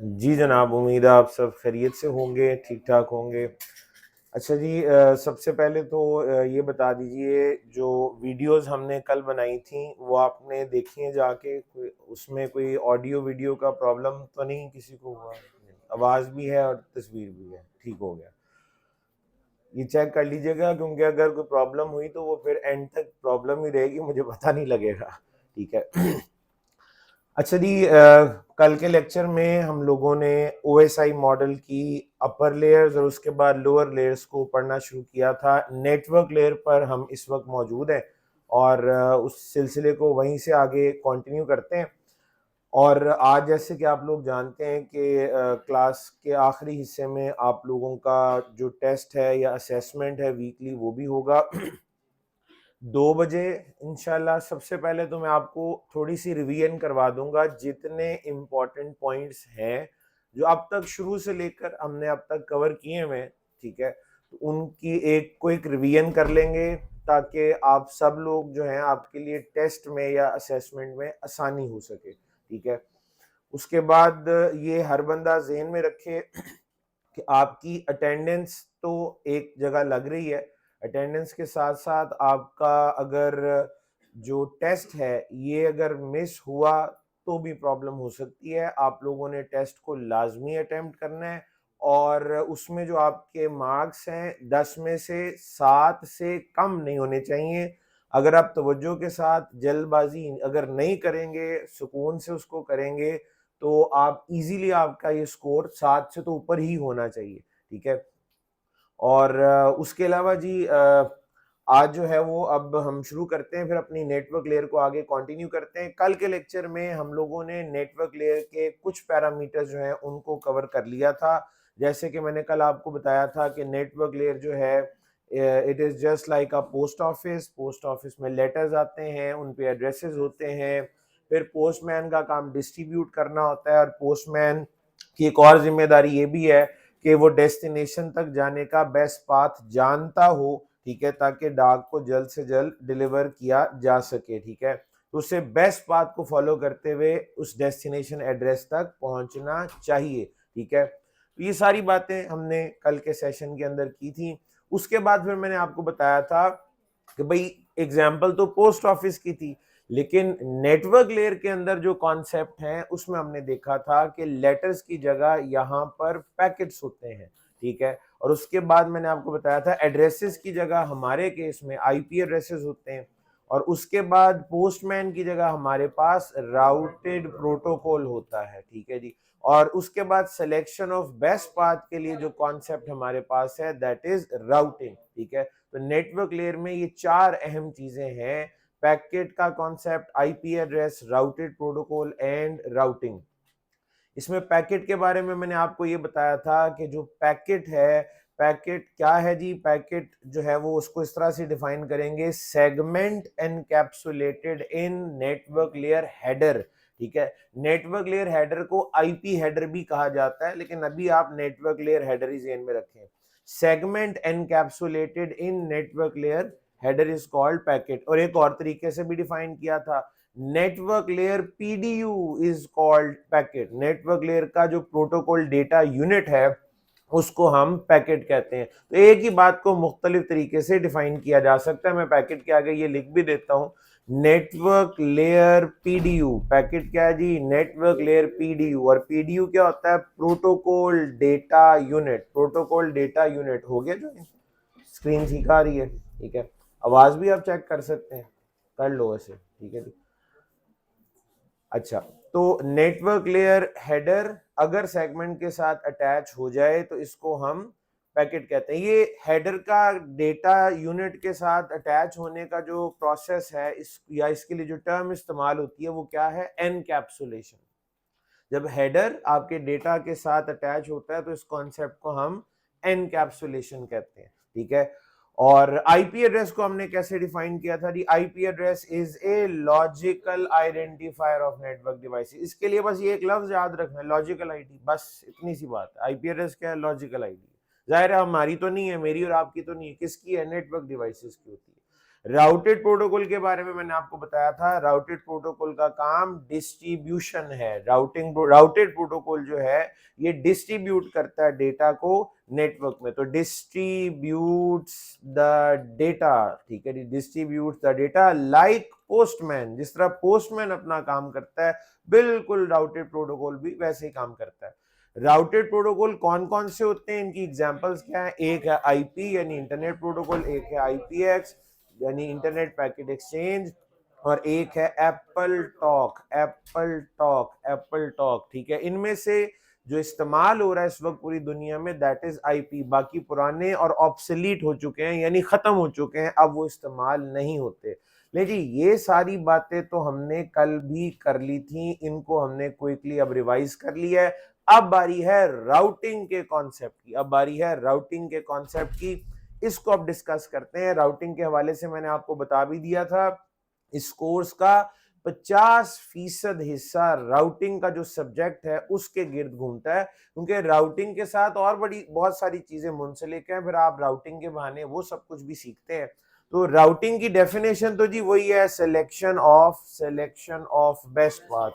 जी जनाब, उम्मीद है आप सब खैरियत से होंगे, ठीक ठाक होंगे। अच्छा जी, सबसे पहले तो ये बता दीजिए, जो वीडियोस हमने कल बनाई थी वो आपने देखी हैं जाके? कोई उसमें कोई ऑडियो वीडियो का प्रॉब्लम तो नहीं किसी को हुआ? आवाज़ भी है और तस्वीर भी है, ठीक हो गया। ये चेक कर लीजिएगा, क्योंकि अगर कोई प्रॉब्लम हुई तो वो फिर एंड तक प्रॉब्लम ही रहेगी, मुझे पता नहीं लगेगा। ठीक है। अच्छा जी, कल के लेक्चर में हम लोगों ने ओएसआई मॉडल की अपर लेयर्स और उसके बाद लोअर लेयर्स को पढ़ना शुरू किया था। नेटवर्क लेयर पर हम इस वक्त मौजूद हैं और उस सिलसिले को वहीं से आगे कंटिन्यू करते हैं। और आज जैसे कि आप लोग जानते हैं कि क्लास के आखिरी हिस्से में आप लोगों का जो टेस्ट है या असेसमेंट है वीकली, वो भी होगा 2 बजे इंशाल्लाह। सबसे पहले तो मैं आपको थोड़ी सी रिवीजन करवा दूंगा जितने इम्पोर्टेंट पॉइंट्स हैं जो अब तक शुरू से लेकर हमने अब तक कवर किए हुए, ठीक है, तो उनकी एक क्विक रिवीजन कर लेंगे ताकि आप सब लोग जो हैं आपके लिए टेस्ट में या असेसमेंट में आसानी हो सके, ठीक है। उसके बाद ये हर बंदा ज़हन में रखे कि आपकी अटेंडेंस तो एक जगह लग रही है, अटेंडेंस के साथ साथ आपका अगर जो टेस्ट है ये अगर मिस हुआ तो भी प्रॉब्लम हो सकती है। आप लोगों ने टेस्ट को लाजमी अटेम्प्ट करना है और उसमें जो आपके मार्क्स हैं 10 में से 7 से कम नहीं होने चाहिए। अगर आप तवज्जो के साथ जल्दबाजी अगर नहीं करेंगे, सुकून से उसको करेंगे, तो आप इजीली आपका ये स्कोर 7 से तो ऊपर ही होना चाहिए, ठीक है। और उसके अलावा जी, आज जो है वो अब हम शुरू करते हैं, फिर अपनी नेटवर्क लेयर को आगे कंटिन्यू करते हैं। कल के लेक्चर में हम लोगों ने नेटवर्क लेयर के कुछ पैरामीटर्स जो हैं उनको कवर कर लिया था। जैसे कि मैंने कल आपको बताया था कि नेटवर्क लेयर जो है, it is just like a post office में लेटर्स आते हैं, उन पे एड्रेसेस होते हैं, फिर पोस्टमैन का काम डिस्ट्रीब्यूट करना होता है और पोस्टमैन की एक और जिम्मेदारी ये भी है कि वो डेस्टिनेशन तक जाने का बेस्ट पाथ जानता हो, ठीक है, ताकि डाक को जल्द से जल्द डिलीवर किया जा सके, ठीक है। तो उसे बेस्ट पाथ को फॉलो करते हुए उस डेस्टिनेशन एड्रेस तक पहुंचना चाहिए, ठीक है। तो ये सारी बातें हमने कल के सेशन के अंदर की थी। उसके बाद फिर मैंने आपको बताया था कि भाई एग्जाम्पल तो पोस्ट ऑफिस की थी, लेकिन नेटवर्क लेयर के अंदर जो कॉन्सेप्ट है उसमें हमने देखा था कि लेटर्स की जगह यहाँ पर पैकेट्स होते हैं, ठीक है। और उसके बाद मैंने आपको बताया था एड्रेसेस की जगह हमारे केस में आईपी एड्रेसेस होते हैं, और उसके बाद पोस्टमैन की जगह हमारे पास राउटेड प्रोटोकॉल होता है, ठीक है जी। और उसके बाद सिलेक्शन ऑफ बेस्ट पाथ के लिए जो कॉन्सेप्ट हमारे पास है दैट इज राउटिंग, ठीक है। तो नेटवर्क लेयर में ये 4 अहम चीजें हैं: पैकेट का concept, IP address, routed protocol and routing. इसमें पैकेट के बारे में मैंने आपको ये बताया था कि जो पैकेट है, पैकेट क्या है जी? पैकेट जो है वो उसको इस तरह से डिफाइन करेंगे: सेगमेंट एनकैप्सुलेटेड इन नेटवर्क लेयर हेडर, ठीक है। नेटवर्क लेयर हेडर को आईपी हेडर भी कहा जाता है, लेकिन अभी आप नेटवर्क लेयर हेडर ही ज़हन में रखें। Segment encapsulated in network layer header is called packet. और एक और तरीके से भी डिफाइन किया था, network layer PDU is called packet. Network layer का जो प्रोटोकॉल डेटा यूनिट है उसको हम पैकेट कहते हैं। तो एक ही बात को मुख्तलिफ तरीके से डिफाइन किया जा सकता है। मैं पैकेट के आगे ये लिख भी देता हूं, नेटवर्क लेयर पीडीयू। पैकेट क्या है जी? Network layer PDU. और पीडीयू क्या होता है? Protocol data unit. Protocol data unit हो गया। जो स्क्रीन ठीक आ रही है? ठीक है। आवाज भी आप चेक कर सकते हैं, कर लो ऐसे, ठीक है। अच्छा, तो नेटवर्क लेयर हेडर अगर सेगमेंट के साथ अटैच हो जाए तो इसको हम पैकेट कहते हैं। ये हेडर का डेटा यूनिट के साथ अटैच होने का जो प्रोसेस है, इस या इसके लिए जो टर्म इस्तेमाल होती है वो क्या है? एनकैप्सुलेशन। जब हेडर आपके डेटा के साथ अटैच होता है तो इस कॉन्सेप्ट को हम एनकैप्सुलेशन कहते हैं, ठीक है। और आईपी एड्रेस को हमने कैसे डिफाइन किया था जी? IP address is a logical identifier of network device. इसके लिए बस ये एक लफ्ज याद रखना है, लॉजिकल आईडी, बस इतनी सी बात है। आईपी एड्रेस क्या है? Logical ID. जाहिर है हमारी तो नहीं है, मेरी और आपकी तो नहीं है, किसकी है? नेटवर्क डिवाइसेस की होती है। राउटेड प्रोटोकॉल के बारे में मैंने आपको बताया था, राउटेड प्रोटोकॉल का काम डिस्ट्रीब्यूशन है। राउटेड प्रोटोकॉल जो है ये डिस्ट्रीब्यूट करता है डेटा को नेटवर्क में, तो डिस्ट्रीब्यूट्स द डेटा, ठीक है, distributes the data like postman, जिस तरह पोस्टमैन अपना काम करता है, बिल्कुल राउटेड प्रोटोकॉल भी वैसे ही काम करता है। राउटेड प्रोटोकॉल कौन कौन से होते हैं, इनकी एग्जांपल्स क्या है? एक है आईपी यानी इंटरनेट प्रोटोकॉल, एक है आईपीएक्स यानी इंटरनेट पैकेट एक्सचेंज, और एक है एप्पल टॉक। एप्पल टॉक, ठीक है। इनमें से जो इस्तेमाल हो रहा है इस वक्त पूरी दुनिया में दैट इज आईपी, बाकी पुराने और ऑब्सोलीट हो चुके हैं यानी खत्म हो चुके हैं, अब वो इस्तेमाल नहीं होते। ले जी, ये सारी बातें तो हमने कल भी कर ली थी, इनको हमने क्विकली अब रिवाइज कर लिया है। अब बारी है राउटिंग के कॉन्सेप्ट की, इसको अब डिस्कस करते हैं। राउटिंग के हवाले से मैंने आपको बता भी दिया था, इस कोर्स का 50% हिस्सा राउटिंग का जो सब्जेक्ट है उसके गिर्द घूमता है, क्योंकि राउटिंग के साथ और बहुत सारी चीजें मुंसलिक हैं, फिर आप राउटिंग के बहाने वो सब कुछ भी सीखते हैं। तो राउटिंग की डेफिनेशन तो जी वही है, selection of best path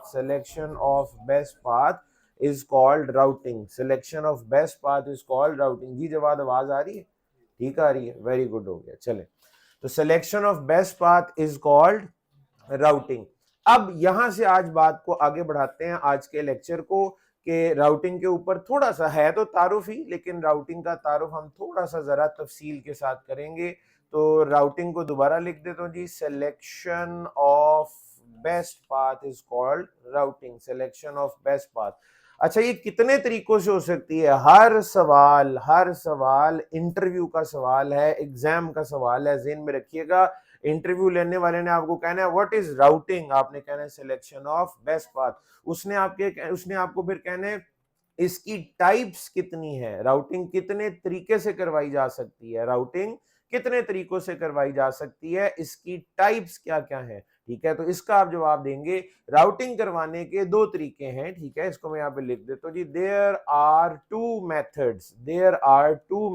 is called routing. जी जवाब आवाज आ रही है? ठीक आ रही है, वेरी गुड, हो गया। चले, तो selection of best path is called routing. अब यहां से आज बात को आगे बढ़ाते हैं, आज के लेक्चर को, कि राउटिंग के ऊपर थोड़ा सा है तो तारुफ ही, लेकिन राउटिंग का तारुफ हम थोड़ा सा जरा तफसील के साथ करेंगे। तो राउटिंग को दोबारा लिख देता हूं जी, selection of best path is called routing, selection of best path. अच्छा, ये कितने तरीकों से हो सकती है? हर सवाल इंटरव्यू का सवाल है, एग्जाम का सवाल है, ज़हन में रखिएगा। इंटरव्यू लेने वाले ने आपको कहना है व्हाट इज राउटिंग, आपने कहना है सिलेक्शन ऑफ बेस्ट पाथ। उसने आपको फिर कहना है इसकी टाइप्स कितनी है, राउटिंग कितने तरीके से करवाई जा सकती है, इसकी टाइप्स क्या क्या है, ठीक है। तो इसका आप जवाब देंगे। राउटिंग करवाने के दो तरीके हैं, ठीक है, इसको मैं यहाँ पे लिख देता हूँ जी, there are two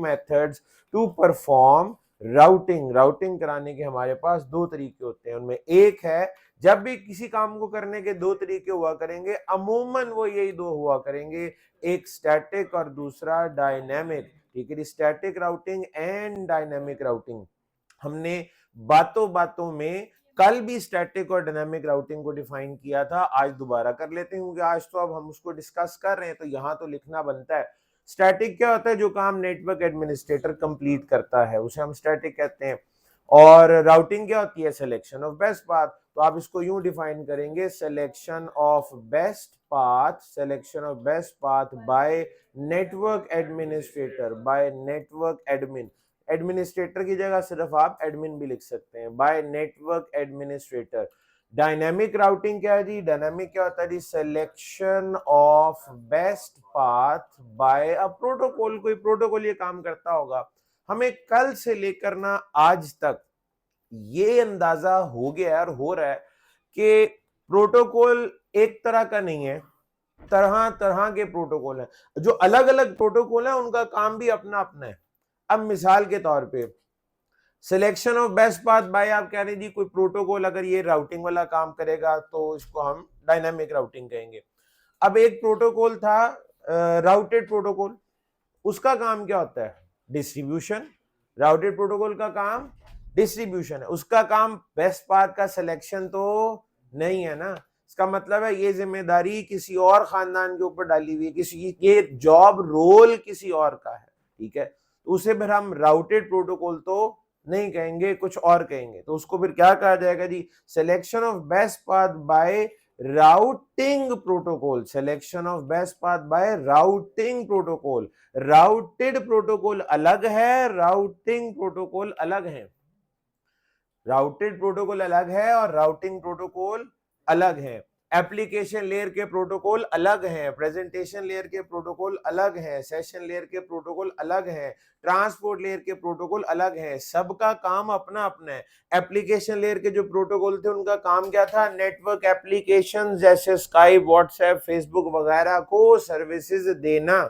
methods to perform routing कराने के हमारे पास दो तरीके होते हैं। उनमें एक है, जब भी किसी काम को करने के दो तरीके हुआ करेंगे, अमूमन वो यही दो हुआ करेंगे, एक स्टैटिक और दूसरा डायनेमिक, ठीक है। Static routing and dynamic routing, हमने बातों में कल भी स्टैटिक और डायनामिक राउटिंग को डिफाइन किया था, आज दोबारा कर लेते हैं, क्योंकि आज तो अब हम उसको डिस्कस कर रहे हैं तो यहां तो लिखना बनता है। स्टैटिक क्या होता है? जो काम नेटवर्क एडमिनिस्ट्रेटर कंप्लीट करता है उसे हम स्टैटिक कहते हैं। और राउटिंग क्या होती है? Selection of best path. तो आप इसको यूं डिफाइन करेंगे, selection of best path by network admin. Administrator की जगह सिर्फ आप एडमिन भी लिख सकते हैं, by network administrator. Dynamic routing क्या है जी? डायनेमिक क्या होता है जी? Selection of best path by a protocol. कोई प्रोटोकॉल ये काम करता होगा। हमें कल से लेकर ना आज तक ये अंदाजा हो गया और हो रहा है कि प्रोटोकॉल एक तरह का नहीं है, तरह तरह के प्रोटोकॉल हैं। जो अलग अलग प्रोटोकॉल है उनका काम भी अपना अपना है। अब मिसाल के तौर पे selection of best path by, आप कह रहे हैं जी कोई प्रोटोकॉल अगर ये राउटिंग वाला काम करेगा तो इसको हम डायनामिक राउटिंग कहेंगे। अब एक प्रोटोकॉल था राउटेड प्रोटोकॉल, उसका काम क्या होता है? डिस्ट्रीब्यूशन। राउटेड प्रोटोकॉल का काम डिस्ट्रीब्यूशन है, उसका काम बेस्ट पाथ का सिलेक्शन तो नहीं है ना। इसका मतलब है ये जिम्मेदारी किसी और खानदान के ऊपर डाली हुई है, ये जॉब रोल किसी और का है, ठीक है। तो उसे फिर हम राउटेड प्रोटोकॉल तो नहीं कहेंगे, कुछ और कहेंगे। तो उसको फिर क्या कहा जाएगा जी? Selection of best path by routing protocol. Routed protocol अलग है, राउटिंग प्रोटोकॉल अलग है। राउटेड प्रोटोकॉल अलग है और राउटिंग प्रोटोकॉल अलग है। एप्लीकेशन लेयर के प्रोटोकॉल अलग हैं, प्रेजेंटेशन लेयर के प्रोटोकॉल अलग हैं, सेशन लेयर के प्रोटोकॉल अलग हैं, ट्रांसपोर्ट लेयर के प्रोटोकॉल अलग हैं, सबका काम अपना अपना है। एप्लीकेशन लेयर के जो प्रोटोकॉल थे उनका काम क्या था? नेटवर्क एप्लीकेशन जैसे स्काइप, व्हाट्सएप, फेसबुक वगैरह को सर्विसेज देना,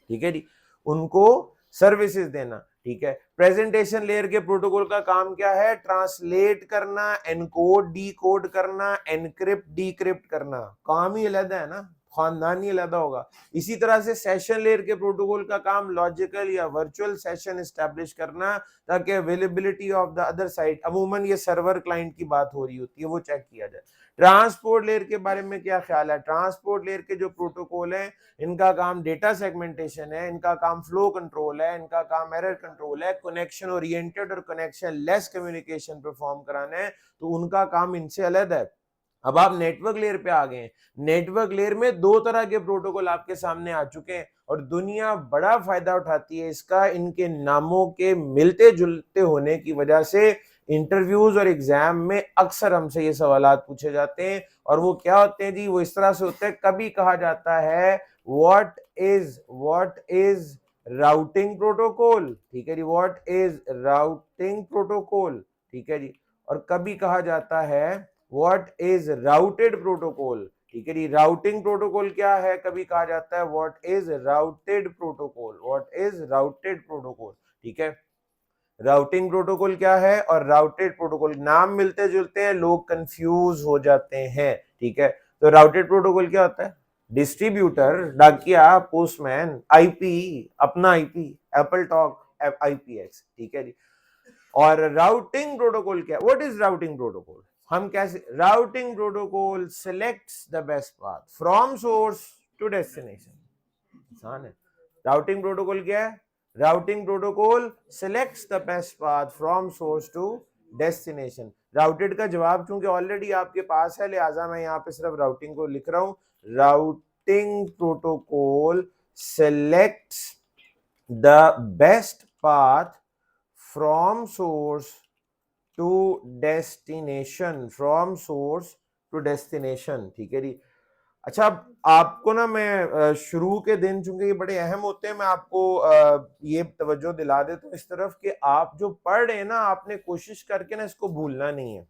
ठीक है जी, उनको सर्विसेज देना, ठीक है। प्रेजेंटेशन लेयर के प्रोटोकॉल का काम क्या है? ट्रांसलेट करना, एनकोड डिकोड करना, एनक्रिप्ट डिक्रिप्ट करना। काम ही अलग है ना, खानदान ही अलग होगा। इसी तरह से सेशन लेयर के प्रोटोकॉल का काम लॉजिकल या वर्चुअल सेशन एस्टैब्लिश करना, ताकि availability of the other side, अमूमन ये सर्वर क्लाइंट की बात हो रही होती है, वो चेक किया जाए। ट्रांसपोर्ट लेयर के बारे में क्या ख्याल है? ट्रांसपोर्ट लेयर के जो प्रोटोकॉल है, इनका काम डेटा सेगमेंटेशन है, इनका काम फ्लो कंट्रोल है, इनका काम एरर कंट्रोल है, कनेक्शन ओरिएंटेड और कनेक्शन लेस कम्युनिकेशन परफॉर्म कराना है, तो उनका काम इनसे अलग है। अब आप नेटवर्क लेयर पे आ गए। नेटवर्क लेयर में दो तरह के प्रोटोकॉल आपके सामने आ चुके हैं और दुनिया बड़ा फायदा उठाती है इसका। इनके नामों के मिलते जुलते होने की वजह से इंटरव्यूज और एग्जाम में अक्सर हमसे ये सवालात पूछे जाते हैं। और वो क्या होते हैं जी? वो इस तरह से होते हैं, कभी कहा जाता है व्हाट इज राउटिंग प्रोटोकॉल, ठीक है जी, व्हाट इज राउटिंग प्रोटोकॉल, ठीक है जी। और कभी कहा जाता है व्हाट इज राउटेड प्रोटोकॉल, ठीक है जी। राउटिंग प्रोटोकॉल क्या है? कभी कहा जाता है what is routed protocol, what is routed protocol, ठीक है। राउटिंग प्रोटोकॉल क्या है और राउटेड प्रोटोकॉल, नाम मिलते जुलते हैं, लोग कंफ्यूज हो जाते हैं, ठीक है। तो राउटेड प्रोटोकॉल क्या होता है? डिस्ट्रीब्यूटर, डाकिया, पोस्टमैन, आईपी, अपना आईपी, एप्पल टॉक, आईपीएक्स, ठीक है जी। और राउटिंग प्रोटोकॉल क्या? What is routing protocol? हम कैसे? Routing protocol selects the best path from source to destination. आसान है। राउटिंग प्रोटोकॉल क्या है? Routing protocol selects the best path from source to destination. Routed का जवाब चूंकि ऑलरेडी आपके पास है, लिहाजा मैं यहाँ पे सिर्फ राउटिंग को लिख रहा हूं। Routing protocol selects the best path from source to destination, from source to destination, ठीक है जी। अच्छा, अब आपको ना मैं शुरू के दिन, चूंकि ये बड़े अहम होते हैं, मैं आपको ये तवज्जो दिला देता हूँ इस तरफ कि आप जो पढ़ रहे हैं ना, आपने कोशिश करके ना इसको भूलना नहीं है।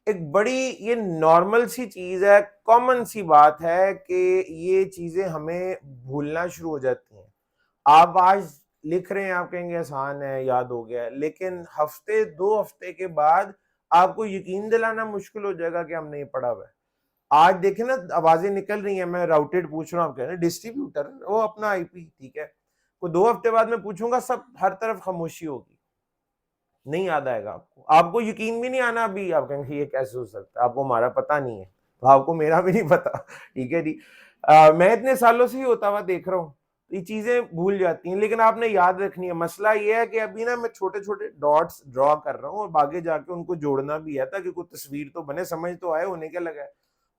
एक बड़ी ये नॉर्मल सी चीज है, कॉमन सी बात है कि ये चीजें हमें भूलना शुरू हो जाती हैं। आप आज लिख रहे हैं, आप कहेंगे आसान है, याद हो गया है, लेकिन हफ्ते दो हफ्ते के बाद आपको यकीन दिलाना मुश्किल हो जाएगा कि हमने ये पढ़ा हुआ है। आज देखें ना, आवाजें निकल रही हैं, मैं राउटेड पूछ रहा हूँ, आप कह रहे हैं डिस्ट्रीब्यूटर, वो अपना आईपी, ठीक है। को 2 हफ्ते बाद मैं पूछूंगा, सब हर तरफ खामोशी होगी, नहीं याद आएगा आपको, आपको यकीन भी नहीं आना। अभी आप कहेंगे ये कैसे हो सकता है, आपको हमारा पता नहीं है, तो आपको मेरा भी नहीं पता, ठीक है जी। मैं इतने सालों से ही होता हुआ देख रहा हूँ, तो ये चीजें भूल जाती हैं, लेकिन आपने याद रखनी है। मसला ये है कि अभी ना मैं छोटे छोटे डॉट्स ड्रॉ कर रहा हूँ और आगे जाके उनको जोड़ना भी है, ताकि कोई तस्वीर तो बने, समझ तो आए, होने क्या लगा है।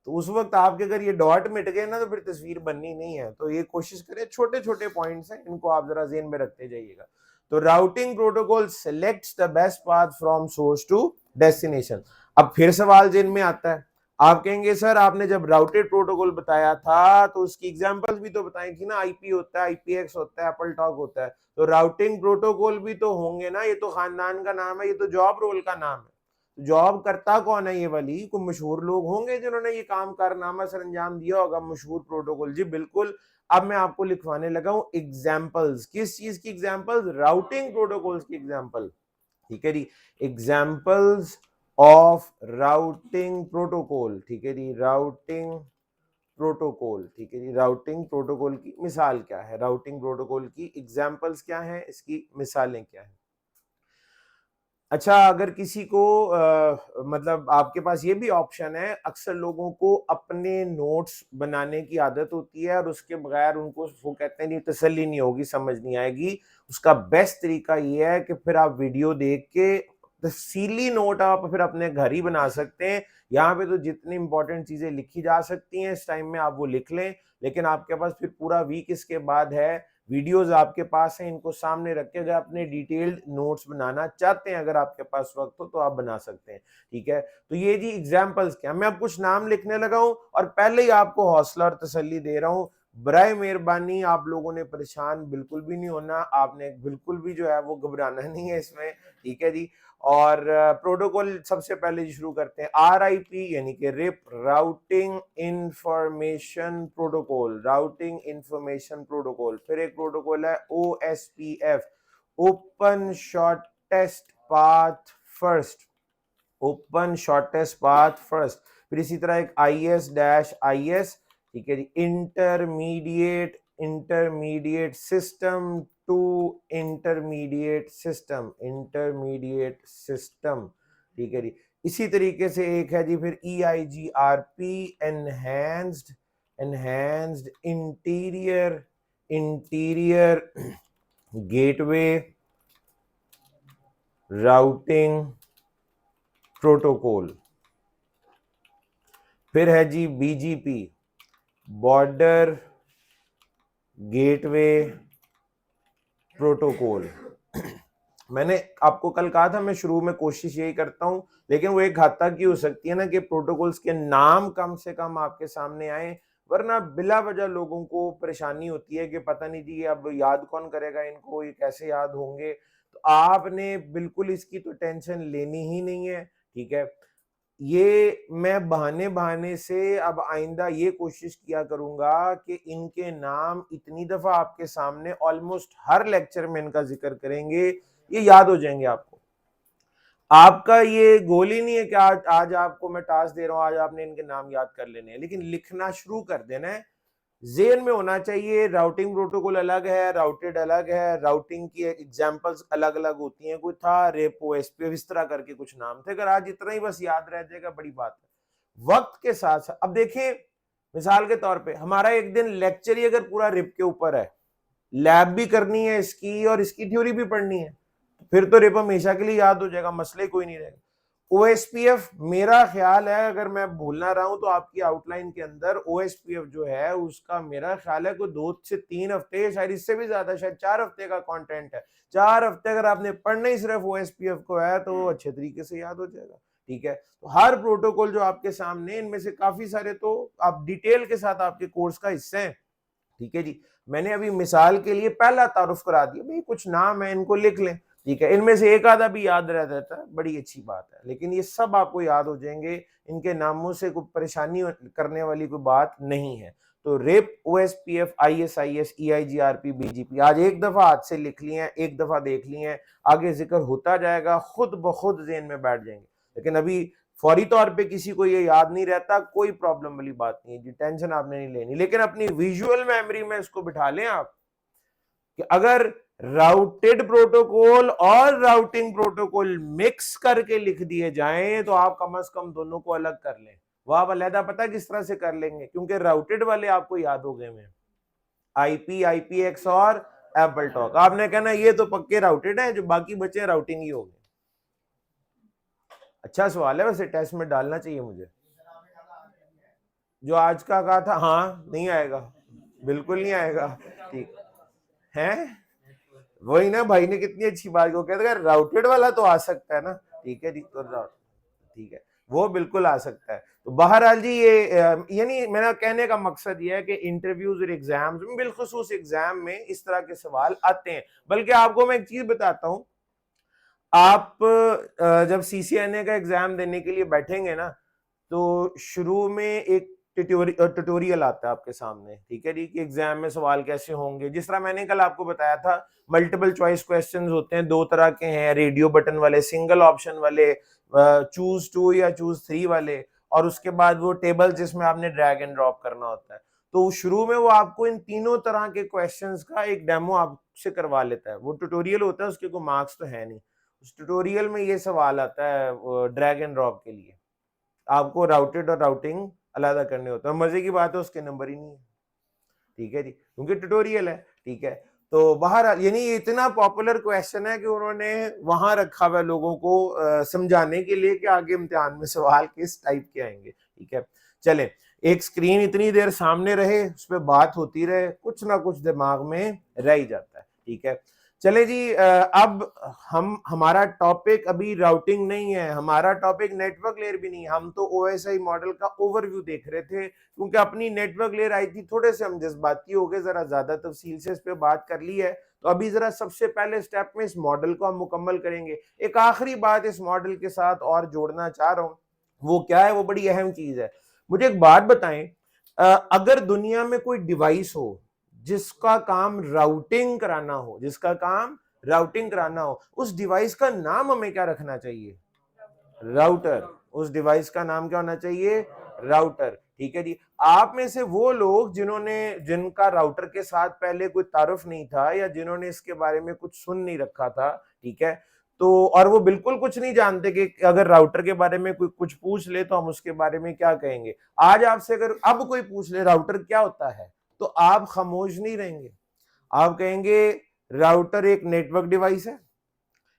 तो उस वक्त आपके अगर ये डॉट मिट गए ना, तो फिर तस्वीर बननी नहीं है। तो ये कोशिश करें, छोटे छोटे पॉइंट्स हैं, इनको आप जरा ज़हन में रखते जाइएगा। तो routing protocol selects the best path from source to destination. अब फिर सवाल ज़हन में आता है, आप कहेंगे सर आपने जब राउटेड प्रोटोकॉल बताया था तो उसकी एग्जांपल्स भी तो बताई थी ना, आईपी होता है, आईपीएक्स होता है, एप्पल टॉक होता है, तो राउटिंग प्रोटोकॉल भी तो होंगे ना। ये तो खानदान का नाम है, ये तो जॉब रोल का नाम है। जॉब करता कौन है? ये वाली को मशहूर लोग होंगे जिन्होंने ये काम कारनामा सर अंजाम दिया होगा, मशहूर प्रोटोकॉल, जी बिल्कुल। अब मैं आपको लिखवाने लगा हूं एग्जाम्पल्स। किस चीज की एग्जाम्पल्स? राउटिंग प्रोटोकॉल्स की एग्जाम्पल, ठीक है जी। एग्जाम्पल्स ऑफ राउटिंग प्रोटोकॉल, ठीक है जी, राउटिंग प्रोटोकॉल, ठीक है जी। राउटिंग प्रोटोकॉल की मिसाल क्या है? राउटिंग प्रोटोकॉल की एग्जाम्पल्स क्या है, इसकी मिसालें क्या है? अच्छा, अगर किसी को मतलब आपके पास ये भी ऑप्शन है, अक्सर लोगों को अपने नोट्स बनाने की आदत होती है और उसके बगैर उनको, वो कहते हैं नहीं, तसल्ली नहीं होगी, समझ नहीं आएगी। उसका बेस्ट तरीका ये है कि फिर आप वीडियो देख के तफसीली नोट आप फिर अपने घर ही बना सकते हैं। यहाँ पे तो जितनी इंपॉर्टेंट चीजें लिखी जा सकती हैं इस टाइम में आप वो लिख लें, लेकिन आपके पास फिर पूरा वीक इसके बाद है। वीडियोस आपके पास हैं, इनको सामने रख के अगर अपने डिटेल्ड नोट्स बनाना चाहते हैं, अगर आपके पास वक्त हो तो आप बना सकते हैं, ठीक है। तो ये जी एग्जांपल्स क्या, मैं अब कुछ नाम लिखने लगा हूं और पहले ही आपको हौसला और तसल्ली दे रहा हूं, बराए मेहरबानी आप लोगों ने परेशान बिल्कुल भी नहीं होना, आपने बिल्कुल भी जो है वो घबराना नहीं है इसमें, ठीक है जी। और प्रोटोकॉल सबसे पहले शुरू करते हैं। RIP यानी कि RIP, routing information protocol, routing information protocol. फिर एक प्रोटोकॉल है OSPF, open shortest path first, open shortest path first. फिर इसी तरह एक IS-IS, ठीक है जी, intermediate, intermediate system to intermediate system, intermediate system, ठीक है जी। इसी तरीके से एक है जी फिर EIGRP, enhanced, enhanced interior, interior gateway routing protocol. फिर है जी BGP, बॉर्डर गेटवे प्रोटोकॉल। मैंने आपको कल कहा था मैं शुरू में कोशिश यही करता हूं, लेकिन वो एक घातक की हो सकती है ना कि प्रोटोकॉल्स के नाम कम से कम आपके सामने आए, वरना बिला वजह लोगों को परेशानी होती है कि पता नहीं जी अब याद कौन करेगा इनको, ये कैसे याद होंगे। तो आपने बिल्कुल इसकी तो टेंशन लेनी ही नहीं है, ठीक है। ये मैं बहाने बहाने से अब आइंदा ये कोशिश किया करूंगा कि इनके नाम इतनी दफा आपके सामने ऑलमोस्ट हर लेक्चर में इनका जिक्र करेंगे, ये याद हो जाएंगे आपको। आपका ये गोल ही नहीं है कि आज आपको मैं टास्क दे रहा हूं, आज आपने इनके नाम याद कर लेने हैं, लेकिन लिखना शुरू कर देना है। जेन में होना चाहिए राउटिंग प्रोटोकॉल अलग है, राउटेड अलग है, राउटिंग की एग्जांपल्स अलग अलग होती हैं। कोई था रेपो, एसपीएफ, इस तरह करके कुछ नाम थे। अगर आज इतना ही बस याद रह जाएगा बड़ी बात है। वक्त के साथ साथ अब देखें, मिसाल के तौर पे हमारा एक दिन लेक्चर ही अगर पूरा रिप के ऊपर है, लैब भी करनी है इसकी और इसकी थ्योरी भी पढ़नी है, फिर तो रिप हमेशा के लिए याद हो जाएगा, मसले कोई नहीं रहेगा। ओएसपीएफ मेरा ख्याल है, अगर मैं भूल ना रहा हूं तो आपकी आउटलाइन के अंदर ओएसपीएफ जो है उसका मेरा ख्याल है कोई 2 से 3 हफ्ते, शायद इससे भी ज्यादा, शायद 4 हफ्ते का कंटेंट है। 4 हफ्ते अगर आपने पढ़ना ही सिर्फ ओएसपीएफ को है तो अच्छे तरीके से याद हो जाएगा, ठीक है। तो हर प्रोटोकॉल जो आपके सामने, इनमें से काफी सारे तो आप डिटेल के साथ आपके कोर्स का हिस्सा है, ठीक है जी। मैंने अभी मिसाल के लिए पहला तारुफ करा दिया, भाई कुछ नाम है इनको लिख लें, ठीक है। इनमें से एक आधा भी याद रह जाता है, बड़ी अच्छी बात है, लेकिन ये सब आपको याद हो जाएंगे। इनके नामों से कोई परेशानी करने वाली कोई बात नहीं है। तो rape, OSPF, ISIS, EIGRP, BGP आज एक दफा हाथ से लिख लिए हैं, एक दफा देख लिए हैं, आगे जिक्र होता जाएगा, खुद ब खुद ज़हन में बैठ जाएंगे। लेकिन अभी फौरी तौर पे किसी को ये याद नहीं रहता, कोई प्रॉब्लम वाली बात नहीं है जी, टेंशन आपने नहीं लेनी। लेकिन अपनी विजुअल मेमोरी में इसको बिठा लें आप कि अगर राउटेड प्रोटोकॉल और राउटिंग प्रोटोकॉल मिक्स करके लिख दिए जाएं तो आप कम से कम दोनों को अलग कर लें। वो आप अलहदा पता किस तरह से कर लेंगे, क्योंकि राउटेड वाले आपको याद हो गए हैं, IP, IPX और एप्पल टॉक। आपने कहना ये तो पक्के राउटेड हैं, जो बाकी बचे राउटिंग ही हो गए। अच्छा सवाल है, वैसे टेस्ट में डालना चाहिए मुझे। जो आज का कहा था, हाँ नहीं आएगा, बिल्कुल नहीं आएगा, ठीक है। वही ना, भाई ने कितनी अच्छी बात को कहते हैं, राउटेड वाला तो आ सकता है ना, ठीक है जी। तो ठीक है, वो बिल्कुल आ सकता है। तो बहरहाल जी ये यानी मेरा कहने का मकसद ये है कि इंटरव्यूज और एग्जाम्स में, बिलखुसूस एग्जाम में इस तरह के सवाल आते हैं। बल्कि आपको मैं एक चीज बताता हूं, आप जब CCNA का एग्जाम देने के लिए बैठेंगे ना, तो शुरू में एक ट्यूटोरियल आता है आपके सामने, ठीक है जी, कि एग्जाम में सवाल कैसे होंगे। जिस तरह मैंने कल आपको बताया था, मल्टीपल चॉइस क्वेश्चंस होते हैं, 2 तरह के हैं, रेडियो बटन वाले, सिंगल ऑप्शन वाले, चूज 2 या चूज 3 वाले, और उसके बाद वो टेबल जिसमें आपने ड्रैग एंड ड्रॉप करना होता है। तो शुरू में वो आपको इन तीनों तरह के क्वेश्चंस का एक डेमो आपसे करवा लेता है। वो ट्यूटोरियल होता है, उसके कोई मार्क्स तो है नहीं। उस ट्यूटोरियल में ये सवाल आता है ड्रैग एंड ड्रॉप के लिए, आपको राउटेड और राउटिंग अलग करने होते हैं। मजे की बात है उसके नंबर ही नहीं है, ठीक है जी, क्योंकि ट्यूटोरियल है, ठीक है। तो बाहर यानी इतना पॉपुलर क्वेश्चन है कि उन्होंने वहां रखा हुआ लोगों को समझाने के लिए कि आगे इम्तिहान में सवाल किस टाइप के आएंगे, ठीक है। चले, एक स्क्रीन इतनी देर सामने रहे, उस पर बात होती रहे, कुछ ना कुछ दिमाग में रह ही जाता है, ठीक है। चले जी, अब हमारा टॉपिक अभी राउटिंग नहीं है, हमारा टॉपिक नेटवर्क लेयर भी नहीं है। हम तो OSI मॉडल का ओवरव्यू देख रहे थे, क्योंकि अपनी नेटवर्क लेयर आई थी, थोड़े से हम जज्बाती हो गए, जरा ज्यादा तफसील से इस पे बात कर ली है। तो अभी जरा सबसे पहले स्टेप में इस मॉडल को हम मुकम्मल करेंगे। एक आखिरी बात इस मॉडल के साथ और जोड़ना चाह रहा हूं, वो क्या है, वो बड़ी अहम चीज है। मुझे एक बात बताएं, अगर दुनिया में कोई डिवाइस हो जिसका काम राउटिंग कराना हो, जिसका काम राउटिंग कराना हो, उस डिवाइस का नाम हमें क्या रखना चाहिए? राउटर। उस डिवाइस का नाम क्या होना चाहिए? राउटर। ठीक है जी। आप में से वो लोग जिनका राउटर के साथ पहले कोई तारुफ नहीं था या जिन्होंने इसके बारे में कुछ सुन नहीं रखा था, ठीक है, तो और वो बिल्कुल कुछ नहीं जानते कि अगर राउटर के बारे में कोई कुछ पूछ ले तो हम उसके बारे में क्या कहेंगे। आज आपसे अगर अब कोई पूछ ले राउटर क्या होता है, तो आप खामोश नहीं रहेंगे, आप कहेंगे राउटर एक नेटवर्क डिवाइस है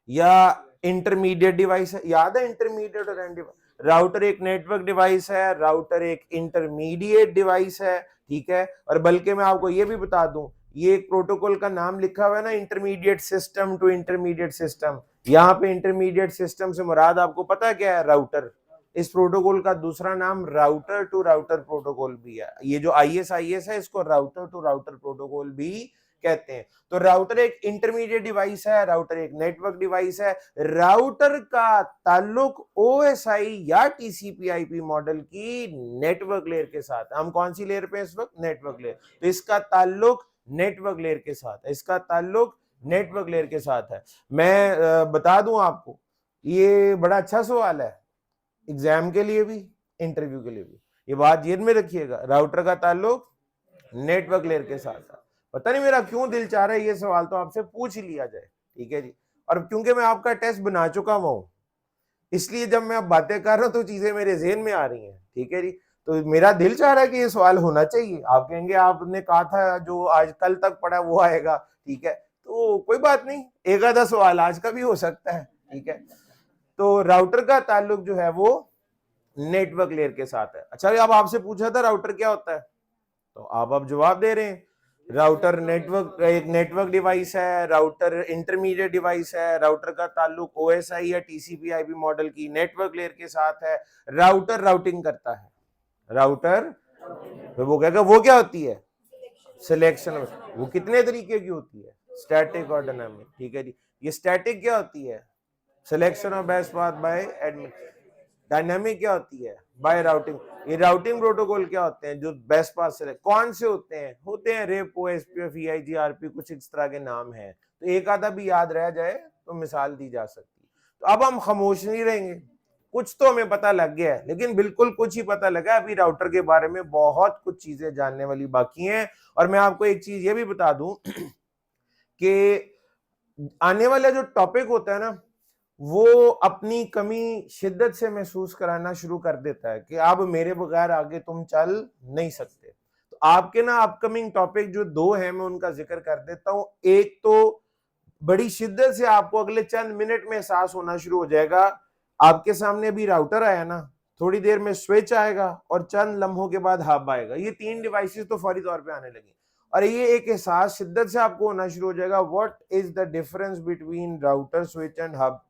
या इंटरमीडिएट डिवाइस है। याद है इंटरमीडिएट और एंड डिवाइस? राउटर एक नेटवर्क डिवाइस है, राउटर एक इंटरमीडिएट डिवाइस है, ठीक है। और बल्कि मैं आपको ये भी बता दूं, ये एक प्रोटोकॉल का नाम लिखा हुआ है ना, intermediate system to intermediate system. यहाँ पे इंटरमीडिएट सिस्टम से मुराद आपको पता है क्या है? राउटर। इस प्रोटोकॉल का दूसरा नाम राउटर टू राउटर प्रोटोकॉल भी है। ये जो ISIS है इसको राउटर टू राउटर प्रोटोकॉल भी कहते हैं। तो राउटर एक इंटरमीडिएट डिवाइस है, राउटर एक नेटवर्क डिवाइस है। राउटर का ताल्लुक OSI या TCP/IP मॉडल की नेटवर्क लेयर के साथ। हम कौन सी लेयर पे इस वक्त? Network layer. तो इसका ताल्लुक नेटवर्क लेयर के साथ है, इसका ताल्लुक नेटवर्क लेयर के साथ है। मैं बता दूं आपको, ये बड़ा अच्छा सवाल है एग्जाम के लिए भी, इंटरव्यू के लिए भी। ये बात जेब में रखिएगा, राउटर का ताल्लुक नेटवर्क लेयर के साथ है। पता नहीं मेरा क्यों दिल चाह रहा है ये सवाल तो आपसे पूछ ही लिया जाए, ठीक है जी। और क्योंकि मैं आपका टेस्ट बना चुका हुआ हूं, इसलिए जब मैं अब बातें कर रहा हूं तो चीजें मेरे जेहन में आ रही हैं, ठीक है जी। तो मेरा दिल चाह रहा है कि ये सवाल होना चाहिए। आप कहेंगे आपने कहा था जो आज कल तक पढ़ा वो आएगा, ठीक है, तो कोई बात नहीं, एक आधा सवाल आज का भी हो सकता है, ठीक है। तो राउटर का ताल्लुक जो है वो नेटवर्क लेयर के साथ है। अच्छा, अब आपसे पूछा था राउटर क्या होता है, तो आप अब जवाब दे रहे हैं। राउटर नेटवर्क एक नेटवर्क डिवाइस है, राउटर इंटरमीडिएट डिवाइस है, राउटर का ताल्लुक OSI या TCP/IP मॉडल की नेटवर्क लेयर के साथ है, राउटर राउटिंग करता है। राउटर, तो वो कहेगा वो क्या होती है? सिलेक्शन। वो कितने तरीके की होती है? स्टैटिक और डायनामिक, ठीक है जी। ये स्टैटिक क्या होती है? Selection of best path by admin. Dynamic क्या होती है? By routing. ये राउटिंग प्रोटोकॉल क्या होते हैं जो बेस्ट पाथ सेलेक्ट? कौन से होते हैं? होते हैं रेपो, SPF, EIGRP, कुछ इस तरह के नाम हैं। तो एक आधा भी याद रह जाए तो मिसाल दी जा सकती है। तो अब हम खामोश नहीं रहेंगे, कुछ तो हमें पता लग गया है, लेकिन बिल्कुल कुछ ही पता लगा। अभी राउटर के बारे में बहुत कुछ चीजें जानने वाली बाकी हैं। और मैं आपको एक चीज ये भी बता दूं कि आने वाला जो टॉपिक होता है ना, वो अपनी कमी शिद्दत से महसूस कराना शुरू कर देता है कि अब मेरे बगैर आगे तुम चल नहीं सकते। तो आपके ना अपकमिंग टॉपिक जो दो हैं मैं उनका जिक्र कर देता हूं। एक तो बड़ी शिद्दत से आपको अगले चंद मिनट में एहसास होना शुरू हो जाएगा, आपके सामने अभी राउटर आया ना, थोड़ी देर में स्विच आएगा और चंद लम्हों के बाद हब आएगा। ये तीन डिवाइसेस तो फौरी तौर पे आने लगी और ये एक एहसास शिद्दत से आपको होना शुरू हो जाएगा, what is the difference between router, switch and hub.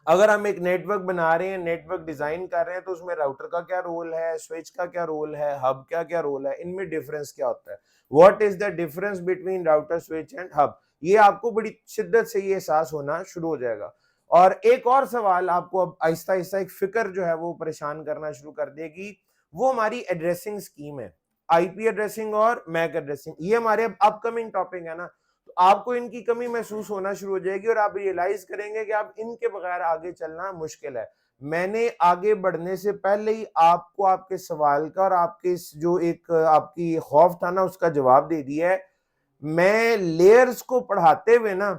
अगर हम एक नेटवर्क बना रहे हैं, नेटवर्क डिजाइन कर रहे हैं, तो उसमें राउटर का क्या रोल है, स्विच का क्या रोल है, हब का क्या रोल है, इनमें डिफरेंस क्या होता है। What is the difference between router, switch and hub. ये आपको बड़ी शिद्दत से ये एहसास होना शुरू हो जाएगा। और एक और सवाल आपको अब आहिस्ता आहिस्ता एक फिक्र जो है वो परेशान करना शुरू कर देगी, वो हमारी एड्रेसिंग स्कीम है। IP एड्रेसिंग और मैक एड्रेसिंग, ये हमारे अपकमिंग टॉपिक है ना। तो आपको इनकी कमी महसूस होना शुरू हो जाएगी और आप रियलाइज करेंगे कि आप इनके बगैर आगे चलना मुश्किल है। मैंने आगे बढ़ने से पहले ही आपको आपके सवाल का और आपके जो एक आपकी खौफ था ना उसका जवाब दे दिया है। मैं लेयर्स को पढ़ाते हुए ना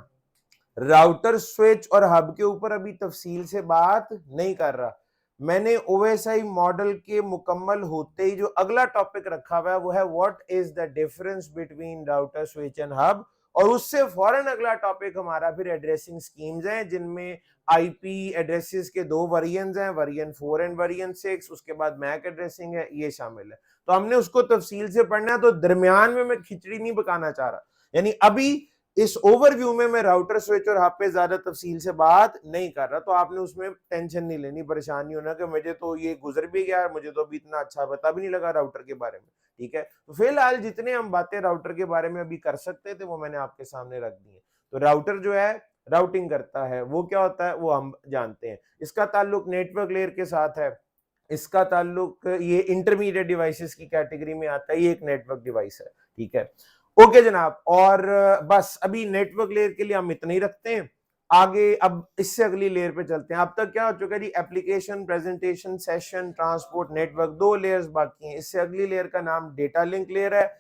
राउटर, स्विच और हब के ऊपर अभी तफसील से बात नहीं कर रहा। मैंने OSI मॉडल के मुकम्मल होते ही जो अगला टॉपिक रखा हुआ है वो है what is the difference between router, switch and hub. और उससे फौरन अगला टॉपिक हमारा फिर एड्रेसिंग स्कीम्स है, जिनमें IP एड्रेसेस के दो वेरिएंट्स हैं, वेरिएंट 4 एंड वेरिएंट 6। उसके बाद मैक एड्रेसिंग है, ये शामिल है। तो हमने उसको तफसील से पढ़ना है। तो दरमियान में मैं खिचड़ी नहीं पकाना चाह रहा, यानी अभी इस ओवरव्यू में मैं राउटर, स्विच और हब पे ज्यादा तफसील से बात नहीं कर रहा। तो आपने उसमें टेंशन नहीं लेनी, परेशान नहीं होना कि मुझे तो ये गुजर भी गया, मुझे तो अभी इतना अच्छा पता भी नहीं लगा राउटर के बारे में, ठीक है। तो फिलहाल जितने हम बातें राउटर के बारे में अभी कर सकते थे वो मैंने आपके सामने रख दी है। तो राउटर जो है राउटिंग करता है, वो क्या होता है वो हम जानते हैं। इसका ताल्लुक नेटवर्क लेयर के साथ है, इसका ताल्लुक ये इंटरमीडिएट डिवाइसेस की कैटेगरी में आता है, ये एक नेटवर्क डिवाइस है, ठीक है। ओके जनाब, और बस अभी नेटवर्क लेयर के लिए हम इतना ही रखते हैं। आगे अब इससे अगली लेयर पे चलते हैं। अब तक क्या हो चुका है जी, application, presentation, session, transport, network, 2 layers बाकी हैं। इससे अगली लेयर का नाम डेटा लिंक लेयर है।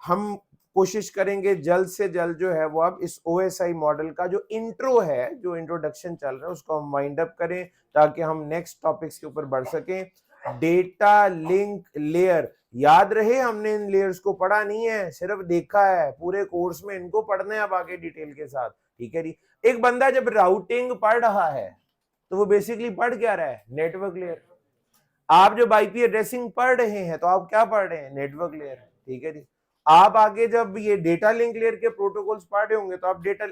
हम कोशिश करेंगे जल्द से जल्द जो है वो अब इस OSI मॉडल का जो इंट्रो है, जो इंट्रोडक्शन चल रहा है, उसको हम वाइंड अप करें ताकि हम नेक्स्ट टॉपिक्स के ऊपर बढ़ सकें। डेटा लिंक लेयर, याद रहे हमने इन लेयर्स को पढ़ा नहीं है, सिर्फ देखा है। पूरे कोर्स में इनको पढ़ने अब आगे डिटेल के साथ, ठीक है जी। एक बंदा जब राउटिंग पढ़ रहा है तो वो बेसिकली पढ़ क्या रहा है? Network layer. आप जब आईपी एड्रेसिंग पढ़ रहे हैं तो आप क्या पढ़ रहे हैं? नेटवर्क लेयर, ठीक है जी। आप आगे जब ये डेटा लिंक लेयर के प्रोटोकॉल्स पढ़ रहे होंगे तो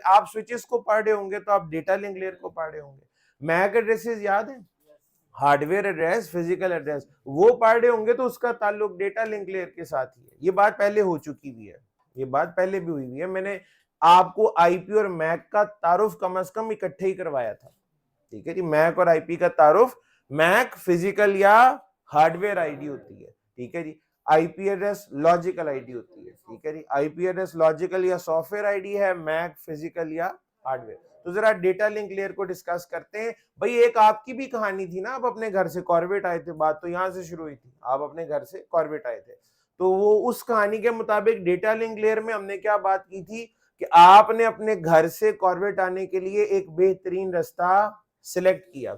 आप स्विचेस को पढ़ रहे होंगे तो आप डेटा लिंक लेयर को पढ़ रहे होंगे। मैक एड्रेसेस याद है? हार्डवेयर एड्रेस, फिजिकल एड्रेस, वो पढ़ रहे होंगे तो उसका ताल्लुक डेटा लिंक लेयर के साथ ही है। ये बात पहले हो चुकी भी है, ये बात पहले भी हुई है। मैंने आपको आईपी और मैक का तारुफ कम से कम इकट्ठे ही करवाया था, ठीक है जी। मैक और आईपी का तारुफ, मैक फिजिकल या हार्डवेयर आईडी होती है, ठीक है जी। आईपी एड्रेस लॉजिकल आईडी होती है, ठीक है जी। आईपी एड्रेस लॉजिकल या सॉफ्टवेयर आईडी है, मैक फिजिकल या हार्डवेयर। तो जरा डेटा लिंक लेयर को डिस्कस करते हैं। भाई एक आपकी भी कहानी थी ना, आप अपने घर से कॉर्बेट आए थे, बात तो यहां से शुरू हुई थी, आप अपने घर से कॉर्बेट आए थे। तो वो उस कहानी के मुताबिक डेटा लिंक लेयर में हमने क्या बात की थी कि आपने अपने घर से कॉर्बेट आने के लिए एक बेहतरीन रास्ता सिलेक्ट किया।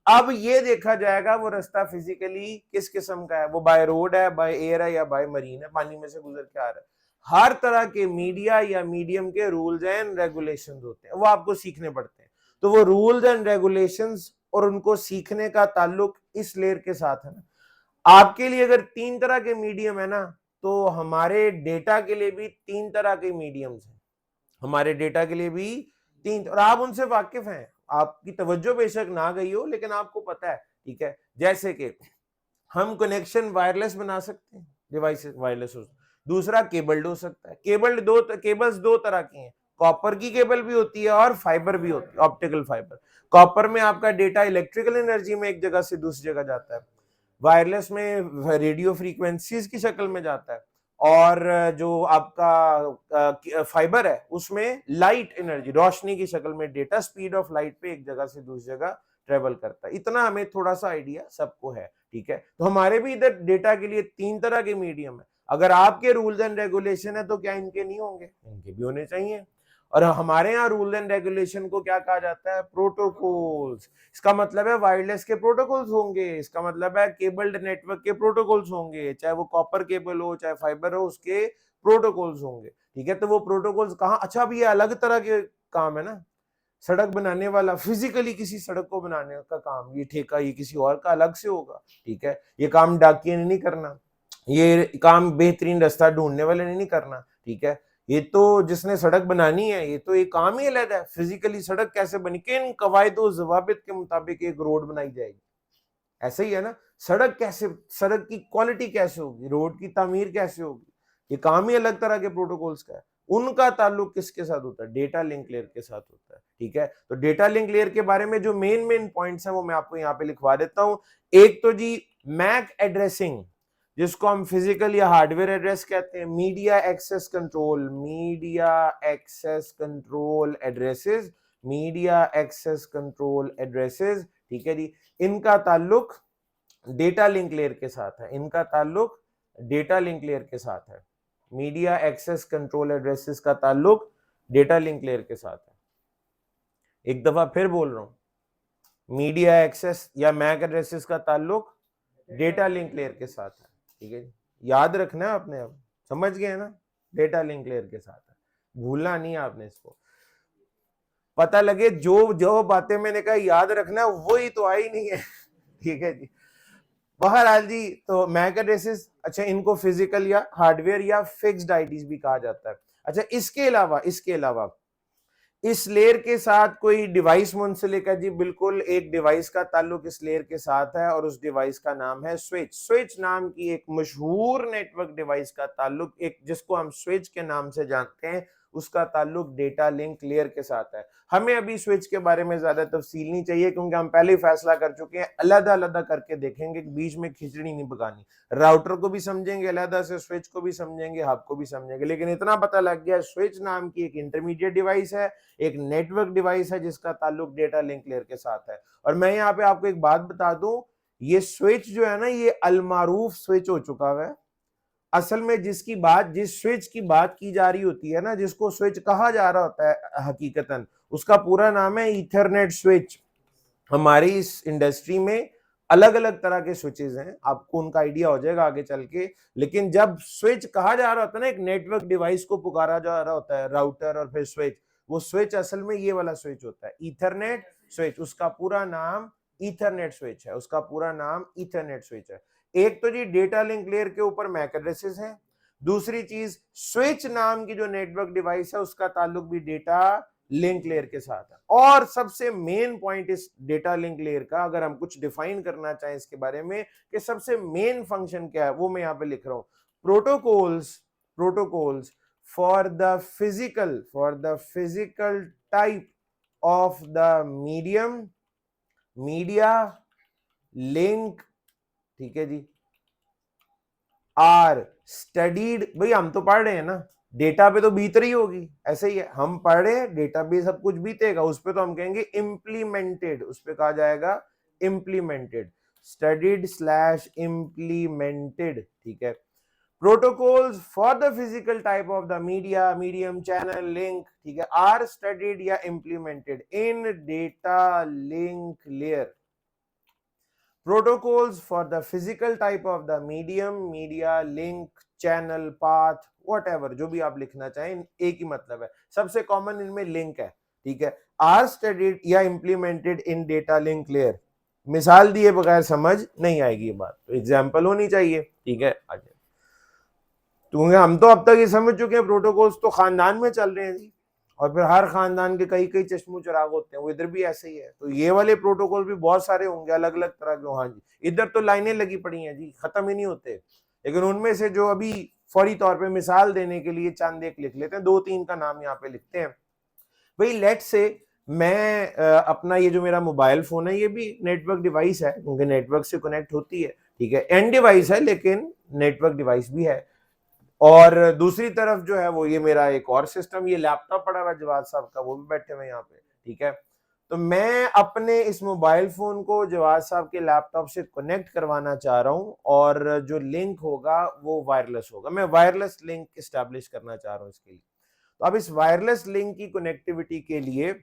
अब ये देखा जाएगा वो रास्ता फिजिकली किस किस्म का है, वो बाय रोड है, बाय एयर है, या बाय मरीन है, पानी में से गुजर के आ रहा है। हर तरह के मीडिया या मीडियम के रूल्स एंड रेगुलेशंस होते हैं, वो आपको सीखने पड़ते हैं। तो वो रूल्स एंड रेगुलेशंस और उनको सीखने का ताल्लुक इस लेयर के साथ है ना। आपके लिए अगर 3 तरह के मीडियम है ना, तो हमारे डेटा के लिए भी 3 तरह के मीडियम्स हैं। हमारे डेटा के लिए भी 3, और आप उनसे वाकिफ हैं। आपकी तवज्जो बेशक ना गई हो लेकिन आपको पता है, ठीक है। जैसे कि हम कनेक्शन वायरलेस बना सकते हैं, डिवाइस वायरलेस हो। दूसरा केबल्ड हो सकता है। केबल्स दो तरह की हैं, कॉपर की केबल भी होती है और फाइबर भी होती है, ऑप्टिकल फाइबर। कॉपर में आपका डेटा इलेक्ट्रिकल एनर्जी में एक जगह से दूसरी जगह जाता है, वायरलेस में रेडियो फ्रीक्वेंसीज की शक्ल में जाता है, और जो आपका फाइबर है उसमें लाइट एनर्जी, रोशनी की शक्ल में डेटा स्पीड ऑफ लाइट पे एक जगह से दूसरी जगह ट्रेवल करता है। इतना हमें थोड़ा सा आइडिया सबको है, ठीक है। तो हमारे भी इधर डेटा के लिए 3 तरह के मीडियम है। अगर आपके रूल्स एंड रेगुलेशन है तो क्या इनके नहीं होंगे? इनके भी होने चाहिए। और हमारे यहाँ रूल एंड रेगुलेशन को क्या कहा जाता है? प्रोटोकॉल्स। इसका मतलब है वायरलेस के प्रोटोकॉल्स होंगे, इसका मतलब है केबल्ड नेटवर्क के प्रोटोकॉल्स होंगे, चाहे वो कॉपर केबल हो चाहे फाइबर हो, उसके प्रोटोकॉल्स होंगे, ठीक है। तो वो प्रोटोकॉल्स कहाँ? अच्छा अभी ये अलग तरह के काम है ना, सड़क बनाने वाला फिजिकली किसी सड़क को बनाने का काम, ये ठेका ये किसी और का अलग से होगा, ठीक है। ये काम डाकिए ने नहीं करना, ये काम बेहतरीन रास्ता ढूंढने वाले ने नहीं करना, ठीक है। ये तो जिसने सड़क बनानी है, ये तो एक काम ही अलग है। फिजिकली सड़क कैसे बनी, किन कवायदो जवाबित के मुताबिक एक रोड बनाई जाएगी, ऐसा ही है ना। सड़क कैसे, सड़क की क्वालिटी कैसे होगी, रोड की तामीर कैसे होगी, ये काम ही अलग तरह के प्रोटोकॉल्स का है। उनका ताल्लुक किसके साथ होता है? डेटा लिंक लेयर के साथ होता है, ठीक है। तो डेटा लिंक लेयर के बारे में जो मेन पॉइंट्स हैं वो मैं आपको यहाँ पे लिखवा देता हूं। एक तो जी मैक एड्रेसिंग, जिसको हम फिजिकल या हार्डवेयर एड्रेस कहते हैं। Media access control, media access control addresses, media access control addresses, ठीक है जी। इनका ताल्लुक डेटा लिंक लेयर के साथ है, इनका ताल्लुक डेटा लिंक लेयर के साथ है। मीडिया एक्सेस कंट्रोल एड्रेसेस का ताल्लुक डेटा लिंक लेयर के साथ है। एक दफा फिर बोल रहा हूं, मीडिया एक्सेस या मैक एड्रेसेस का ताल्लुक डेटा लिंक लेयर के साथ है, ठीक है। याद रखना है आपने, अब समझ गए ना, डेटा लिंक लेयर के साथ है, भूलना नहीं आपने इसको। पता लगे जो जो बातें मैंने कहा याद रखना वही तो आई नहीं है, ठीक है जी। बहरहाल जी, तो मैक एड्रेसेस, अच्छा इनको फिजिकल या हार्डवेयर या फिक्स्ड आईडीज भी कहा जाता है। अच्छा इसके अलावा इस लेयर के साथ कोई डिवाइस मुंसलिक है जी? बिल्कुल, एक डिवाइस का ताल्लुक इस लेयर के साथ है और उस डिवाइस का नाम है स्विच। स्विच नाम की एक मशहूर नेटवर्क डिवाइस का ताल्लुक, एक जिसको हम स्विच के नाम से जानते हैं, उसका ताल्लुक डेटा लिंक लेयर के साथ है। हमें अभी स्विच के बारे में ज्यादा तफसील नहीं चाहिए, क्योंकि हम पहले ही फैसला कर चुके हैं, अलग अलग करके देखेंगे, बीच में खिचड़ी नहीं पकानी। राउटर को भी समझेंगे अलग से, स्विच को भी समझेंगे, हब को भी समझेंगे, लेकिन इतना पता लग गया स्विच नाम की एक इंटरमीडिएट डिवाइस है, एक नेटवर्क डिवाइस है जिसका ताल्लुक डेटा लिंक लेयर के साथ है। और मैं यहाँ पे आपको एक बात बता दूं, ये स्विच जो है ना, ये अलमारूफ स्विच हो चुका है। असल में जिस स्विच की बात की जा रही होती है ना, जिसको स्विच कहा जा रहा होता है हकीकतन, उसका पूरा नाम है ईथरनेट स्विच। हमारी इस इंडस्ट्री में अलग अलग तरह के स्विचेस हैं, आपको उनका आइडिया हो जाएगा आगे चल के। लेकिन जब स्विच कहा जा रहा होता है ना, एक नेटवर्क डिवाइस को पुकारा जा रहा होता है, राउटर और फिर स्विच, वो स्विच असल में ये वाला स्विच होता है, ईथरनेट स्विच। उसका पूरा नाम ईथरनेट स्विच है, उसका पूरा नाम ईथरनेट स्विच है। एक तो जी डेटा लिंक लेयर के ऊपर मैक एड्रेसेस हैं, दूसरी चीज स्विच नाम की जो नेटवर्क डिवाइस है उसका ताल्लुक भी डेटा लिंक लेयर के साथ है। और सबसे मेन पॉइंट इस डेटा लिंक लेयर का, अगर हम कुछ डिफाइन करना चाहें इसके बारे में कि सबसे मेन फंक्शन क्या है, वो मैं यहां पे लिख रहा हूं, protocols for the physical type of the media link, ठीक है जी, आर स्टडीड। भाई हम तो पढ़ रहे हैं ना, डेटा पे तो बीत रही होगी, ऐसे ही है, हम पढ़ रहे हैं, डेटा पे सब कुछ बीतेगा, उस पे तो हम कहेंगे इम्प्लीमेंटेड, उस पे कहा जाएगा इम्प्लीमेंटेड, स्टडीड स्लैश इम्प्लीमेंटेड, ठीक है। Protocols for the physical type of the medium channel link, ठीक है, आर स्टडीड या implemented in data link layer. Protocols for the physical type of the medium, media, link, channel, path, whatever, जो भी आप लिखना चाहें, एक ही मतलब है, सबसे कॉमन इनमें लिंक है, ठीक है। आर स्टडीड या implemented in data link layer. मिसाल दिए बगैर समझ नहीं आएगी ये बात, तो एग्जाम्पल होनी चाहिए, ठीक है। आगे क्योंकि हम तो अब तक ये समझ चुके हैं प्रोटोकॉल्स तो खानदान में चल रहे हैं जी, और फिर हर खानदान के कई कई चश्मो चिराग होते हैं, वो इधर भी ऐसे ही है। तो ये वाले प्रोटोकॉल भी बहुत सारे होंगे अलग अलग तरह के। हाँ जी, इधर तो लाइनें लगी पड़ी हैं जी, खत्म ही नहीं होते। लेकिन उनमें से जो अभी फौरी तौर पे मिसाल देने के लिए चंद एक लिख लेते हैं, दो तीन का नाम यहाँ पे लिखते हैं। भाई लेट से मैं अपना ये जो मेरा मोबाइल फोन है, ये भी नेटवर्क डिवाइस है, क्योंकि नेटवर्क से कनेक्ट होती है, ठीक है, एंड डिवाइस है लेकिन नेटवर्क डिवाइस भी है। और दूसरी तरफ जो है वो ये मेरा एक और सिस्टम, ये लैपटॉप पड़ा हुआ है जवाद साहब का, वो भी बैठे हुए यहाँ पे, ठीक है। तो मैं अपने इस मोबाइल फोन को जवाद साहब के लैपटॉप से कनेक्ट करवाना चाह रहा हूँ, और जो लिंक होगा वो वायरलेस होगा। मैं वायरलेस लिंक इस्टेब्लिश करना चाह रहा हूँ इसके लिए। तो अब इस वायरलेस लिंक की कनेक्टिविटी के लिए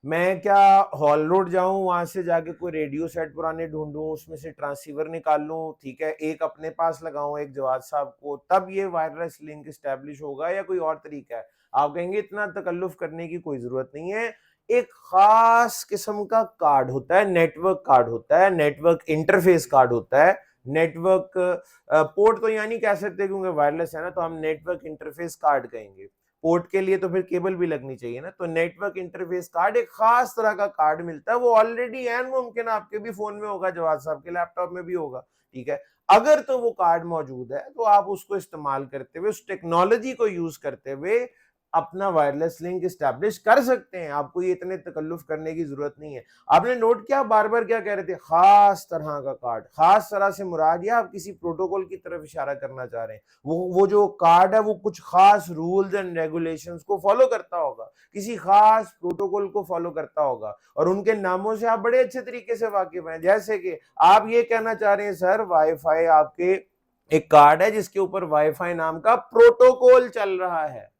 मैं क्या हॉल रोड जाऊं, वहां से जाके कोई रेडियो सेट पुराने ढूंढूं, उसमें से ट्रांसीवर निकाल लूं, ठीक है, एक अपने पास लगाऊं, एक जवाद साहब को, तब ये वायरलेस लिंक स्टैब्लिश होगा, या कोई और तरीका है? आप कहेंगे इतना तकल्लुफ करने की कोई जरूरत नहीं है। एक खास किस्म का कार्ड होता है, नेटवर्क कार्ड होता है, नेटवर्क इंटरफेस कार्ड होता है। नेटवर्क पोर्ट तो यहाँ नहीं कह सकते क्योंकि वायरलेस है ना, तो हम नेटवर्क इंटरफेस कार्ड कहेंगे। पोर्ट के लिए तो फिर केबल भी लगनी चाहिए ना, तो नेटवर्क इंटरफेस कार्ड एक खास तरह का कार्ड मिलता है, वो ऑलरेडी एन मुमकिन आपके भी फोन में होगा, जवाद साहब के लैपटॉप में भी होगा, ठीक है। अगर तो वो कार्ड मौजूद है तो आप उसको इस्तेमाल करते हुए, उस टेक्नोलॉजी को यूज करते हुए अपना वायरलेस लिंक इस्टेब्लिश कर सकते हैं। आपको ये इतने तकल्लुफ करने की जरूरत नहीं है। आपने नोट किया बार बार क्या कह रहे थे, खास तरह का कार्ड। खास तरह से मुराद या आप किसी प्रोटोकॉल की तरफ इशारा करना चाह रहे हैं? वो जो कार्ड है वो कुछ खास रूल्स एंड रेगुलेशंस को फॉलो करता होगा, किसी खास प्रोटोकॉल को फॉलो करता होगा, और उनके नामों से आप बड़े अच्छे तरीके से वाकिफ हैं। जैसे कि आप ये कहना चाह रहे हैं सर, वाईफाई आपके एक कार्ड है जिसके ऊपर वाईफाई नाम का प्रोटोकॉल चल रहा है,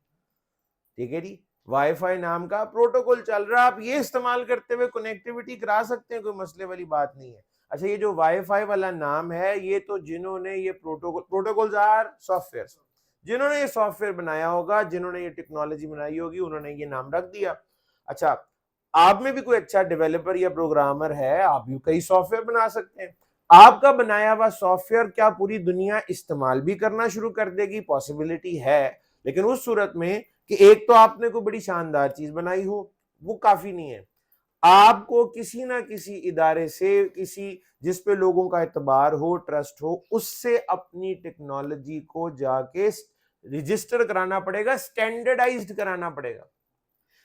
ठीक है जी, वाईफाई नाम का प्रोटोकॉल चल रहा है, आप ये इस्तेमाल करते हुए कनेक्टिविटी करा सकते हैं, कोई मसले वाली बात नहीं है। अच्छा, ये जो वाईफाई वाला नाम है, ये तो जिन्होंने ये प्रोटोकॉल्स आर सॉफ्टवेयर, जिन्होंने ये सॉफ्टवेयर बनाया होगा, जिन्होंने ये टेक्नोलॉजी बनाई होगी, उन्होंने ये नाम रख दिया। अच्छा, आप में भी कोई अच्छा डेवलपर या प्रोग्रामर है, आप भी कई सॉफ्टवेयर बना सकते हैं। आपका बनाया हुआ सॉफ्टवेयर क्या पूरी दुनिया इस्तेमाल भी करना शुरू कर देगी? पॉसिबिलिटी है, लेकिन उस सूरत में कि एक तो आपने कोई बड़ी शानदार चीज बनाई हो, वो काफी नहीं है। आपको किसी ना किसी इदारे से, किसी जिस पे लोगों का एतबार हो, ट्रस्ट हो, उससे अपनी टेक्नोलॉजी को जाके रजिस्टर कराना पड़ेगा, स्टैंडर्डाइज्ड कराना पड़ेगा।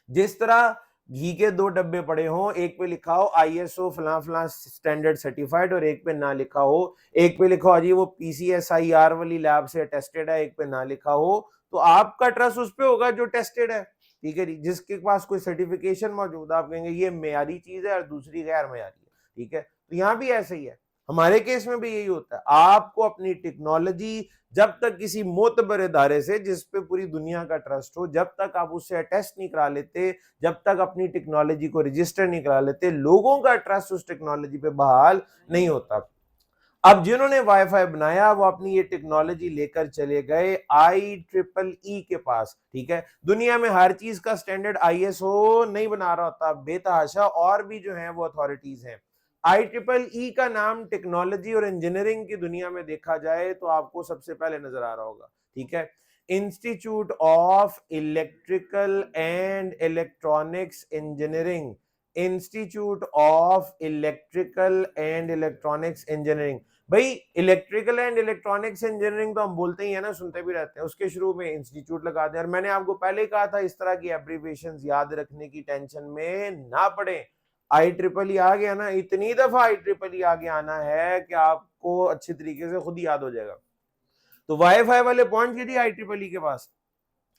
जिस तरह घी के 2 डब्बे पड़े हों, एक पे लिखा हो ISO फलां फलां स्टैंडर्ड सर्टिफाइड और एक पे ना लिखा हो, एक पे लिखा हो जी वो PCSIR वाली लैब से टेस्टेड है, एक पे ना लिखा हो, तो आपका ट्रस्ट उस पे होगा जो टेस्टेड है, ठीक है जी। जिसके पास कोई सर्टिफिकेशन मौजूद है, आप कहेंगे ये मेयारी चीज है और दूसरी गैर मेयारी है, ठीक है। तो यहाँ भी ऐसा ही है, हमारे केस में भी यही होता है। आपको अपनी टेक्नोलॉजी जब तक किसी मोतबर इदारे से जिस पे पूरी दुनिया का ट्रस्ट हो, जब तक आप उससे अटेस्ट नहीं करा लेते, जब तक अपनी टेक्नोलॉजी को रजिस्टर नहीं करा लेते, लोगों का ट्रस्ट उस टेक्नोलॉजी पे बहाल नहीं होता। अब जिन्होंने वाईफाई बनाया वो अपनी ये टेक्नोलॉजी लेकर चले गए IEEE के पास, ठीक है। दुनिया में हर चीज का स्टैंडर्ड ISO नहीं बना रहा होता, बेतहाशा और भी जो है वो अथॉरिटीज हैं। IEEE का नाम टेक्नोलॉजी और इंजीनियरिंग की दुनिया में देखा जाए तो आपको सबसे पहले नजर आ रहा होगा, ठीक है। Institute of electrical and electronics engineering, institute of electrical and electronics engineering. भाई इलेक्ट्रिकल एंड इलेक्ट्रॉनिक्स इंजीनियरिंग तो हम बोलते ही है ना, सुनते भी रहते हैं, उसके शुरू में इंस्टीट्यूट लगा दें। और मैंने आपको पहले ही कहा था इस तरह की एब्रीविएशंस याद रखने की टेंशन में ना पड़े। IEEE आ गया ना, इतनी दफा IEEE आगे आना है कि आपको अच्छी तरीके से खुद ही याद हो जाएगा। तो वाईफाई वाले पहुंच गए थी IEEE के पास,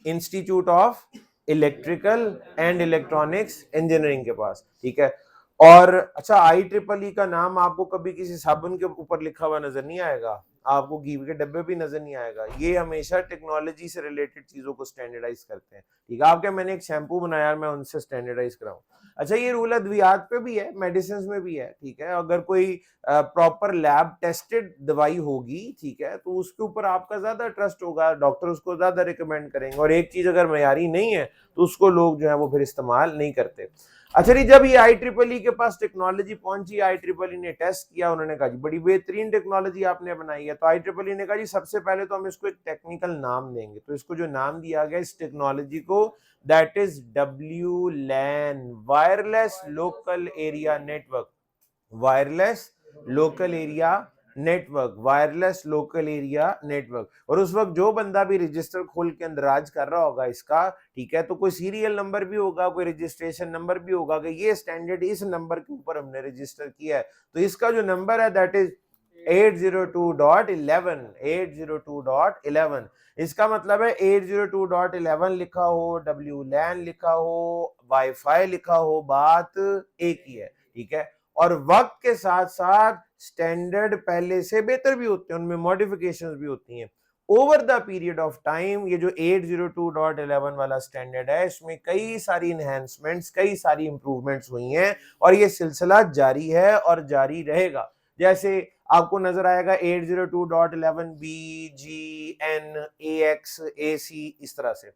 institute of electrical and electronics engineering के पास, ठीक है। और अच्छा IEEE का नाम आपको कभी किसी साबुन के ऊपर लिखा हुआ नजर नहीं आएगा, आपको घी के डब्बे भी नजर नहीं आएगा। ये हमेशा टेक्नोलॉजी से रिलेटेड चीजों को स्टैंडर्डाइज करते हैं, ठीक है। आप क्या, मैंने एक शैम्पू बनाया, मैं उनसे स्टैंडर्डाइज कराऊं? अच्छा, ये रूल अद्वियात पे भी है, मेडिसिन में भी है, ठीक है। अगर कोई प्रॉपर लैब टेस्टेड दवाई होगी, ठीक है, तो उसके ऊपर आपका ज्यादा ट्रस्ट होगा, डॉक्टर उसको ज्यादा रिकमेंड करेंगे। और एक चीज अगर मयारी नहीं है तो उसको लोग जो है वो फिर इस्तेमाल नहीं करते। अच्छा जी, जब ये IEEE के पास टेक्नोलॉजी पहुंची, IEEE ने टेस्ट किया, उन्होंने कहा जी बड़ी बेहतरीन टेक्नोलॉजी आपने बनाई है। तो IEEE ने कहा जी सबसे पहले तो हम इसको एक टेक्निकल नाम देंगे। तो इसको जो नाम दिया गया इस टेक्नोलॉजी को, that is WLAN, wireless local area network. Wireless local area network, wireless local area network. और उस वक्त जो बंदा भी रजिस्टर खोल के अंदराज कर रहा होगा इसका, ठीक है, तो कोई सीरियल नंबर भी होगा, कोई रजिस्ट्रेशन नंबर भी होगा कि ये स्टैंडर्ड इस नंबर के ऊपर हमने रजिस्टर किया है। तो इसका जो नंबर है दैट इज 802.11, 802.11। इसका मतलब है 802.11 लिखा हो, WLAN लिखा हो, वाईफाई लिखा हो, बात एक ही है, ठीक है। और वक्त के साथ साथ स्टैंडर्ड पहले से बेहतर भी होते हैं, उनमें मॉडिफिकेशंस भी होती हैं over the period of time. ये जो 802.11 वाला स्टैंडर्ड है, इसमें कई सारी इनहेंसमेंट्स, कई सारी इंप्रूवमेंट्स हुई हैं और ये सिलसिला जारी है और जारी रहेगा। जैसे आपको नजर आएगा 802.11B, G, N, AX, AC, इस तरह से।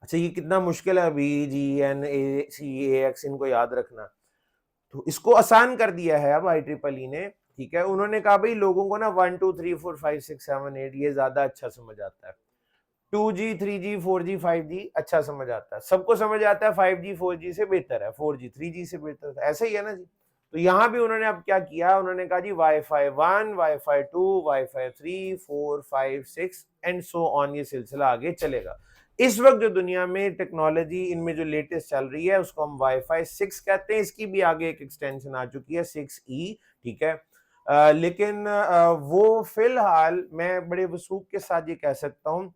अच्छा, ये कितना मुश्किल है B, G, N, AC, AX इनको याद रखना। तो इसको आसान कर दिया है अब IEEE ने, ठीक है। उन्होंने कहा भाई लोगों को ना 1 2 3 4 5 6 7 8 ये ज्यादा अच्छा समझ आता है, 2G 3G 4G 5G अच्छा समझ आता है, सबको समझ आता है 5G 4G से बेहतर है, 4G 3G से बेहतर है, ऐसे ही है ना जी। तो यहां भी उन्होंने अब क्या किया, उन्होंने कहा जी wifi 1, wifi 2, wifi 3, 4, 5, 6 and so on, ये सिलसिला आगे चलेगा। इस वक्त जो दुनिया में टेक्नोलॉजी इनमें जो लेटेस्ट चल रही है उसको हम वाईफाई 6 कहते हैं। इसकी भी आगे एक एक्सटेंशन आ चुकी है 6E, ठीक है। लेकिन वो फिलहाल मैं बड़े वसूख के साथ ये कह सकता हूं,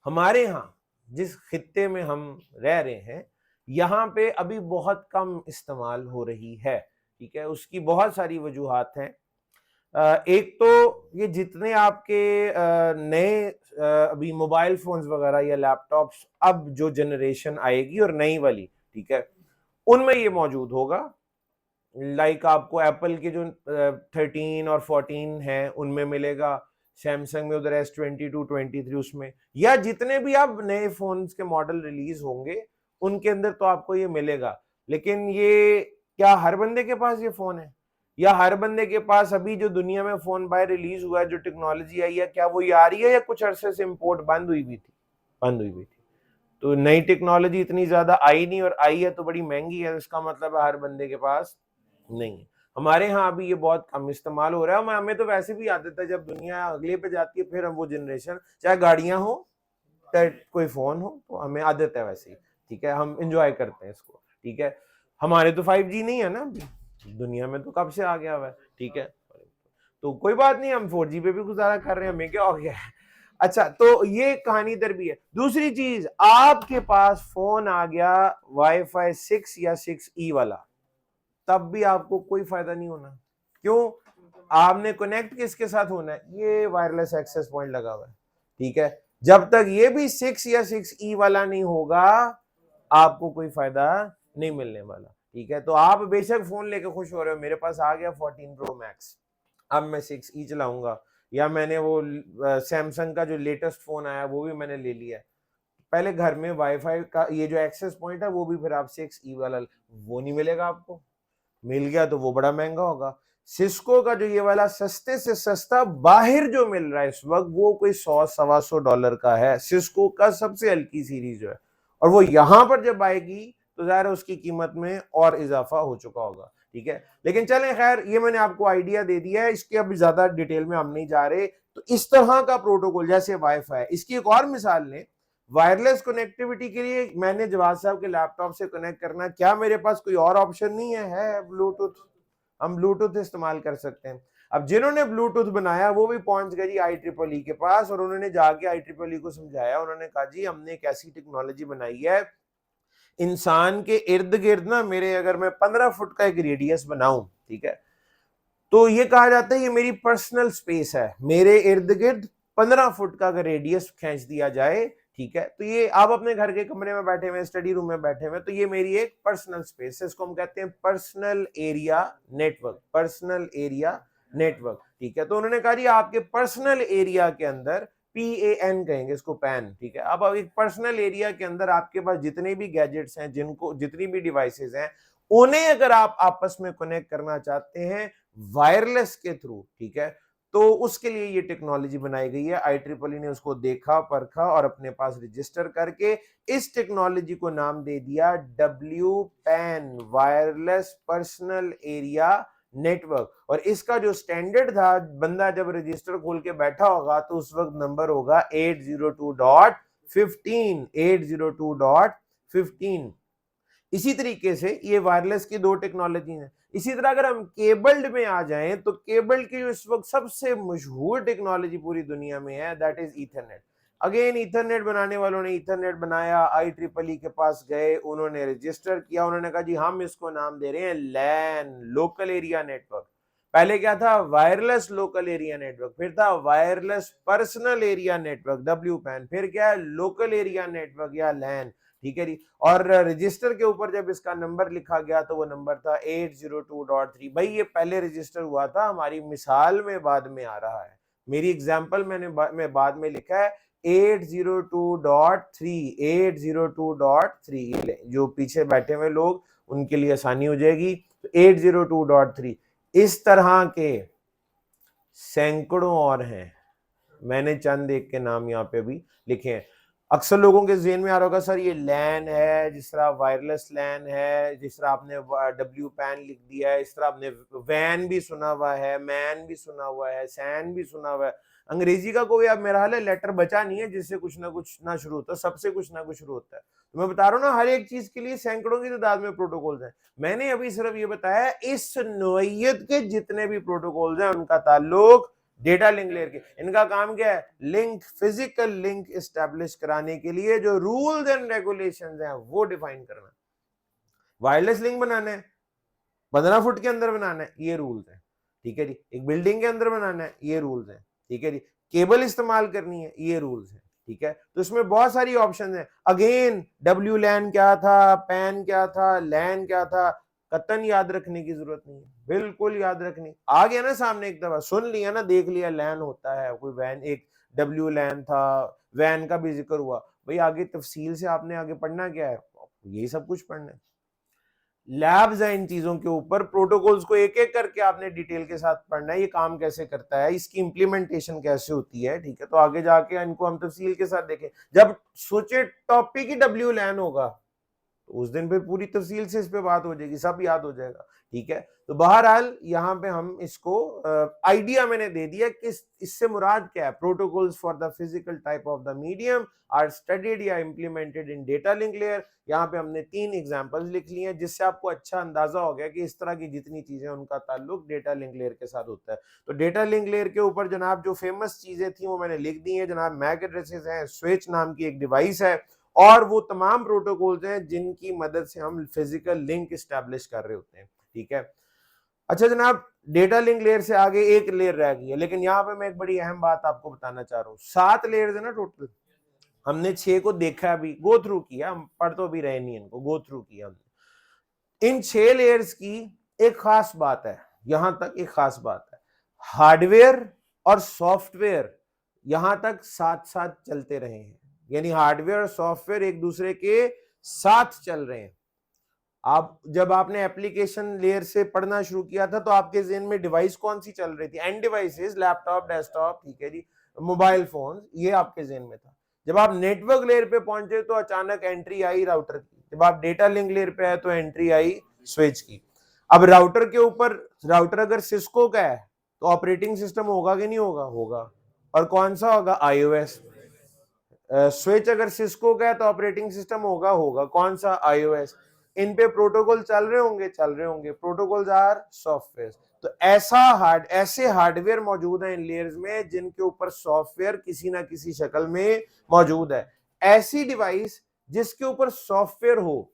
हमारे यहाँ जिस खित्ते में हम रह रहे हैं यहाँ पे अभी बहुत कम इस्तेमाल हो रही है, ठीक है। उसकी बहुत सारी वजूहात हैं। एक तो ये जितने आपके नए अभी मोबाइल फोन्स वगैरह या लैपटॉप्स, अब जो जनरेशन आएगी और नई वाली, ठीक है, उनमें ये मौजूद होगा। लाइक आपको एप्पल के जो 13 और 14 है उनमें मिलेगा, सैमसंग में उधर S22 23 उसमें, या जितने भी आप नए फोन्स के मॉडल रिलीज होंगे उनके अंदर तो आपको ये मिलेगा। लेकिन ये क्या हर बंदे के पास ये फोन है, या हर बंदे के पास अभी जो दुनिया में फोन बाय रिलीज हुआ है, जो टेक्नोलॉजी आई है, क्या वो ये आ रही है, या कुछ अरसे से इंपोर्ट बंद हुई हुई थी, बंद हुई हुई थी। तो नई टेक्नोलॉजी इतनी ज्यादा आई नहीं, और आई है तो बड़ी महंगी है, इसका मतलब है हर बंदे के पास नहीं है। हमारे यहाँ अभी ये बहुत कम इस्तेमाल हो रहा है। हमें तो वैसे भी आदत है जब दुनिया अगले पे जाती है फिर हम वो जनरेशन, चाहे गाड़ियां हो, कोई फोन हो तो हमें आदत है वैसे ही, ठीक है, हम एंजॉय करते हैं इसको, ठीक है। हमारे तो 5G नहीं है ना अभी, दुनिया में तो कब से आ गया हुआ है, ठीक है, तो कोई बात नहीं, हम 4G पे भी गुजारा कर रहे हैं, हमें क्या हो गया है। अच्छा, तो ये कहानी इधर भी है। दूसरी चीज, आपके पास फोन आ गया वाईफाई 6 या 6E वाला, तब भी आपको कोई फायदा नहीं होना। क्यों? आपने कनेक्ट किसके साथ होना है? ये वायरलेस एक्सेस पॉइंट लगा हुआ है, ठीक है। जब तक ये भी 6 या 6E वाला नहीं होगा, आपको कोई फायदा नहीं मिलने वाला, ठीक है। तो आप बेशक फोन लेके खुश हो रहे हो, मेरे पास आ गया 14 प्रो मैक्स, अब मैं 6E चलाऊंगा, या मैंने वो सैमसंग का जो लेटेस्ट फोन आया वो भी मैंने ले लिया। पहले घर में वाईफाई का ये जो एक्सेस पॉइंट है वो भी फिर आप 6E वाला वो नहीं मिलेगा आपको, मिल गया तो वो बड़ा महंगा होगा। सिस्को का जो ये वाला सस्ते से सस्ता बाहर जो मिल रहा है इस वक्त, वो कोई 100-125 डॉलर का है, सिस्को का सबसे हल्की सीरीज जो है, और वो यहां पर जब आएगी तो ज़ाहिर है उसकी कीमत में और इजाफा हो चुका होगा, ठीक है। लेकिन चलें, खैर, ये मैंने आपको आइडिया दे दिया है, इसके अब ज्यादा डिटेल में हम नहीं जा रहे। तो इस तरह का प्रोटोकॉल जैसे वाईफाई, इसकी एक और मिसाल लें, वायरलेस कनेक्टिविटी के लिए मैंने जवाद साहब के लैपटॉप से कनेक्ट करना, क्या मेरे पास कोई और ऑप्शन नहीं है ब्लूटूथ, हम ब्लूटूथ इस्तेमाल कर सकते हैं। अब जिन्होंने ब्लूटूथ बनाया वो भी पहुंच गए जी IEEE के पास, और उन्होंने जाके IEEE को समझाया, उन्होंने कहा जी हमने एक ऐसी टेक्नोलॉजी बनाई है, इंसान के इर्द गिर्द ना, मेरे अगर मैं 15 फुट का एक रेडियस बनाऊं, ठीक है, तो ये कहा जाता है ये मेरी पर्सनल स्पेस है, मेरे इर्द गिर्द 15 फुट का अगर रेडियस खींच दिया जाए, ठीक है, तो ये आप अपने घर के कमरे में बैठे हुए, स्टडी रूम में बैठे हुए, तो ये मेरी एक पर्सनल स्पेस है, इसको हम कहते हैं personal area network, personal area network, ठीक है। तो उन्होंने कहा जी आपके पर्सनल एरिया के अंदर, PAN कहेंगे इसको, पैन, ठीक है। अब एक पर्सनल एरिया के अंदर आपके पास जितने भी गैजेट्स हैं, जिनको जितनी भी डिवाइसेस हैं, उन्हें अगर आप आपस में कनेक्ट करना चाहते हैं वायरलेस के थ्रू, ठीक है, तो उसके लिए ये टेक्नोलॉजी बनाई गई है। IEEE ने उसको देखा, परखा और अपने पास रजिस्टर करके इस टेक्नोलॉजी को नाम दे दिया WPAN, wireless personal area network. और इसका जो स्टैंडर्ड था, बंदा जब रजिस्टर खोल के बैठा होगा तो उस वक्त नंबर होगा 802.15, 802.15। इसी तरीके से ये वायरलेस की दो टेक्नोलॉजी हैं। इसी तरह अगर हम केबल्ड में आ जाएं, तो केबल की जो इस वक्त सबसे मशहूर टेक्नोलॉजी पूरी दुनिया में है, that is Ethernet. Again, Ethernet बनाने वालों ने ईथरनेट बनाया, IEEE के पास गए, उन्होंने रजिस्टर किया, उन्होंने कहा जी हम इसको नाम दे रहे हैं लैन, लोकल एरिया नेटवर्क। पहले क्या था? वायरलेस लोकल एरिया नेटवर्क, फिर था wireless personal area network WPAN, फिर क्या है? लोकल एरिया नेटवर्क या लैन, ठीक है जी। और रजिस्टर के ऊपर जब इसका नंबर लिखा गया तो वो नंबर था 802.3। भाई ये पहले रजिस्टर हुआ था, हमारी मिसाल में बाद में आ रहा है, मेरी एग्जांपल मैं बाद में लिखा है 802.3, 802.3। जो पीछे बैठे हुए लोग, उनके लिए आसानी हो जाएगी, तो 802.3। इस तरह के सैकड़ों और हैं, मैंने चंद एक के नाम यहाँ पे भी लिखे हैं। अक्सर लोगों के ज़हन में आ रहा होगा सर ये लैन है, जिस तरह वायरलेस लैन है, जिस तरह आपने WPAN लिख दिया है, इस तरह आपने वैन भी सुना हुआ है, मैन भी सुना हुआ है, सैन भी सुना हुआ है। अंग्रेजी का कोई अब मेरा हाल है लेटर बचा नहीं है जिससे कुछ ना शुरू होता है, सबसे कुछ ना कुछ शुरू होता है। तो मैं बता रहा हूँ ना, हर एक चीज के लिए सैकड़ों की तादाद में प्रोटोकॉल्स हैं। मैंने अभी सिर्फ ये बताया इस नोयत के जितने भी प्रोटोकॉल्स हैं उनका ताल्लुक डेटा लिंक लेयर के। इनका काम क्या है? लिंक, फिजिकल लिंक एस्टेब्लिश कराने के लिए जो रूल्स एंड रेगुलेशंस हैं वो डिफाइन करना। वायरलेस लिंक बनाना है, 15 फुट के अंदर बनाना है, ये रूल्स है, ठीक है जी। एक बिल्डिंग के अंदर बनाना है, ये रूल्स है, ठीक है जी। केबल इस्तेमाल करनी है, ये रूल्स है, ठीक है। तो इसमें बहुत सारी ऑप्शन है। अगेन, WLAN क्या था, पैन क्या था, लैन क्या था, कतन याद रखने की जरूरत नहीं है, बिल्कुल याद रखनी। आ गया ना सामने, एक दफा सुन लिया ना, देख लिया लैन होता है, कोई वैन, एक WLAN था, वैन का भी जिक्र हुआ, भाई आगे तफसील से आपने आगे पढ़ना क्या है, यही सब कुछ पढ़ना है। लैब्स हैं इन चीजों के ऊपर, प्रोटोकॉल्स को एक एक करके आपने डिटेल के साथ पढ़ना है, ये काम कैसे करता है, इसकी इंप्लीमेंटेशन कैसे होती है, ठीक है। तो आगे जाके इनको हम तफसील के साथ देखें। जब सोचे टॉपिक ही WLAN होगा तो उस दिन पे पूरी तफसील से इस पे बात हो जाएगी, सब याद हो जाएगा, ठीक है। तो बहरहाल यहाँ पे हम इसको आइडिया मैंने दे दिया कि इससे मुराद क्या है। Protocols for the physical type of the medium are studied या implemented in data link layer. यहाँ पे हमने 3 एग्जांपल्स लिख लिए हैं जिससे आपको अच्छा अंदाजा हो गया कि इस तरह की जितनी चीजें उनका ताल्लुक डेटा लिंक लेयर के साथ होता है। तो डेटा लिंक लेयर के ऊपर जनाब जो फेमस चीजें थी वो मैंने लिख दी है जनाब। मैक एड्रेसेस है, स्विच नाम की एक डिवाइस है, और वो तमाम प्रोटोकॉल्स हैं जिनकी मदद से हम फिजिकल लिंक स्टैब्लिश कर रहे होते हैं, ठीक है। अच्छा जनाब, डेटा लिंक लेयर से आगे एक लेयर रह गई है, लेकिन यहाँ पे मैं एक बड़ी अहम बात आपको बताना चाह रहा हूँ। 7 लेयर्स है ना टोटल, हमने 6 को देखा, अभी गो थ्रू किया, हम पढ़ तो भी रहे नहीं, इनको गो थ्रू किया हमने। इन 6 लेयर्स की एक खास बात है, यहां तक एक खास बात है, हार्डवेयर और सॉफ्टवेयर यहां तक साथ साथ चलते रहे हैं, यानी हार्डवेयर और सॉफ्टवेयर एक दूसरे के साथ चल रहे हैं। आप जब आपने एप्लीकेशन लेयर से पढ़ना शुरू किया था तो आपके ज़हन में डिवाइस कौन सी चल रही थी? एंड डिवाइसेस, लैपटॉप, डेस्कटॉप, ठीक है जी, मोबाइल फोन, ये आपके ज़हन में था। जब आप नेटवर्क लेयर पे पहुंचे तो अचानक एंट्री आई राउटर की। जब आप डेटा लिंक लेयर पे आए तो एंट्री आई स्विच की। अब राउटर के ऊपर, राउटर अगर सिस्को का है तो ऑपरेटिंग सिस्टम होगा कि नहीं होगा? होगा। और कौन सा होगा? iOS। स्विच अगर सिस्को का है तो ऑपरेटिंग सिस्टम होगा, होगा कौन सा? iOS। इन पे प्रोटोकॉल चल रहे होंगे, चल रहे होंगे, प्रोटोकॉल्स आर सॉफ्टवेयर। तो ऐसे हार्डवेयर मौजूद है इन लेयर्स में जिनके ऊपर सॉफ्टवेयर किसी ना किसी शक्ल में मौजूद है। ऐसी डिवाइस जिसके ऊपर सॉफ्टवेयर हो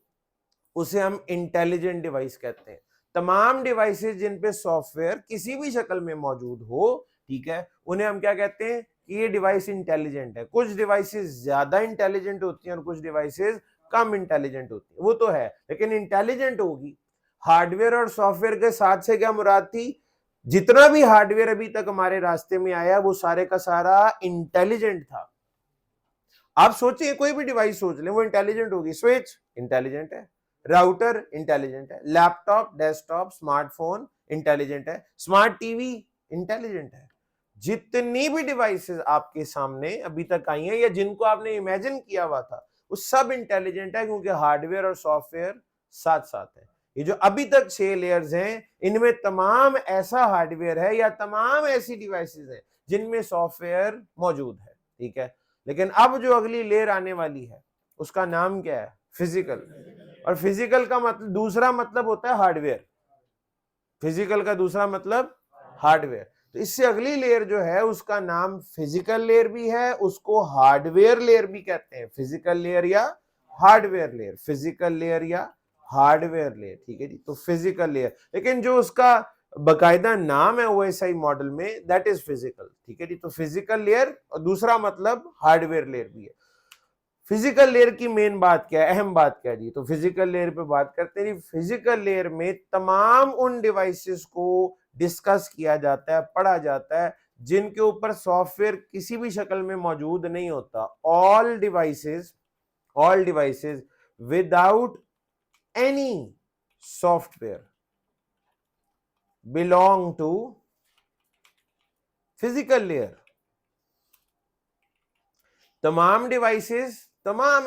उसे हम इंटेलिजेंट डिवाइस कहते हैं। तमाम डिवाइसेस जिन पे सॉफ्टवेयर किसी भी शक्ल में मौजूद हो, ठीक है, उन्हें हम क्या कहते हैं कि ये डिवाइस इंटेलिजेंट है। कुछ डिवाइसेस ज्यादा इंटेलिजेंट होती हैं और कुछ डिवाइसेस कम इंटेलिजेंट होती है, वो तो है, लेकिन इंटेलिजेंट होगी। हार्डवेयर और सॉफ्टवेयर के साथ से क्या मुराद थी? जितना भी हार्डवेयर अभी तक हमारे रास्ते में आया वो सारे का सारा इंटेलिजेंट था। आप सोचिए, कोई भी डिवाइस सोच ले, वो इंटेलिजेंट होगी। स्विच इंटेलिजेंट है, राउटर इंटेलिजेंट है, लैपटॉप, डेस्कटॉप, स्मार्टफोन इंटेलिजेंट है, स्मार्ट टीवी इंटेलिजेंट है। जितनी भी डिवाइसेस आपके सामने अभी तक आई हैं या जिनको आपने इमेजिन किया हुआ था, वो सब इंटेलिजेंट है, क्योंकि हार्डवेयर और सॉफ्टवेयर साथ साथ है। ये जो अभी तक 6 लेयर्स हैं, इनमें तमाम ऐसा हार्डवेयर है या तमाम ऐसी डिवाइसेस हैं जिनमें सॉफ्टवेयर मौजूद है, ठीक है। लेकिन अब जो अगली लेयर आने वाली है उसका नाम क्या है? फिजिकल। और फिजिकल का मतलब, दूसरा मतलब होता है हार्डवेयर। फिजिकल का दूसरा मतलब हार्डवेयर। तो इससे अगली लेयर जो है उसका नाम फिजिकल लेयर भी है, उसको हार्डवेयर लेयर भी कहते हैं। फिजिकल लेयर या हार्डवेयर लेयर, फिजिकल लेयर या हार्डवेयर लेयर, ठीक है जी। तो फिजिकल लेयर, लेकिन जो उसका बकायदा नाम है ओएसआई मॉडल में, दैट इज फिजिकल, ठीक है जी। तो फिजिकल लेयर और दूसरा मतलब हार्डवेयर लेयर भी है। फिजिकल लेयर की मेन बात क्या है, अहम बात क्या है जी? तो फिजिकल लेयर पे बात करते हैं। फिजिकल लेयर में तमाम उन डिवाइसेस को डिस्कस किया जाता है, पढ़ा जाता है जिनके ऊपर सॉफ्टवेयर किसी भी शक्ल में मौजूद नहीं होता। All devices without any software belong to physical layer. तमाम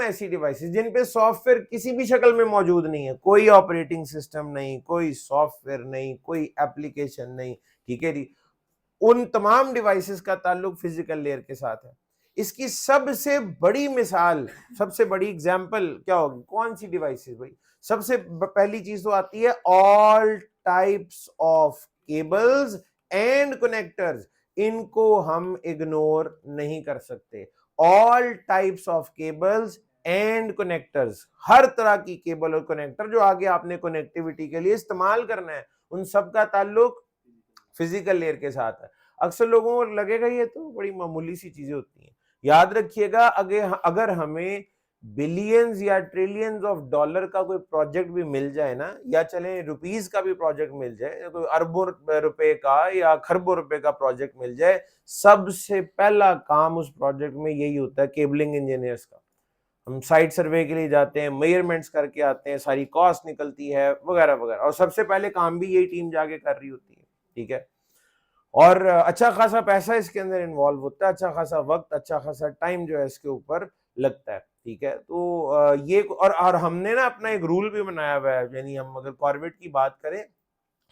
ऐसी डिवाइसेस जिन पे सॉफ्टवेयर किसी भी शक्ल में मौजूद नहीं है, कोई ऑपरेटिंग सिस्टम नहीं, कोई सॉफ्टवेयर नहीं, कोई एप्लीकेशन नहीं, ठीक है जी, उन तमाम डिवाइसेस का ताल्लुक फिजिकल लेयर के साथ है। इसकी सबसे बड़ी मिसाल, सबसे बड़ी एग्जांपल क्या होगी? कौन सी डिवाइसेस भाई? सबसे पहली चीज तो आती है all types of cables and connectors. इनको हम इग्नोर नहीं कर सकते। All types of cables and connectors, हर तरह की केबल और कनेक्टर जो आगे आपने कनेक्टिविटी के लिए इस्तेमाल करना है, उन सब का ताल्लुक फिजिकल लेयर के साथ है। अक्सर लोगों को लगेगा ये तो बड़ी मामूली सी चीजें होती हैं। याद रखिएगा, अगर हमें बिलियंस या ट्रिलियंस ऑफ डॉलर का कोई प्रोजेक्ट भी मिल जाए ना, या चले रुपीस का भी प्रोजेक्ट मिल जाए, कोई अरबों रुपए का या खरबों रुपए का प्रोजेक्ट मिल जाए, सबसे पहला काम उस प्रोजेक्ट में यही होता है, केबलिंग इंजीनियर्स का। हम साइट सर्वे के लिए जाते हैं, मेजरमेंट्स करके आते हैं, सारी कॉस्ट निकलती है वगैरह वगैरह, और सबसे पहले काम भी यही टीम जाके कर रही होती है, ठीक है। और अच्छा खासा पैसा इसके अंदर इन्वॉल्व होता है, अच्छा खासा वक्त, अच्छा खासा टाइम जो है इसके ऊपर लगता है, ठीक है। तो ये और हमने ना अपना एक रूल भी बनाया हुआ है, यानी हम अगर कॉर्बेट की बात करें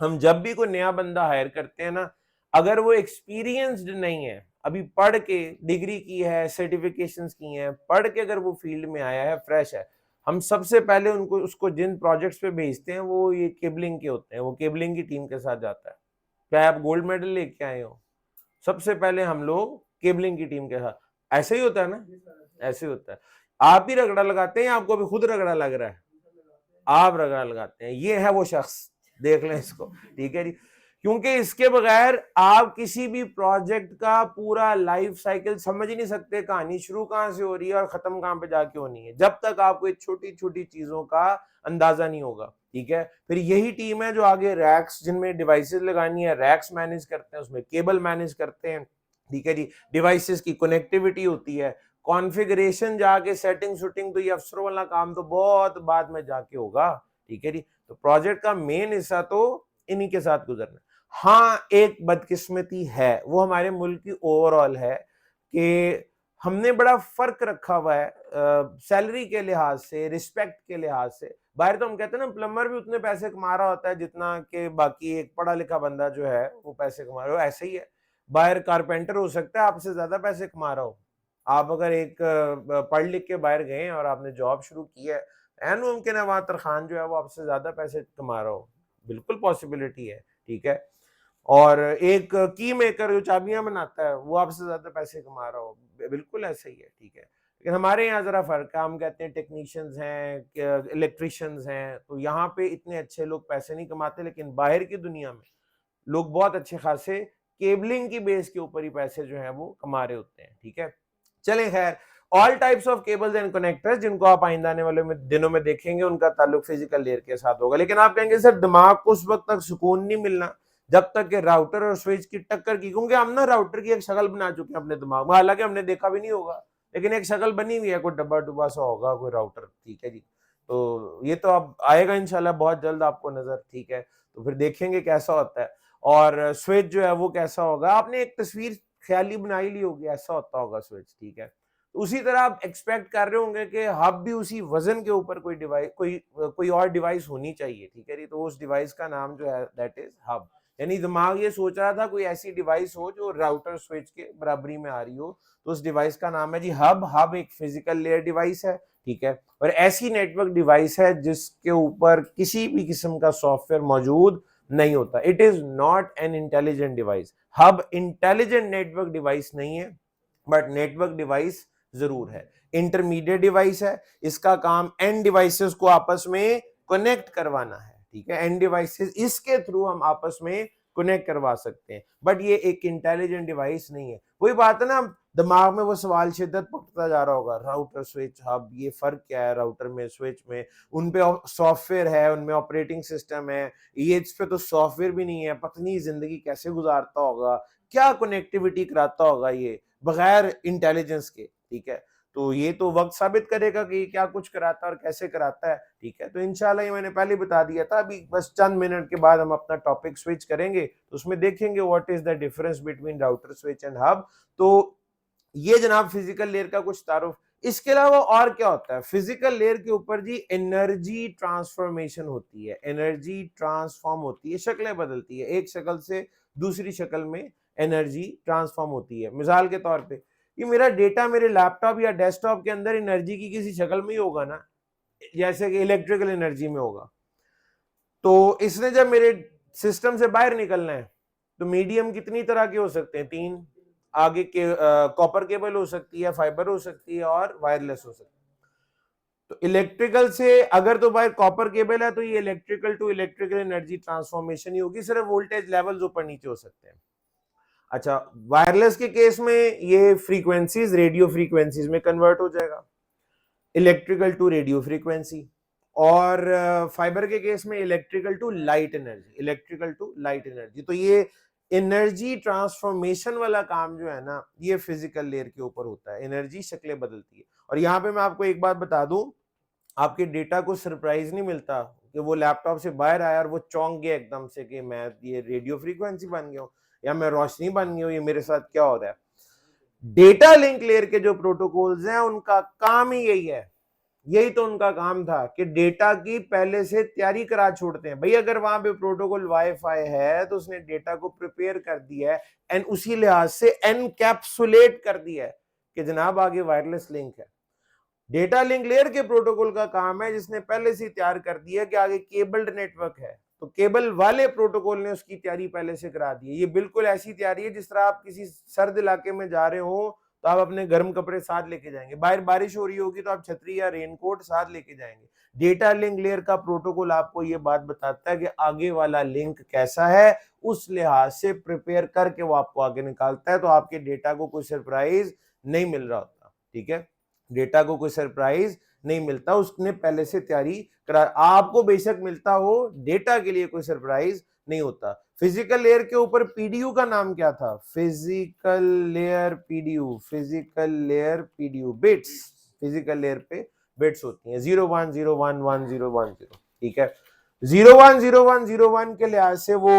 हम जब भी कोई नया बंदा हायर करते हैं ना, अगर वो एक्सपीरियंस्ड नहीं है, अभी पढ़ के डिग्री की है, सर्टिफिकेशंस की हैं, पढ़ के अगर वो फील्ड में आया है, फ्रेश है, हम सबसे पहले उनको उसको जिन प्रोजेक्ट्स पे भेजते हैं वो ये केबलिंग के होते हैं, वो केबलिंग की टीम के साथ जाता है। चाहे आप गोल्ड मेडल लेके आए हो, सबसे पहले हम लोग केबलिंग की टीम के साथ, ऐसे ही होता है ना, ऐसे ही होता है। आप ही रगड़ा लगाते हैं, आपको अभी खुद रगड़ा लग रहा है, आप रगड़ा लगाते हैं, ये है वो शख्स, देख लें इसको, ठीक है जी। क्योंकि इसके बगैर आप किसी भी प्रोजेक्ट का पूरा लाइफ साइकिल समझ ही नहीं सकते, कहानी शुरू कहां से हो रही है और खत्म कहां पे जाके होनी है, जब तक आपको छोटी छोटी चीजों का अंदाजा नहीं होगा, ठीक है। फिर यही टीम है जो आगे रैक्स, जिनमें डिवाइसेस लगानी है, रैक्स मैनेज करते हैं, उसमें केबल मैनेज करते हैं, ठीक है जी। डिवाइसेस की कनेक्टिविटी होती है, कॉन्फ़िगरेशन जाके सेटिंग शूटिंग, तो ये अफसरों वाला काम तो बहुत बाद में जाके होगा, ठीक है जी। तो प्रोजेक्ट का मेन हिस्सा तो इन्हीं के साथ गुजरना। हाँ, एक बदकिस्मती है, वो हमारे मुल्क की ओवरऑल है कि हमने बड़ा फर्क रखा हुआ है सैलरी के लिहाज से, रिस्पेक्ट के लिहाज से। बाहर तो हम कहते हैं ना, प्लम्बर भी उतने पैसे कमा रहा होता है जितना कि बाकी एक पढ़ा लिखा बंदा जो है वो पैसे कमा रहा हो, ऐसे ही है। बाहर कारपेंटर हो सकता है आपसे ज्यादा पैसे कमा रहा हो, आप अगर एक पढ़ लिख के बाहर गए और आपने जॉब शुरू की है, ऐन मुमकिन है वहां तरखान जो है वो आपसे ज्यादा पैसे कमा रहा हो, बिल्कुल पॉसिबिलिटी है, ठीक है। और एक की मेकर जो चाबियां बनाता है वो आपसे ज्यादा पैसे कमा रहा हो, बिल्कुल ऐसा ही है, ठीक है। लेकिन हमारे यहाँ जरा फर्क है, हम कहते हैं टेक्नीशियंस हैं, इलेक्ट्रिशियंस हैं, तो यहाँ पे इतने अच्छे लोग पैसे नहीं कमाते, लेकिन बाहर की दुनिया में लोग बहुत अच्छे खासे केबलिंग की बेस के ऊपर ही पैसे जो है वो कमा रहे होते हैं, ठीक है। चलें खैर, all types of cables and connectors जिनको आप आइंदा आने वाले दिनों में देखेंगे, उनका ताल्लुक फिजिकल लेयर के साथ होगा। लेकिन आप कहेंगे सर दिमाग को उस वक्त तक सुकून नहीं मिलना जब तक कि राउटर और स्विच की टक्कर की, क्योंकि हम ना राउटर की एक शक्ल बना चुके हैं अपने दिमाग में, हालांकि हमने देखा भी नहीं होगा, लेकिन एक शक्ल बनी हुई है, कोई डब्बा डुब्बा सा होगा कोई राउटर, ठीक है जी। तो ये तो अब आएगा इंशाल्लाह बहुत जल्द आपको नजर, ठीक है। तो फिर देखेंगे कैसा होता है, और स्विच जो है वो कैसा होगा, आपने एक तस्वीर ख्याली बनाई ली होगी, ऐसा होता होगा स्विच, ठीक है। उसी तरह आप एक्सपेक्ट कर रहे होंगे कि हब भी उसी वजन के ऊपर कोई डिवाइस, कोई और डिवाइस होनी चाहिए, ठीक है। तो उस डिवाइस का नाम जो है दैट इज हब। यानी दिमाग ये सोच रहा था कोई ऐसी डिवाइस हो जो राउटर स्विच के बराबरी में आ रही हो, तो उस डिवाइस का नाम है जी हब। हब एक फिजिकल लेयर डिवाइस है, ठीक है, और ऐसी नेटवर्क डिवाइस है जिसके ऊपर किसी भी किस्म का सॉफ्टवेयर मौजूद नहीं होता। It is not an intelligent device. Hub intelligent network device नहीं है, बट नेटवर्क डिवाइस जरूर है, इंटरमीडिएट डिवाइस है। इसका काम एंड डिवाइसेस को आपस में कनेक्ट करवाना है, ठीक है। एंड डिवाइसेस इसके थ्रू हम आपस में कनेक्ट करवा सकते हैं, बट ये एक इंटेलिजेंट डिवाइस नहीं है। वही बात है ना, दिमाग में वो सवाल शिद्दत पकड़ता जा रहा होगा, राउटर स्विच हब, ये फर्क क्या है राउटर में स्विच में, उन पे सॉफ्टवेयर है, उनमें ऑपरेटिंग सिस्टम है, ये इस पे तो सॉफ्टवेयर भी नहीं है, पत्नी जिंदगी कैसे गुजारता होगा, क्या कनेक्टिविटी कराता होगा ये बगैर इंटेलिजेंस के, ठीक है। तो ये तो वक्त साबित करेगा कि क्या कुछ कराता है और कैसे कराता है, ठीक है। तो इंशाल्लाह ये मैंने पहले बता दिया था, अभी बस चंद मिनट के बाद हम अपना टॉपिक स्विच करेंगे, तो उसमें देखेंगे what is the difference between router switch and hub. तो ये जनाब फिजिकल लेयर का कुछ तारुफ। इसके अलावा और क्या होता है फिजिकल लेयर के ऊपर जी, एनर्जी ट्रांसफॉर्मेशन होती है, एनर्जी ट्रांसफॉर्म होती है, शक्लें बदलती है, एक शक्ल से दूसरी शक्ल में एनर्जी ट्रांसफॉर्म होती है। मिसाल के तौर पे ये मेरा डेटा मेरे लैपटॉप या डेस्कटॉप के अंदर एनर्जी की किसी शक्ल में ही होगा ना, जैसे कि इलेक्ट्रिकल एनर्जी में होगा। तो इसने जब मेरे सिस्टम से बाहर निकलना है, तो मीडियम कितनी तरह के हो सकते हैं, तीन। आगे के कॉपर केबल हो सकती है, फाइबर हो सकती है, और वायरलेस हो सकती है। तो इलेक्ट्रिकल से अगर तो बाहर कॉपर केबल है, तो ये electrical to electrical energy transformation ही होगी, सिर्फ वोल्टेज लेवल ऊपर नीचे हो सकते हैं। अच्छा, वायरलेस के केस में ये फ्रीक्वेंसीज रेडियो फ्रीक्वेंसीज में कन्वर्ट हो जाएगा, इलेक्ट्रिकल टू रेडियो फ्रीक्वेंसी। और फाइबर के केस में electrical to light energy, electrical to light energy. तो ये एनर्जी ट्रांसफॉर्मेशन वाला काम जो है ना, ये फिजिकल लेयर के ऊपर होता है, एनर्जी शक्लें बदलती है। और यहाँ पे मैं आपको एक बात बता दूं, आपके डेटा को सरप्राइज नहीं मिलता कि वो लैपटॉप से बाहर आया और वो चौंक गया एकदम से कि मैं ये रेडियो फ्रीक्वेंसी बन गया हूँ या मैं रोशनी बन गया हूँ, ये मेरे साथ क्या हो रहा है। डेटा लिंक लेयर के जो प्रोटोकॉल्स हैं उनका काम ही यही है यही तो उनका काम था कि डेटा की पहले से तैयारी करा छोड़ते हैं भाई। अगर वहां पे प्रोटोकॉल वाईफाई है तो उसने डेटा को प्रिपेयर कर दिया है एंड उसी लिहाज से एनकैप्सुलेट कर दिया है कि जनाब आगे वायरलेस लिंक है। डेटा लिंक लेयर के प्रोटोकॉल का काम है जिसने पहले से तैयार कर दिया कि आगे केबल्ड नेटवर्क है, तो केबल वाले प्रोटोकॉल ने उसकी तैयारी पहले से करा दी है। ये बिल्कुल ऐसी तैयारी है जिस तरह आप किसी सर्द इलाके में जा रहे हो तो आप अपने गर्म कपड़े साथ लेके जाएंगे, बाहर बारिश हो रही होगी तो आप छतरी या रेनकोट साथ लेके जाएंगे। डेटा लिंक लेयर का प्रोटोकॉल आपको ये बात बताता है कि आगे वाला लिंक कैसा है, उस लिहाज से प्रिपेयर करके वो आपको आगे निकालता है, तो आपके डेटा को कोई सरप्राइज नहीं मिल रहा होता। ठीक है, डेटा को कोई सरप्राइज नहीं मिलता, उसने पहले से तैयारी करा। आपको बेशक मिलता हो, डेटा के लिए कोई सरप्राइज नहीं होता। फिजिकल लेयर के ऊपर पीडीयू का नाम क्या था? Physical layer PDU, physical layer PDU, bits. Physical layer पे बिट्स होती हैं 01011010। ठीक है, 010101 के लिहाज से वो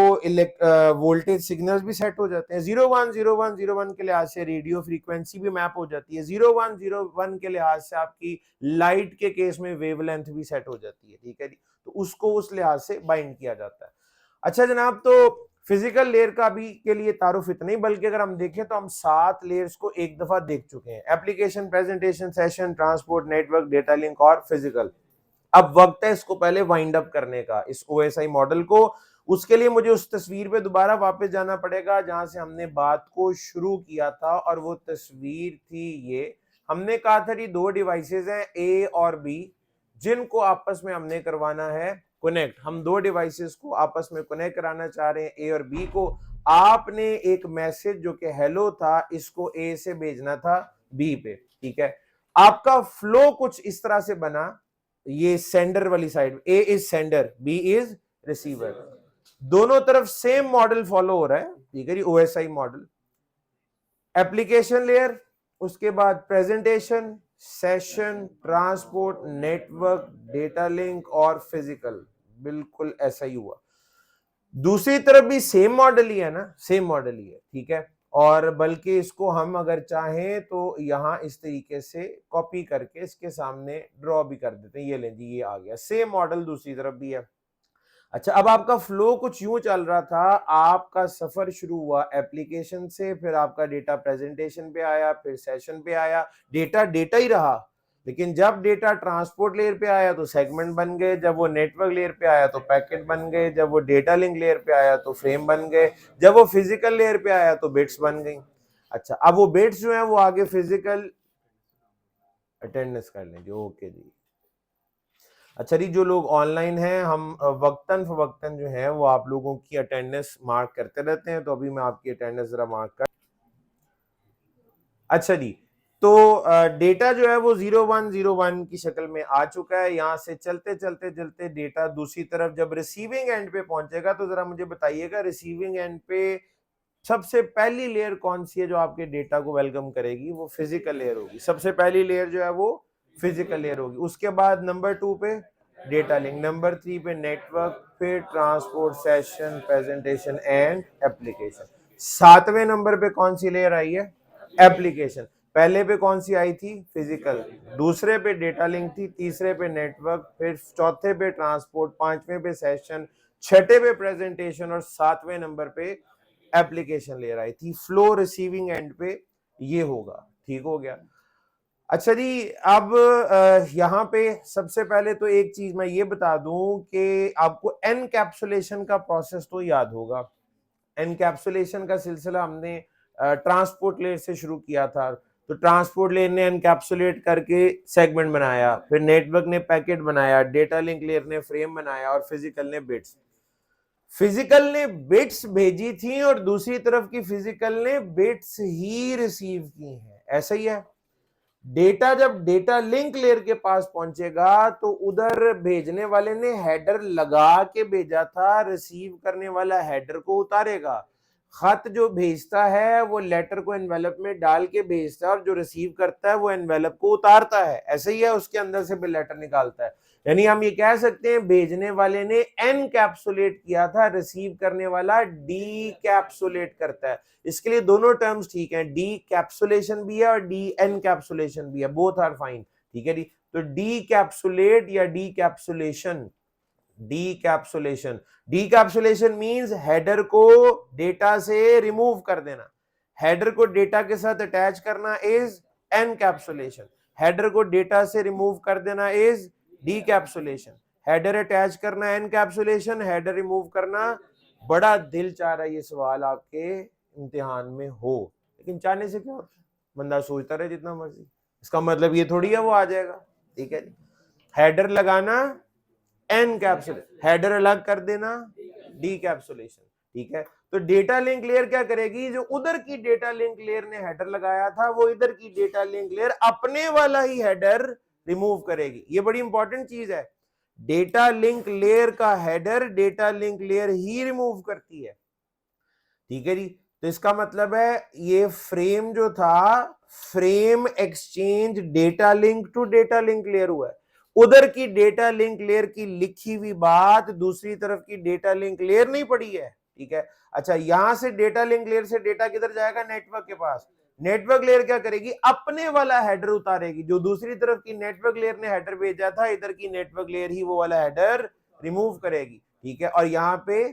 वोल्टेज सिग्नल्स भी सेट हो जाते हैं। 010101 के लिहाज से रेडियो फ्रीक्वेंसी भी मैप हो जाती है। 0101 के लिहाज से आपकी लाइट के केस में वेवलेंथ भी सेट हो जाती है। ठीक है जी, तो उसको उस लिहाज से बाइंड किया जाता है। अच्छा जनाब, तो फिजिकल लेयर का भी के लिए तारुफ इतना ही, बल्कि अगर हम देखें तो हम 7 लेयर्स को एक दफा देख चुके हैं। Application, presentation, session, transport, network, data link और फिजिकल। अब वक्त है इसको पहले वाइंड अप करने का, इस ओएसआई मॉडल को। उसके लिए मुझे उस तस्वीर पे दोबारा वापस जाना पड़ेगा जहां से हमने बात को शुरू किया था, और वो तस्वीर थी ये। हमने कहा था कि 2 डिवाइसेस हैं ए और बी, जिनको आपस में हमने करवाना है कनेक्ट। हम 2 डिवाइसेस को आपस में कनेक्ट कराना चाह रहे हैं, ए और बी को। आपने एक मैसेज जो कि हेलो था, इसको ए से भेजना था बी पे। ठीक है, आपका फ्लो कुछ इस तरह से बना, ये सेंडर वाली side, A is sender, B is receiver, दोनों तरफ सेम मॉडल फॉलो हो रहा है। ठीक है जी, ओएसआई मॉडल। एप्लीकेशन लेयर, उसके बाद presentation, session, transport, network, data link और फिजिकल। बिल्कुल ऐसा ही हुआ। दूसरी तरफ भी सेम मॉडल ही है ना, सेम मॉडल ही है। ठीक है, और बल्कि इसको हम अगर चाहें तो यहां इस तरीके से कॉपी करके इसके सामने ड्रॉ भी कर देते हैं। ये लें जी, ये आ गया सेम मॉडल, दूसरी तरफ भी है। अच्छा, अब आपका फ्लो कुछ यूं चल रहा था। आपका सफर शुरू हुआ एप्लीकेशन से, फिर आपका डेटा प्रेजेंटेशन पे आया, फिर सेशन पे आया। डेटा डेटा ही रहा, लेकिन जब डेटा ट्रांसपोर्ट लेयर पे आया तो सेगमेंट बन गए, जब वो नेटवर्क लेयर पे आया तो पैकेट बन गए, जब वो डेटा लिंक लेयर पे आया तो फ्रेम बन गए, जब वो फिजिकल लेयर पे आया तो बिट्स बन गई। अच्छा, अब वो बिट्स जो है वो आगे फिजिकल अटेंडेंस कर लेंगे। ओके जी। अच्छा जी, जो लोग ऑनलाइन हैं, हम वक्तन फवक्तन जो है वो आप लोगों की अटेंडेंस मार्क करते रहते हैं, तो अभी मैं आपकी अटेंडेंस जरा मार्क कर। अच्छा जी, तो डेटा जो है वो 0101 की शक्ल में आ चुका है। यहाँ से चलते चलते चलते डेटा दूसरी तरफ जब रिसीविंग एंड पे पहुंचेगा, तो जरा मुझे बताइएगा रिसीविंग एंड पे सबसे पहली लेयर कौन सी है जो आपके डेटा को वेलकम करेगी? वो फिजिकल लेयर होगी। सबसे पहली लेयर जो है वो फिजिकल लेयर होगी। उसके बाद नंबर 2 पे डेटा लिंक, नंबर 3 पे नेटवर्क, फिर transport, session, presentation and application. 7वें नंबर पे कौन सी लेयर आई है? एप्लीकेशन। पहले पे कौन सी आई थी? फिजिकल। दूसरे पे डेटा लिंक थी, तीसरे पे नेटवर्क, फिर चौथे पे ट्रांसपोर्ट, 5वें पे सेशन, छठे पे प्रेजेंटेशन और 7वें नंबर पे एप्लीकेशन लेयर आई थी। फ्लो रिसीविंग एंड पे ये होगा। ठीक हो गया। अच्छा जी, अब यहाँ पे सबसे पहले तो एक चीज मैं ये बता दूं कि आपको एनकैप्सुलेशन का प्रोसेस तो याद होगा। एनकैप्सुलेशन का सिलसिला हमने ट्रांसपोर्ट लेयर से शुरू किया था। तो ट्रांसपोर्ट लेयर ने एनकैप्सुलेट करके सेगमेंट बनाया, फिर नेटवर्क ने पैकेट बनाया, डेटा लिंक लेयर ने फ्रेम बनाया और फिजिकल ने बिट्स। फिजिकल ने बिट्स भेजी थी और दूसरी तरफ की फिजिकल ने बिट्स ही रिसीव की हैं। ऐसा ही है। डेटा जब डेटा लिंक लेयर के पास पहुंचेगा तो उधर भेजने वाले ने हेडर लगा के भेजा था, रिसीव करने वाला हेडर को उतारेगा। खत जो भेजता है वो लेटर को एनवेलप में डाल के भेजता है, और जो रिसीव करता है वो एनवेलप को उतारता है। ऐसे ही है, उसके अंदर से भी लेटर निकालता है। यानी हम ये कह सकते हैं भेजने वाले ने एनकैप्सुलेट किया था, रिसीव करने वाला डीकैप्सुलेट करता है। इसके लिए दोनों टर्म्स ठीक हैं, डी कैप्सुलेशन भी है और डी एनकैप्सुलेशन भी है, बोथ आर फाइन। ठीक है जी। तो डीकैप्सुलेट या डीकैप्सुलेशन, डीकैप्सुलेशन, डीकैप्सुलेशन मींस हेडर को डेटा से रिमूव कर देना, हेडर को डेटा के साथ अटैच करना इज एनकैप्सुलेशन, हेडर को डेटा से रिमूव कर देना इज डीकैप्सुलेशन, हेडर अटैच करना एनकैप्सुलेशन, हेडर रिमूव करना। बड़ा दिल चाह रहा है ये सवाल आपके इम्तिहान में हो, लेकिन चाहने से क्या होता है, बंदा सोचता रहे जितना मर्जी, इसका मतलब ये थोड़ी है वो आ जाएगा। ठीक है, हेडर लगाना एनकैप्सुलेशन, हेडर अलग कर देना डीकैप्सुलेशन। ठीक है, तो डेटा लिंक लेयर क्या करेगी, जो उधर की डेटा लिंक लेयर ने हेडर लगाया था वो इधर की डेटा लिंक लेयर अपने वाला ही हेडर रिमूव करेगी। ये बड़ी इंपॉर्टेंट चीज है, डेटा लिंक लेयर का हेडर डेटा लिंक लेयर ही रिमूव करती है। ठीक है जी, तो इसका मतलब है ये फ्रेम जो था, frame exchange data link to data link layer हुआ है, उधर की डेटा लिंक लेयर की लिखी हुई बात दूसरी तरफ की डेटा लिंक लेयर नहीं पड़ी है। ठीक है, अच्छा यहां से डेटा लिंक लेयर से डेटा किधर जाएगा, नेटवर्क के पास, नेटवर्क लेयर क्या करेगी, अपने वाला हेडर उतारेगी, जो दूसरी तरफ की नेटवर्क लेयर ने हेडर भेजा था इधर की नेटवर्क लेयर ही वो वाला हेडर रिमूव करेगी। ठीक है, और यहाँ पे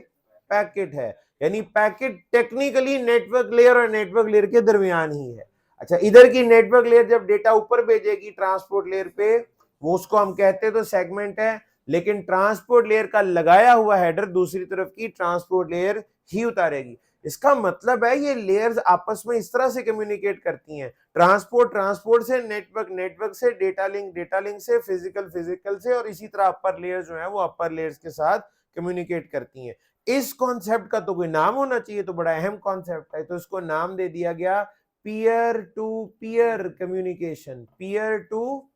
पैकेट है, यानी पैकेट टेक्निकली नेटवर्क लेयर और नेटवर्क लेयर के दरमियान ही है। अच्छा, इधर की नेटवर्क लेयर जब डेटा ऊपर भेजेगी ट्रांसपोर्ट लेयर पे, वो उसको हम कहते हैं तो सेगमेंट है, लेकिन ट्रांसपोर्ट लेयर का लगाया हुआ हेडर दूसरी तरफ की ट्रांसपोर्ट लेयर ही उतारेगी। इसका मतलब है ये लेयर्स आपस में इस तरह से कम्युनिकेट करती हैं, ट्रांसपोर्ट से नेटवर्क, नेटवर्क से डेटा लिंक से फिजिकल से, और इसी तरह अपर लेयर्स जो है वो अपर लेयर्स के साथ कम्युनिकेट करती हैं। इस कॉन्सेप्ट का तो कोई नाम होना चाहिए, तो बड़ा अहम कॉन्सेप्ट है, तो इसको नाम दे दिया गया peer to peer communication, peer to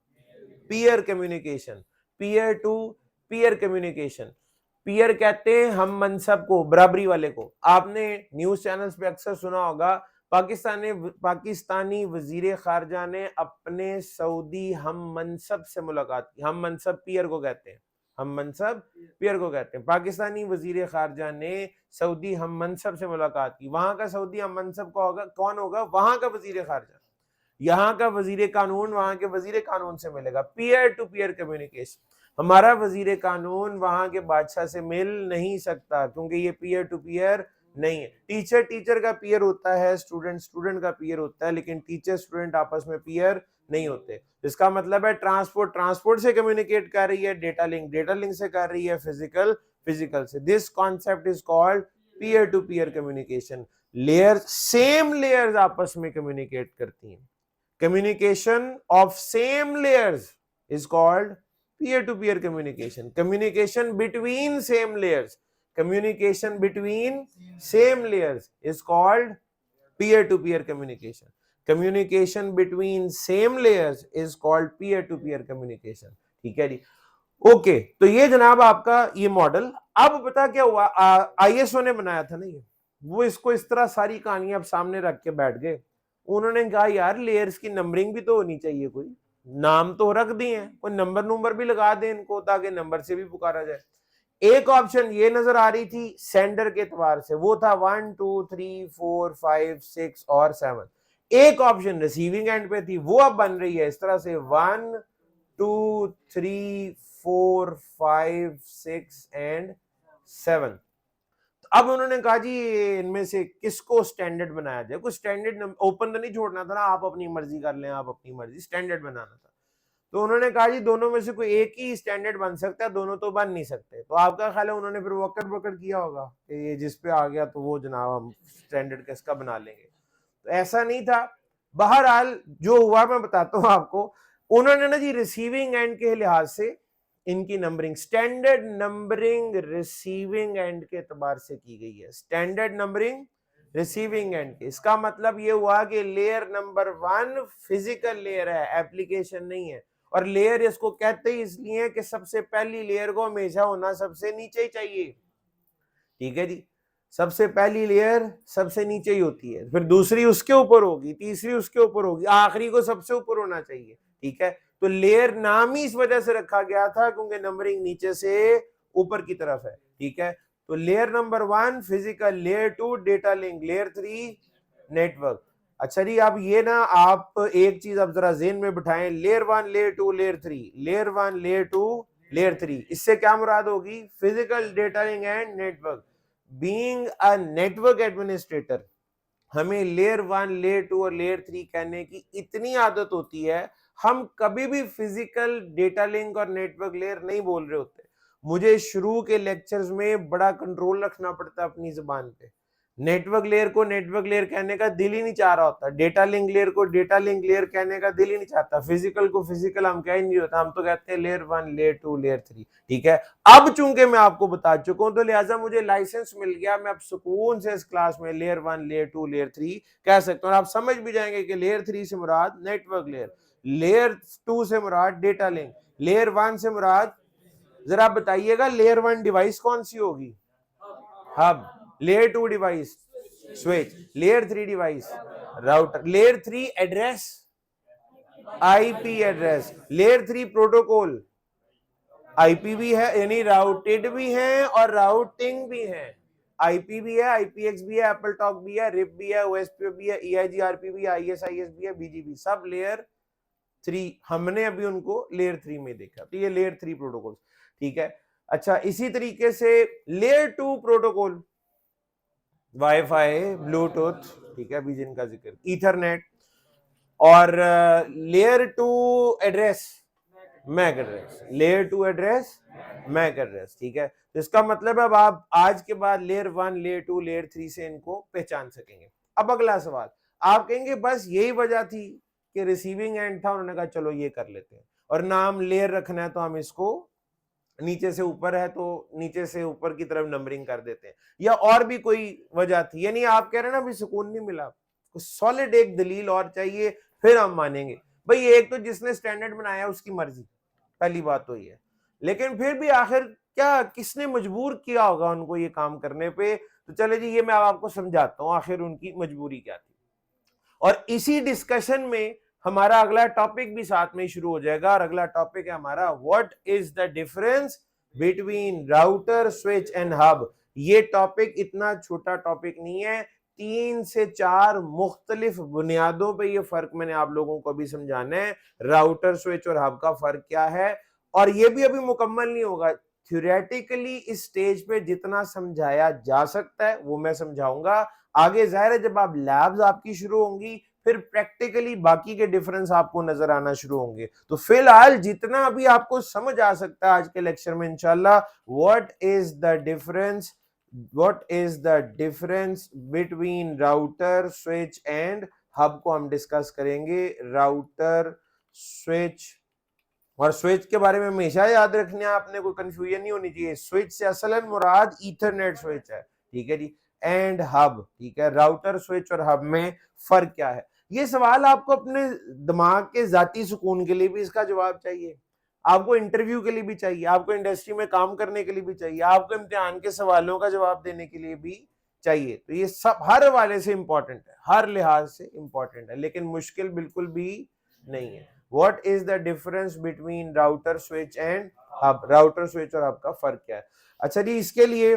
peer communication, peer to peer communication. Peer कहते हैं हम मनसब को, बराबरी वाले को। आपने न्यूज चैनल्स पे अक्सर सुना होगा पाकिस्तानी वजीर खारजा ने अपने सऊदी हम मनसब से मुलाकात की, हम मनसब पीयर को कहते हैं, हम मनसब पीयर को कहते हैं। पाकिस्तानी वजीर खारजा ने सऊदी हम मनसब से मुलाकात की, वहां का सऊदी हम मनसब का होगा कौन होगा, वहां का वजीर खारजा, यहाँ का वजीर कानून वहां के वजीर कानून से मिलेगा, पीयर टू पीयर कम्युनिकेशन। हमारा वजीर कानून वहां के बादशाह से मिल नहीं सकता, क्योंकि ये पीयर टू पीयर नहीं है। टीचर का पीयर होता है, स्टूडेंट का पीयर होता है, लेकिन टीचर स्टूडेंट आपस में पीयर नहीं होते। इसका मतलब है ट्रांसपोर्ट से कम्युनिकेट कर रही है, डेटा लिंक से कर रही है, फिजिकल से। This concept is called peer to peer communication. Same layers आपस में कम्युनिकेट करती हैं। Communication of same layers is called peer-to-peer communication. Communication between same layers. Communication between same layers is called peer-to-peer communication. Communication between same layers is called peer-to-peer communication. ठीक है जी, okay. तो ये जनाब आपका ये मॉडल। अब पता क्या हुआ, ISO ने बनाया था ना ये, वो इसको इस तरह सारी कहानियां अब सामने रख के बैठ गए। उन्होंने कहा यार लेयर्स की नंबरिंग भी तो होनी चाहिए, कोई नाम तो रख दिए हैं, कोई नंबर भी लगा दे इनको, ताकि नंबर से भी पुकारा जाए। एक ऑप्शन ये नजर आ रही थी सेंडर के एतबार से, वो था 1 2 3 4 5 6 और 7। एक ऑप्शन रिसीविंग एंड पे थी, वो अब बन रही है इस तरह से 1 2 3 4 5 6 एंड 7। अब उन्होंने कहा जी इनमें से किसको स्टैंडर्ड बनाया जाए, कुछ स्टैंडर्ड ओपन तो नहीं छोड़ना था ना, आप अपनी मर्जी कर लें, आप अपनी मर्जी, स्टैंडर्ड बनाना था। तो उन्होंने कहा जी दोनों में से कोई एक ही स्टैंडर्ड बन सकता है, दोनों तो बन नहीं सकते। तो आपका ख्याल है उन्होंने फिर वक्र किया होगा कि ये जिस पे आ गया तो वो जनाब हम स्टैंडर्ड किसका बना लेंगे। तो ऐसा नहीं था। बहरहाल जो हुआ मैं बताता हूँ आपको, उन्होंने ना जी रिसीविंग एंड के लिहाज से इनकी numbering, standard numbering receiving end के एतबार से की गई है, स्टैंडर्ड नंबरिंग रिसीविंग एंड के। इसका मतलब ये हुआ कि लेयर नंबर 1 फिजिकल लेयर है, एप्लीकेशन नहीं है। और लेयर इसको कहते ही इसलिए है कि सबसे पहली लेयर को हमेशा होना सबसे नीचे ही चाहिए। ठीक है जी, सबसे पहली लेयर सबसे नीचे ही होती है, फिर दूसरी उसके ऊपर होगी, तीसरी उसके ऊपर होगी, आखिरी को सबसे ऊपर होना चाहिए। ठीक है, तो लेयर नाम ही इस वजह से रखा गया था क्योंकि नंबरिंग नीचे से ऊपर की तरफ है। ठीक है, तो layer number 1 physical, layer 2 data link, layer 3 network. अच्छा जी, आप ये ना, आप एक चीज अब जरा जेहन में बिठाएं, layer 1, layer 2, layer 3, layer 1, layer 2, layer 3, इससे क्या मुराद होगी? Physical data link and network. Being a network administrator, हमें लेयर 1, लेयर 2 और लेयर 3 कहने की इतनी आदत होती है, हम कभी भी फिजिकल डेटा लिंक और नेटवर्क लेयर नहीं बोल रहे होते। मुझे शुरू के लेक्चर्स में बड़ा कंट्रोल रखना पड़ता है अपनी जुबान पे। नेटवर्क लेयर को नेटवर्क लेयर कहने का दिल ही नहीं चाह रहा होता, डेटा लिंक लेयर को डेटा लिंक लेयर कहने का दिल ही नहीं चाहता, फिजिकल को फिजिकल हम कह ही नहीं होता, हम तो कहते हैं लेयर 1, लेयर 2, लेयर 3। ठीक है, अब चूंकि मैं आपको बता चुका हूं तो लिहाजा मुझे लाइसेंस मिल गया, मैं अब सुकून से इस क्लास में लेयर 1, लेयर 2, लेयर 3 कह सकता हूं। आप समझ भी जाएंगे कि लेयर 3 से मुराद नेटवर्क लेयर, लेयर 2 से मुराद डेटा लिंक, लेयर 1 से मुराद, जरा आप बताइएगा लेयर 1 डिवाइस कौन सी होगी? Hub. Layer 2 device switch, layer 3 device router, layer 3 address IP address, layer 3 protocol IP भी है, यानी राउटेड भी है और राउटिंग भी है। आईपी भी है, आईपीएक्स भी है, एप्पल टॉक भी है, रिप भी है, ओएसपी भी है, ईआईजीआरपी भी है, आईएसआईएस भी है, बीजीपी, सब लेयर 3। हमने अभी उनको लेयर 3 में देखा, तो ये लेयर 3 प्रोटोकॉल। ठीक है, अच्छा इसी तरीके से लेयर 2 प्रोटोकॉल, वाईफाई, ब्लूटूथ, ठीक है, अभी जिनका जिक्र, ईथरनेट, और layer 2 address MAC address, layer 2 address MAC address. ठीक है, तो इसका मतलब अब आप आज के बाद लेयर 1, लेयर 2, लेयर 3 से इनको पहचान सकेंगे। अब अगला सवाल, आप कहेंगे बस यही वजह थी कि रिसीविंग एंड था, उन्होंने कहा चलो ये कर लेते हैं, और नाम लेयर रखना है तो हम इसको नीचे से ऊपर है तो नीचे से ऊपर की तरफ नंबरिंग कर देते हैं, या और भी कोई वजह थी? यानी आप कह रहे हैं ना अभी सुकून नहीं मिला, सॉलिड एक दलील और चाहिए फिर हम मानेंगे। भाई एक तो जिसने स्टैंडर्ड बनाया उसकी मर्जी, पहली बात तो ये है, लेकिन फिर भी आखिर क्या किसने मजबूर किया होगा उनको ये काम करने पे? तो चले जी, ये मैं आपको समझाता हूं आखिर उनकी मजबूरी क्या थी, और इसी डिस्कशन में हमारा अगला टॉपिक भी साथ में शुरू हो जाएगा, और अगला टॉपिक है हमारा what is the difference between router, switch and hub. ये टॉपिक इतना छोटा टॉपिक नहीं है, 3 से 4 मुख्तलिफ बुनियादों पे ये फर्क मैंने आप लोगों को अभी समझाना है, राउटर, स्विच और हब का फर्क क्या है। और ये भी अभी मुकम्मल नहीं होगा, थ्योरेटिकली इस स्टेज पे जितना समझाया जा सकता है वो मैं समझाऊंगा। आगे जाहिर है जब आप लैब्स आपकी शुरू होंगी फिर प्रैक्टिकली बाकी के डिफरेंस आपको नजर आना शुरू होंगे। तो फिलहाल जितना अभी आपको समझ आ सकता है आज के लेक्चर में इंशाल्लाह, what is the difference between router, switch and hub को हम डिस्कस करेंगे। राउटर, स्विच, और स्विच के बारे में हमेशा याद रखना है आपने, कोई कंफ्यूजन नहीं होनी चाहिए, स्विच से असलन मुराद ईथरनेट स्विच है, ठीक है जी, एंड हब, ठीक है, राउटर, स्विच और हब में फर्क क्या है? ये सवाल आपको अपने दिमाग के जाती सुकून के लिए भी इसका जवाब चाहिए, आपको इंटरव्यू के लिए भी चाहिए, आपको इंडस्ट्री में काम करने के लिए भी चाहिए, आपको इम्तिहान के सवालों का जवाब देने के लिए भी चाहिए। तो ये सब हर हवाले से इंपॉर्टेंट है, हर लिहाज से इंपॉर्टेंट है, लेकिन मुश्किल बिल्कुल भी नहीं है। What is the difference between router, switch and hub? Router, switch और हब का फर्क क्या है? अच्छा जी, इसके लिए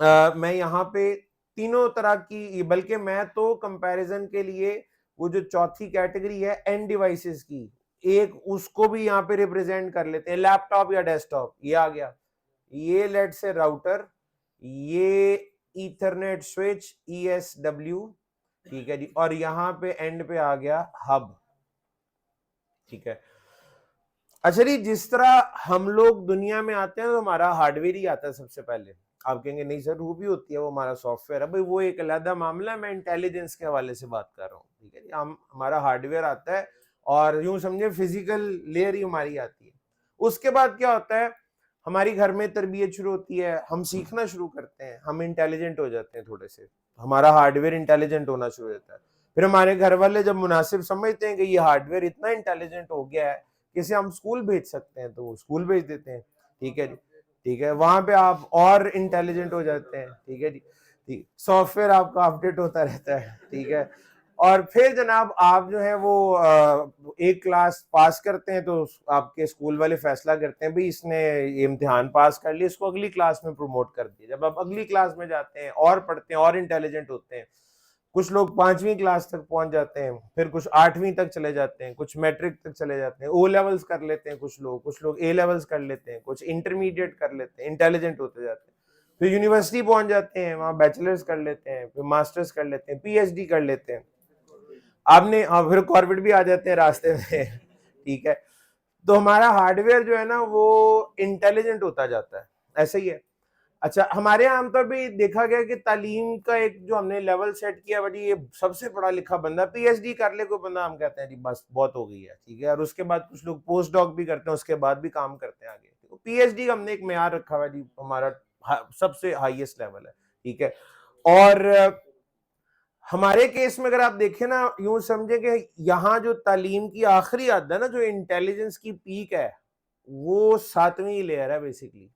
मैं यहाँ पे तीनों तरह की, बल्कि मैं तो कंपैरिजन के लिए वो जो चौथी कैटेगरी है एंड डिवाइसेस की, एक उसको भी यहाँ पे रिप्रेजेंट कर लेते हैं, लैपटॉप या डेस्कटॉप, ये आ गया, ये लेट से राउटर, ये ईथरनेट स्विच, ESW, ठीक है जी, और यहाँ पे एंड पे आ गया हब, ठीक है। अच्छा जी, जिस तरह हम लोग दुनिया में आते हैं तो हमारा हार्डवेयर ही आता है सबसे पहले। आप कहेंगे नहीं सर, वो भी होती है, वो हमारा सॉफ्टवेयर है, भाई वो एक अलग मामला है, मैं इंटेलिजेंस के हवाले से बात कर रहा हूँ, ठीक है जी। हमारा हार्डवेयर आता है और यूं समझे फिजिकल लेयर ही हमारी आती है। उसके बाद क्या होता है, हमारी घर में तरबियत शुरू होती है, हम सीखना शुरू करते हैं, हम इंटेलिजेंट हो जाते हैं थोड़े से, हमारा हार्डवेयर इंटेलिजेंट होना शुरू हो जाता है। फिर हमारे घर वाले जब मुनासिब समझते हैं कि ये हार्डवेयर इतना इंटेलिजेंट हो गया है किसे हम स्कूल भेज सकते हैं, तो वो स्कूल भेज देते हैं, ठीक है जी, ठीक है, वहां पे आप और इंटेलिजेंट हो जाते हैं, ठीक है जी, ठीक, सॉफ्टवेयर आपका अपडेट होता रहता है, ठीक है, और फिर जनाब आप जो है वो एक क्लास पास करते हैं तो आपके स्कूल वाले फैसला करते हैं भाई इसने ये इम्तिहान पास कर लिया, इसको अगली क्लास में प्रमोट कर दिया। जब आप अगली क्लास में जाते हैं और पढ़ते हैं और इंटेलिजेंट होते हैं, कुछ लोग 5वीं क्लास तक पहुंच जाते हैं, फिर कुछ 8वीं तक चले जाते हैं, कुछ मैट्रिक तक चले जाते हैं, ओ लेवल्स कर लेते हैं, कुछ लोग ए लेवल्स कर लेते हैं, कुछ इंटरमीडिएट कर लेते हैं, इंटेलिजेंट होते जाते हैं, फिर यूनिवर्सिटी पहुंच जाते हैं, वहां बैचलर्स कर लेते हैं, फिर मास्टर्स कर लेते हैं, पीएचडी कर लेते हैं। आपने फिर कॉर्बेट भी आ जाते हैं रास्ते में ठीक है। तो हमारा हार्डवेयर जो है ना वो इंटेलिजेंट होता जाता है, ऐसा ही है। अच्छा, हमारे यहाँ आमतौर पे देखा गया कि तालीम का एक जो हमने लेवल सेट किया, बड़ी ये सबसे पढ़ा लिखा बंदा पीएचडी कर ले कोई बंदा, हम कहते हैं जी बस बहुत हो गई है, ठीक है। और उसके बाद कुछ लोग पोस्ट डॉक भी करते हैं, उसके बाद भी काम करते हैं आगे। तो पीएचडी का हमने एक मेयार रखा हुआ जी, हमारा सबसे हाईएस्ट लेवल है, ठीक है। और हमारे केस में अगर आप देखें ना, यूं समझे कि यहाँ जो तालीम की आखिरी हद है ना, जो इंटेलिजेंस की पीक है, वो 7वीं लेयर है बेसिकली।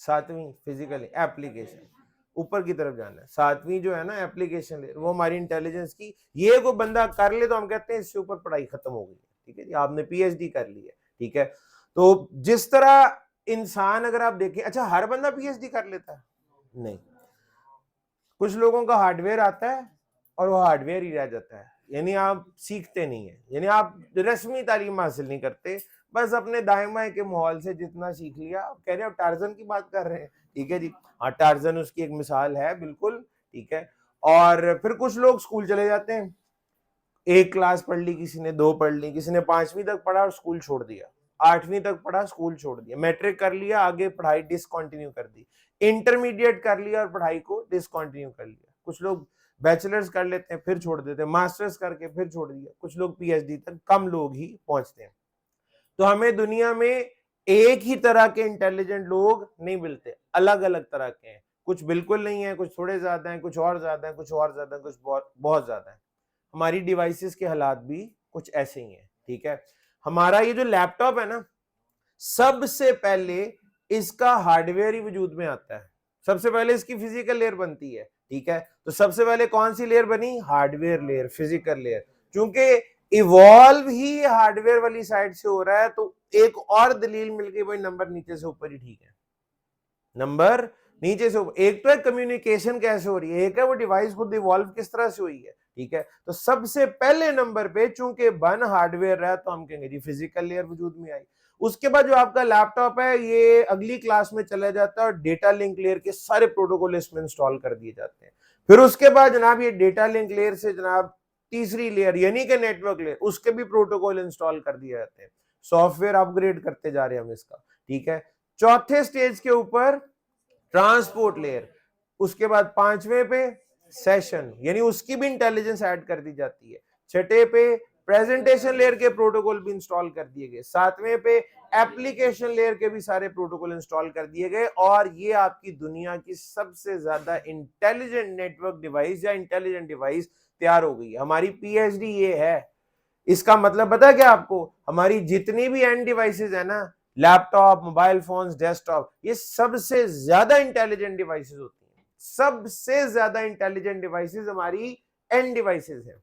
7वीं फिजिकल एप्लीकेशन, ऊपर की तरफ जाना है। 7वीं जो है ना एप्लीकेशन लेयर, वो हमारी इंटेलिजेंस की, ये कोई बंदा कर ले तो हम कहते हैं इससे ऊपर पढ़ाई खत्म हो गई है, ठीक है जी, आपने पीएचडी कर ली है, ठीक है। तो जिस तरह इंसान अगर आप देखें, अच्छा हर बंदा पीएचडी कर लेता है? नहीं, कुछ लोगों का हार्डवेयर आता है और वो हार्डवेयर ही रह जाता है, यानी आप सीखते नहीं है, यानी आप रस्मी तालीम हासिल नहीं करते, बस अपने दाएं बाएं के माहौल से जितना सीख लिया। आप कह रहे हो टार्जन की बात कर रहे हैं, ठीक है जी, हाँ टार्जन उसकी एक मिसाल है बिल्कुल, ठीक है। और फिर कुछ लोग स्कूल चले जाते हैं, एक क्लास पढ़ ली किसी ने, 2 पढ़ ली किसी ने, 5वीं तक पढ़ा और स्कूल छोड़ दिया, 8वीं तक पढ़ा स्कूल छोड़ दिया, मैट्रिक कर लिया, आगे पढ़ाई डिसकंटिन्यू कर दी, इंटरमीडिएट कर लिया और पढ़ाई को डिसकंटिन्यू कर लिया। कुछ लोग बैचलर्स कर लेते हैं फिर छोड़ देते हैं, मास्टर्स करके फिर छोड़ दिया, कुछ लोग पीएचडी तक, कम लोग ही पहुंचते हैं। तो हमें दुनिया में एक ही तरह के इंटेलिजेंट लोग नहीं मिलते, अलग अलग तरह के हैं, कुछ बिल्कुल नहीं है, कुछ थोड़े ज्यादा हैं, कुछ और ज्यादा हैं, कुछ और ज्यादा हैं, कुछ बहुत बहुत ज्यादा है। हमारी डिवाइसेस के हालात भी कुछ ऐसे ही हैं, ठीक है। हमारा ये जो लैपटॉप है ना, सबसे पहले इसका हार्डवेयर ही वजूद में आता है, सबसे पहले इसकी फिजिकल लेयर बनती है, ठीक है। तो सबसे पहले कौन सी लेयर बनी? Hardware layer, physical layer. क्योंकि इवॉल्व ही हार्डवेयर वाली साइड से हो रहा है, तो एक और दलील मिल गई, भाई नंबर नीचे से ऊपर ही ठीक है, नंबर नीचे से ऊपर। एक तो है कम्युनिकेशन कैसे हो रही है, एक है वो डिवाइस खुद इवॉल्व किस तरह से हुई है, ठीक है। तो सबसे पहले नंबर पे चूंकि बन हार्डवेयर रहा, तो हम कहेंगे जी फिजिकल लेयर वजूद में आई। उसके बाद जो आपका लैपटॉप है, ये अगली क्लास में चला जाता है और डेटा लिंक लेयर के सारे प्रोटोकॉल इसमें इंस्टॉल कर दिए जाते हैं। फिर उसके बाद जनाब ये डेटा लिंक लेयर से जनाब तीसरी लेयर यानी कि नेटवर्क लेयर, उसके भी प्रोटोकॉल इंस्टॉल कर दिए जाते हैं, सॉफ्टवेयर अपग्रेड करते जा रहे हैं हम इसका, ठीक है। चौथे स्टेज के ऊपर ट्रांसपोर्ट लेयर, उसके बाद 5वें पे सेशन, यानी उसकी भी इंटेलिजेंस ऐड कर दी जाती है। छठे पे प्रेजेंटेशन लेयर के प्रोटोकॉल भी इंस्टॉल कर दिए गए। 7वें पे एप्लीकेशन लेयर के भी सारे प्रोटोकॉल इंस्टॉल कर दिए गए, और ये आपकी दुनिया की सबसे ज्यादा इंटेलिजेंट नेटवर्क डिवाइस या इंटेलिजेंट डिवाइस तैयार हो गई है। हमारी पीएचडी ये है। इसका मतलब पता है क्या आपको? हमारी जितनी भी एंड डिवाइसेस है ना, लैपटॉप, मोबाइल फोन्स, डेस्कटॉप, ये सबसे ज्यादा इंटेलिजेंट डिवाइसेस होती हैं। सबसे ज्यादा इंटेलिजेंट डिवाइसेस हमारी एंड डिवाइसेस हैं,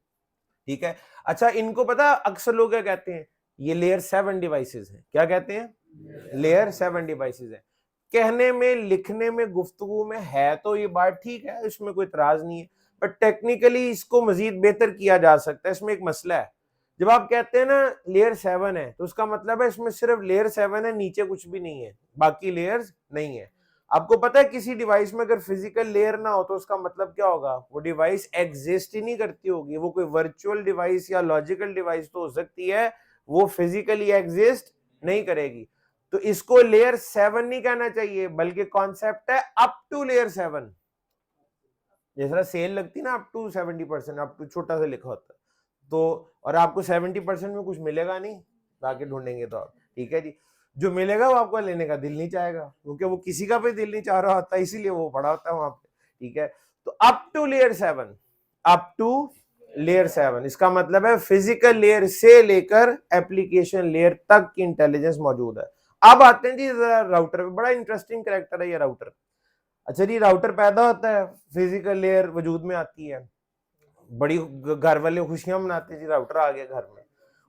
ठीक है। अच्छा, इनको पता अक्सर लोग क्या कहते हैं? ये लेयर 7 डिवाइसेस हैं। क्या कहते हैं? लेयर 7 डिवाइसेस हैं। कहने में, लिखने में, गुफ्तगू में है तो ये बात ठीक है, इसमें कोई इतराज नहीं है, बट टेक्निकली इसको मजीद बेहतर किया जा सकता है। इसमें एक मसला है, जब आप कहते हैं ना लेयर 7 है, तो उसका मतलब है इसमें सिर्फ लेयर 7 है, नीचे कुछ भी नहीं है, बाकी लेयर्स नहीं है। आपको पता है किसी डिवाइस में अगर फिजिकल लेयर ना हो तो उसका मतलब क्या होगा? वो डिवाइस एग्जिस्ट ही नहीं करती होगी। वो कोई वर्चुअल डिवाइस या लॉजिकल डिवाइस तो हो सकती है, वो फिजिकली एग्जिस्ट नहीं करेगी। तो इसको लेयर 7 नहीं कहना चाहिए, बल्कि कॉन्सेप्ट है अप टू लेयर 7। जैसा सेल लगती ना अप टू 70%, अप टू छोटा सा लिखा होता है, तो और आपको 70% में कुछ मिलेगा नहीं, जाके ढूंढेंगे तो आप, ठीक है जी। जो मिलेगा वो आपको लेने का दिल नहीं चाहेगा, क्योंकि वो किसी का भी दिल नहीं चाह रहा होता, इसीलिए वो पड़ा होता है वहां पे, ठीक है। तो up to layer 7, up to layer 7 इसका मतलब है फिजिकल लेयर से लेकर एप्लीकेशन लेयर तक की इंटेलिजेंस मौजूद है। अब आते हैं जी जरा राउटर पे, बड़ा इंटरेस्टिंग कैरेक्टर है ये राउटर। अच्छा जी, राउटर पैदा होता है, फिजिकल लेयर वजूद में आती है, बड़ी घर वाले खुशियां मनाते हैं जी राउटर आ गया घर में।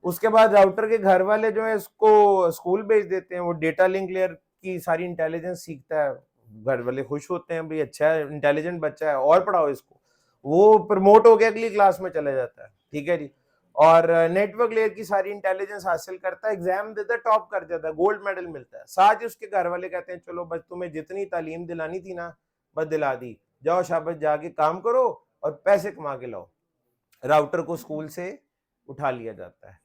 उसके बाद राउटर के घर वाले जो है इसको स्कूल भेज देते हैं, वो डेटा लिंक लेयर की सारी इंटेलिजेंस सीखता है, घर वाले खुश होते हैं, भाई अच्छा है, इंटेलिजेंट बच्चा है और पढ़ाओ इसको। वो प्रमोट हो गया, अगली क्लास में चला जाता है, ठीक है जी। और नेटवर्क लेयर की सारी इंटेलिजेंस हासिल करता है, एग्जाम देता है, टॉप कर जाता है, गोल्ड मेडल मिलता है। साथ ही उसके घर वाले कहते हैं चलो बस तुम्हें जितनी तालीम दिलानी थी ना बस दिला दी, जाओ शाबाश जाके काम करो और पैसे कमा के लाओ। राउटर को स्कूल से उठा लिया जाता है,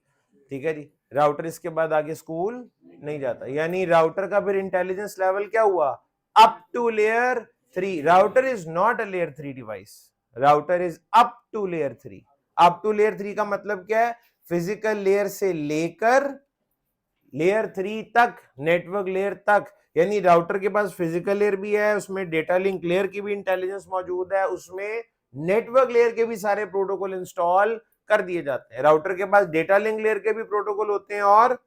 ठीक है जी। राउटर इसके बाद आगे स्कूल नहीं जाता, यानी राउटर का फिर इंटेलिजेंस लेवल क्या हुआ, up to layer 3। Router is not a layer 3 device, router is up to layer 3। Up to layer 3 का मतलब क्या है, फिजिकल लेयर से लेकर लेयर 3 तक, नेटवर्क लेयर तक। यानी राउटर के पास फिजिकल लेयर भी है, उसमें डेटा लिंक लेयर की भी इंटेलिजेंस मौजूद है, उसमें नेटवर्क लेयर के भी सारे प्रोटोकॉल इंस्टॉल कर दिए जाते हैं। राउटर के पास डेटा लिंक लेयर के भी प्रोटोकॉल होते हैं और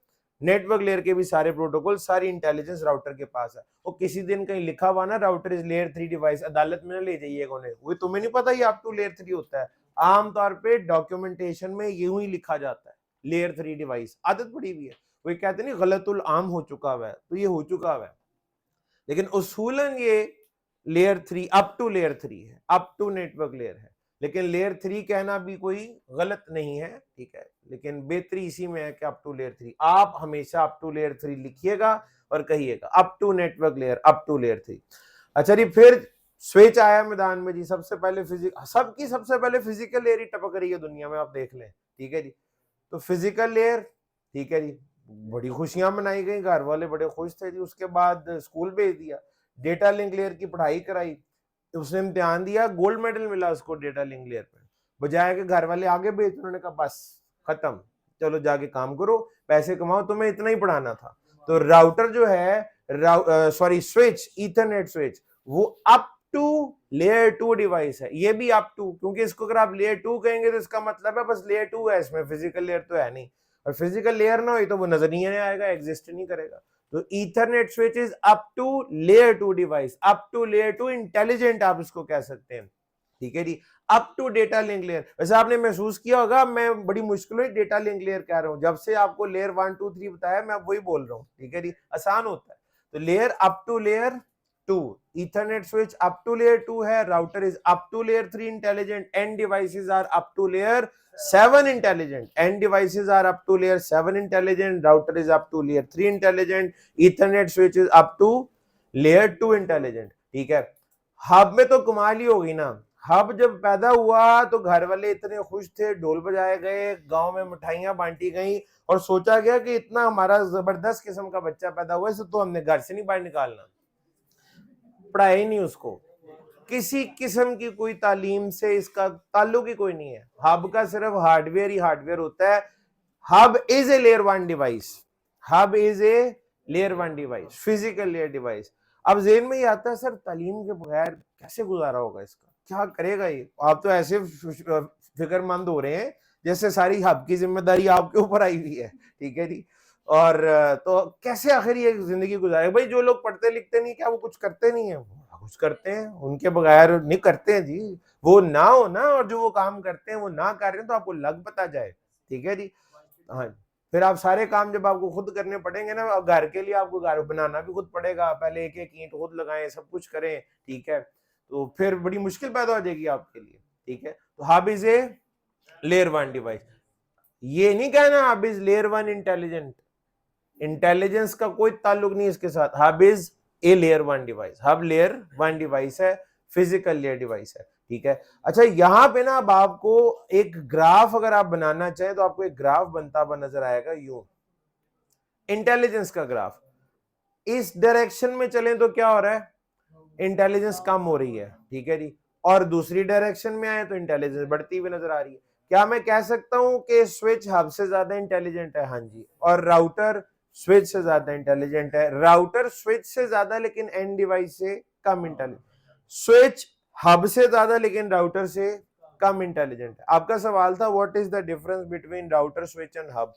नेटवर्क लेयर के भी सारे प्रोटोकॉल, सारी इंटेलिजेंस राउटर के पास है। वो किसी दिन कहीं लिखा हुआ ना राउटर इज लेयर 3 डिवाइस, अदालत में ना ले जाइएगा उन्हें, वो तुम्हें नहीं पता ये अप टू लेयर 3 होता है। आमतौर पे डॉक्यूमेंटेशन में यूं ही लिखा जाता है लेयर 3 डिवाइस, आदत पड़ी हुई है। वो कहते नहीं गलतुल आम हो चुका हुआ है, तो ये हो चुका हुआ है, लेकिन उसूलन ये लेयर 3 अप टू लेयर 3 है, अप टू नेटवर्क लेयर है। लेकिन लेयर 3 कहना भी कोई गलत नहीं है, ठीक है, लेकिन बेहतरी इसी में है कि अप टू लेयर 3। आप हमेशा अप टू लेयर 3 लिखिएगा और कहिएगा up to network layer, up to layer 3। अच्छा जी, फिर स्विच आया मैदान में जी। सबसे पहले सबकी सबसे पहले फिजिकल लेयर ही टपक रही है दुनिया में, आप देख लें, ठीक है जी। तो फिजिकल लेयर, ठीक है जी, बड़ी खुशियां मनाई गई, घर वाले बड़े खुश थे जी। उसके बाद स्कूल भेज दिया, डेटा लिंक लेयर की पढ़ाई कराई, उसने इम्तिहान दिया, गोल्ड मेडल मिला उसको डेटा लिंक लेयर पे। बजाय के घर वाले आगे भेज, उन्होंने कहा बस खत्म, चलो जाके काम करो, पैसे कमाओ, तुम्हें इतना ही पढ़ाना था। तो राउटर जो है, सॉरी स्विच, ईथरनेट स्विच, वो अप टू लेयर 2 डिवाइस है। ये भी अप टू, क्योंकि इसको अगर आप लेयर 2 कहेंगे तो इसका मतलब है बस लेयर 2 है, इसमें फिजिकल लेयर तो है नहीं। और फिजिकल लेयर ना हो तो वो नजर नहीं आएगा, एग्जिस्ट नहीं करेगा। तो ethernet switch is up to layer 2 device, up to layer 2 intelligent आप इसको कह सकते हैं, ठीक है जी। Up to data link layer, वैसे आपने महसूस किया होगा मैं बड़ी मुश्किल में डेटा लिंक लेयर कह रहा हूं, जब से आपको लेयर 1 2 3 बताया मैं वही बोल रहा हूं, ठीक है जी, आसान होता है। तो layer up to layer 2, Ethernet switch up to layer 2 है, router is up to layer 3 intelligent, end devices are up to layer 7 intelligent, end devices are up to layer 7 intelligent, router is up to layer 3 intelligent, ethernet switch is up to layer 2 intelligent, ठीक है। Hub में तो कमाल ही होगी ना, hub जब पैदा हुआ तो घर वाले इतने खुश थे, ढोल बजाए गए, गांव में मिठाइयां बांटी गई और सोचा गया कि इतना हमारा जबरदस्त किस्म का बच्चा पैदा हुआ है तो हमने घर से नहीं बाहर निकालना। पढ़ाई नहीं उसको, किसी किस्म की कोई तालीम से इसका ताल्लुक ही कोई नहीं है। हब का सिर्फ हार्डवेयर ही हार्डवेयर होता है। Hub is a layer 1 device, hub is a layer 1 device, physical layer device. अब जेन में ही आता है सर तालीम के बगैर कैसे गुजारा होगा, इसका क्या करेगा ये। आप तो ऐसे फिक्रमंद हो रहे हैं जैसे सारी हब की जिम्मेदारी आपके ऊपर आई हुई है, ठीक है जी। और तो कैसे आखिर ये जिंदगी गुजारे भाई, जो लोग पढ़ते लिखते नहीं क्या वो कुछ करते नहीं है, कुछ करते हैं, उनके बगैर नहीं करते हैं जी। वो ना हो ना, और जो वो काम करते हैं वो ना कर रहे हैं तो आपको लग पता जाए, ठीक है जी। हाँ, फिर आप सारे काम जब आपको खुद करने पड़ेंगे ना, घर के लिए आपको घर बनाना भी खुद पड़ेगा, पहले एक एक ईंट खुद लगाएं, सब कुछ करें, ठीक है, तो फिर बड़ी मुश्किल पैदा हो जाएगी आपके लिए, ठीक है। तो hub is a layer 1 device, ये नहीं कहना hub is layer 1 intelligent, intelligence का कोई ताल्लुक नहीं इसके साथ। Hub is a layer 1 device, hub layer 1 device है, फिजिकल लेयर डिवाइस है, ठीक है। अच्छा, यहां पे ना अब आपको एक ग्राफ अगर आप बनाना चाहें तो आपको एक ग्राफ बनता हुआ नजर आएगा, यूं इंटेलिजेंस का ग्राफ। इस डायरेक्शन में चलें तो क्या हो रहा है, इंटेलिजेंस कम हो रही है, ठीक है जी। और दूसरी डायरेक्शन में आए तो इंटेलिजेंस बढ़ती हुई नजर आ रही है। क्या मैं कह सकता हूं कि स्विच हब से ज्यादा इंटेलिजेंट है? हाँ जी। और राउटर स्विच से ज्यादा इंटेलिजेंट है? राउटर स्विच से ज्यादा लेकिन एंड डिवाइस से कम इंटेलिजेंट। स्विच हब से ज्यादा लेकिन राउटर से कम इंटेलिजेंट है। आपका सवाल था what is the difference between router switch and hub.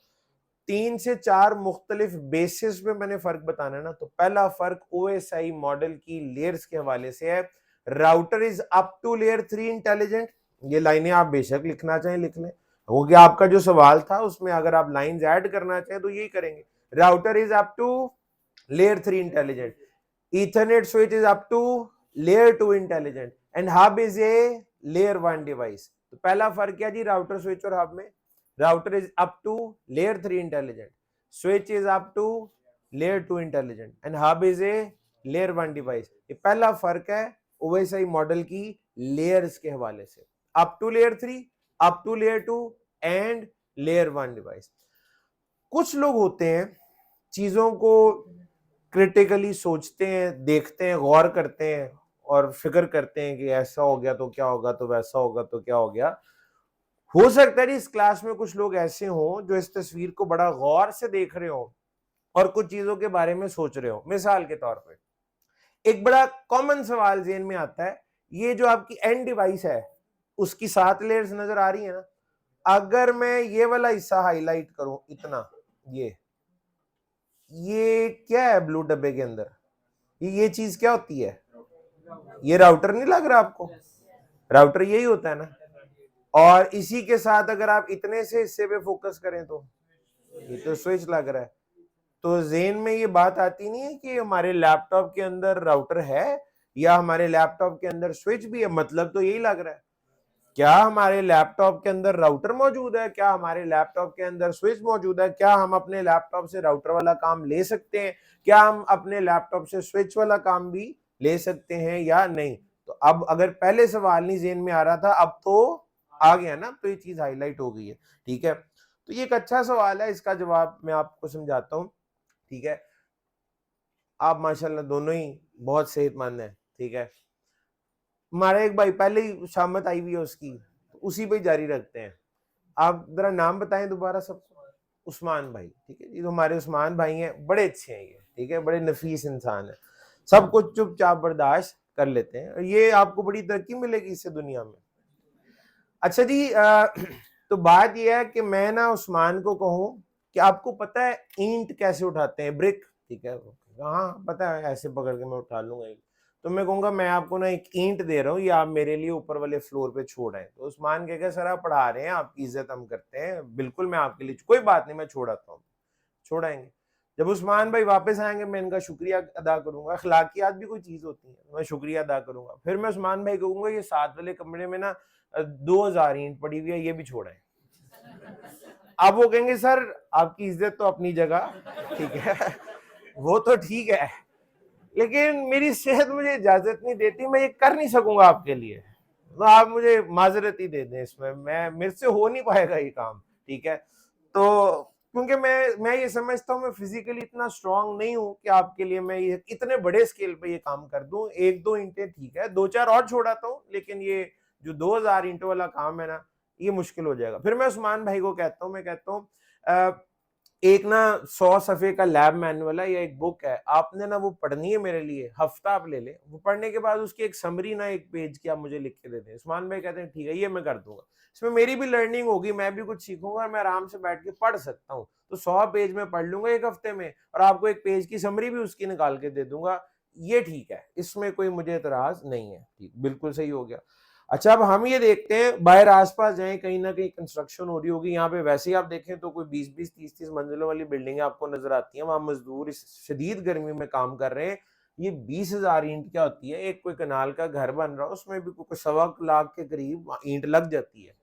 3 से 4 मुख्तलिफ बेसिस पे मैंने फर्क बताना है ना। तो पहला फर्क OSI मॉडल की लेयर्स के हवाले से है। Router is up to layer 3 intelligent, ये लाइनें आप बेशक लिखना चाहें लिख लें, हो गया आपका जो सवाल था उसमें अगर आप लाइंस ऐड करना चाहें तो यही करेंगे। Router is up to layer 3 intelligent, Ethernet switch is up to layer 2 intelligent, and hub is a layer 1 device. तो पहला फर्क क्या जी राउटर स्विच और हब में? Router is up to layer 3 intelligent, switch is up to layer 2 intelligent and hub is a layer 1 device. ये पहला फर्क है ओएसआई मॉडल की लेयर्स के हवाले से, up to layer 3, up to layer 2 and layer 1 device. कुछ लोग होते हैं चीजों को क्रिटिकली सोचते हैं, देखते हैं, गौर करते हैं और फिक्र करते हैं कि ऐसा हो गया तो क्या होगा, तो वैसा होगा तो क्या हो गया। हो सकता है इस क्लास में कुछ लोग ऐसे हों जो इस तस्वीर को बड़ा गौर से देख रहे हो और कुछ चीजों के बारे में सोच रहे हो। मिसाल के तौर पे एक बड़ा कॉमन सवाल ज़हन में आता है, ये जो आपकी एंड डिवाइस है उसकी 7 लेयर्स नजर आ रही है ना, अगर मैं ये वाला हिस्सा हाईलाइट करूं इतना, ये क्या है ब्लू डब्बे के अंदर, ये चीज क्या होती है? ये राउटर नहीं लग रहा आपको? राउटर यही होता है ना। और इसी के साथ अगर आप इतने से हिस्से पे फोकस करें तो ये तो स्विच लग रहा है। तो ज़हन में ये बात आती नहीं है कि हमारे लैपटॉप के अंदर राउटर है या हमारे लैपटॉप के अंदर स्विच भी है, मतलब तो यही लग रहा है। क्या हमारे लैपटॉप के अंदर राउटर मौजूद है? क्या हमारे लैपटॉप के अंदर स्विच मौजूद है? क्या हम अपने लैपटॉप से राउटर वाला काम ले सकते हैं? क्या हम अपने लैपटॉप से स्विच वाला काम भी ले सकते हैं या नहीं? तो अब अगर पहले सवाल नहीं ज़हन में आ रहा था, अब तो आ गया ना, तो ये चीज हाईलाइट हो गई है। ठीक है, तो ये एक अच्छा सवाल है, इसका जवाब मैं आपको समझाता हूँ। ठीक है, आप माशाल्लाह दोनों ही बहुत सेहतमंद है। ठीक है, हमारा एक भाई पहले ही शामत आई हुई है उसकी, तो उसी पे जारी रखते हैं। आप जरा नाम बताएं दोबारा सबको। उस्मान भाई। ठीक है, ये तो हमारे उस्मान भाई हैं, बड़े अच्छे हैं ये। ठीक है, बड़े नफीस इंसान है, सब कुछ चुपचाप बर्दाश्त कर लेते हैं और ये आपको बड़ी तरक्की मिलेगी इससे दुनिया में। अच्छा जी, तो बात यह है कि मैं ना उस्मान को कहूँ कि आपको पता है ईंट कैसे उठाते हैं, ब्रिक? ठीक है, हाँ पता है, ऐसे पकड़ के मैं उठा लूंगा। तो मैं कहूंगा मैं आपको ना एक ईंट दे रहा हूँ, ये आप मेरे लिए ऊपर वाले फ्लोर पे छोड़ आए। तो उस्मान कहेगा सर आप पढ़ा रहे हैं, आपकी इज्जत हम करते हैं, बिल्कुल मैं आपके लिए, कोई बात नहीं मैं छोड़ आता हूँ। छोड़ाएंगे। जब उस्मान भाई वापस आएंगे मैं इनका शुक्रिया अदा करूंगा, अखलाकियात भी कोई चीज होती है, मैं शुक्रिया अदा करूंगा। फिर मैं उस्मान भाई कहूंगा ये 7 वाले कमरे में ना 2000 ईंट पड़ी हुई है, ये भी छोड़ाएं। अब वो कहेंगे सर आपकी इज्जत तो अपनी जगह, ठीक है वो तो ठीक है, लेकिन मेरी सेहत मुझे इजाजत नहीं देती, मैं ये कर नहीं सकूंगा आपके लिए, तो आप मुझे माजरत ही दे दें, इसमें मैं, मेरे से हो नहीं पाएगा ये काम। ठीक है, तो क्योंकि मैं ये समझता हूँ मैं फिजिकली इतना स्ट्रांग नहीं हूँ कि आपके लिए मैं ये इतने बड़े स्केल पे ये काम कर दूं। 1-2 ईंटें ठीक है, 2-4 और छोड़ाता हूँ, लेकिन ये जो 2000 ईंटों वाला काम है ना, ये मुश्किल हो जाएगा। फिर मैं उस्मान भाई को कहता हूँ, मैं कहता हूँ एक ना 100 सफ़े का लैब मैनुअल है या एक बुक है, आपने ना वो पढ़नी है मेरे लिए, हफ्ता आप ले लें, वो पढ़ने के बाद उसकी एक समरी ना 1 पेज की आप मुझे लिख के दे दें। उस्मान भाई कहते हैं ठीक है, ये मैं कर दूंगा, इसमें मेरी भी लर्निंग होगी, मैं भी कुछ सीखूंगा और मैं आराम से बैठ के पढ़ सकता हूँ। तो 100 पेज में पढ़ लूंगा 1 हफ्ते में और आपको 1 पेज की समरी भी उसकी निकाल के दे दूंगा, ये ठीक है, इसमें कोई मुझे एतराज नहीं है। ठीक, बिल्कुल सही हो गया। अच्छा, अब हम ये देखते हैं बाहर आसपास जाएं, कहीं ना कहीं कंस्ट्रक्शन हो रही होगी, यहाँ पे वैसे ही आप देखें तो कोई 20-20 30-30 मंजिलों वाली बिल्डिंगें आपको नजर आती हैं, वहां मजदूर इस शदीद गर्मी में काम कर रहे हैं। ये 20,000 ईंट क्या होती है, एक कोई कनाल का घर बन रहा है उसमें भी कोई 1.25 लाख के करीब ईंट लग जाती है,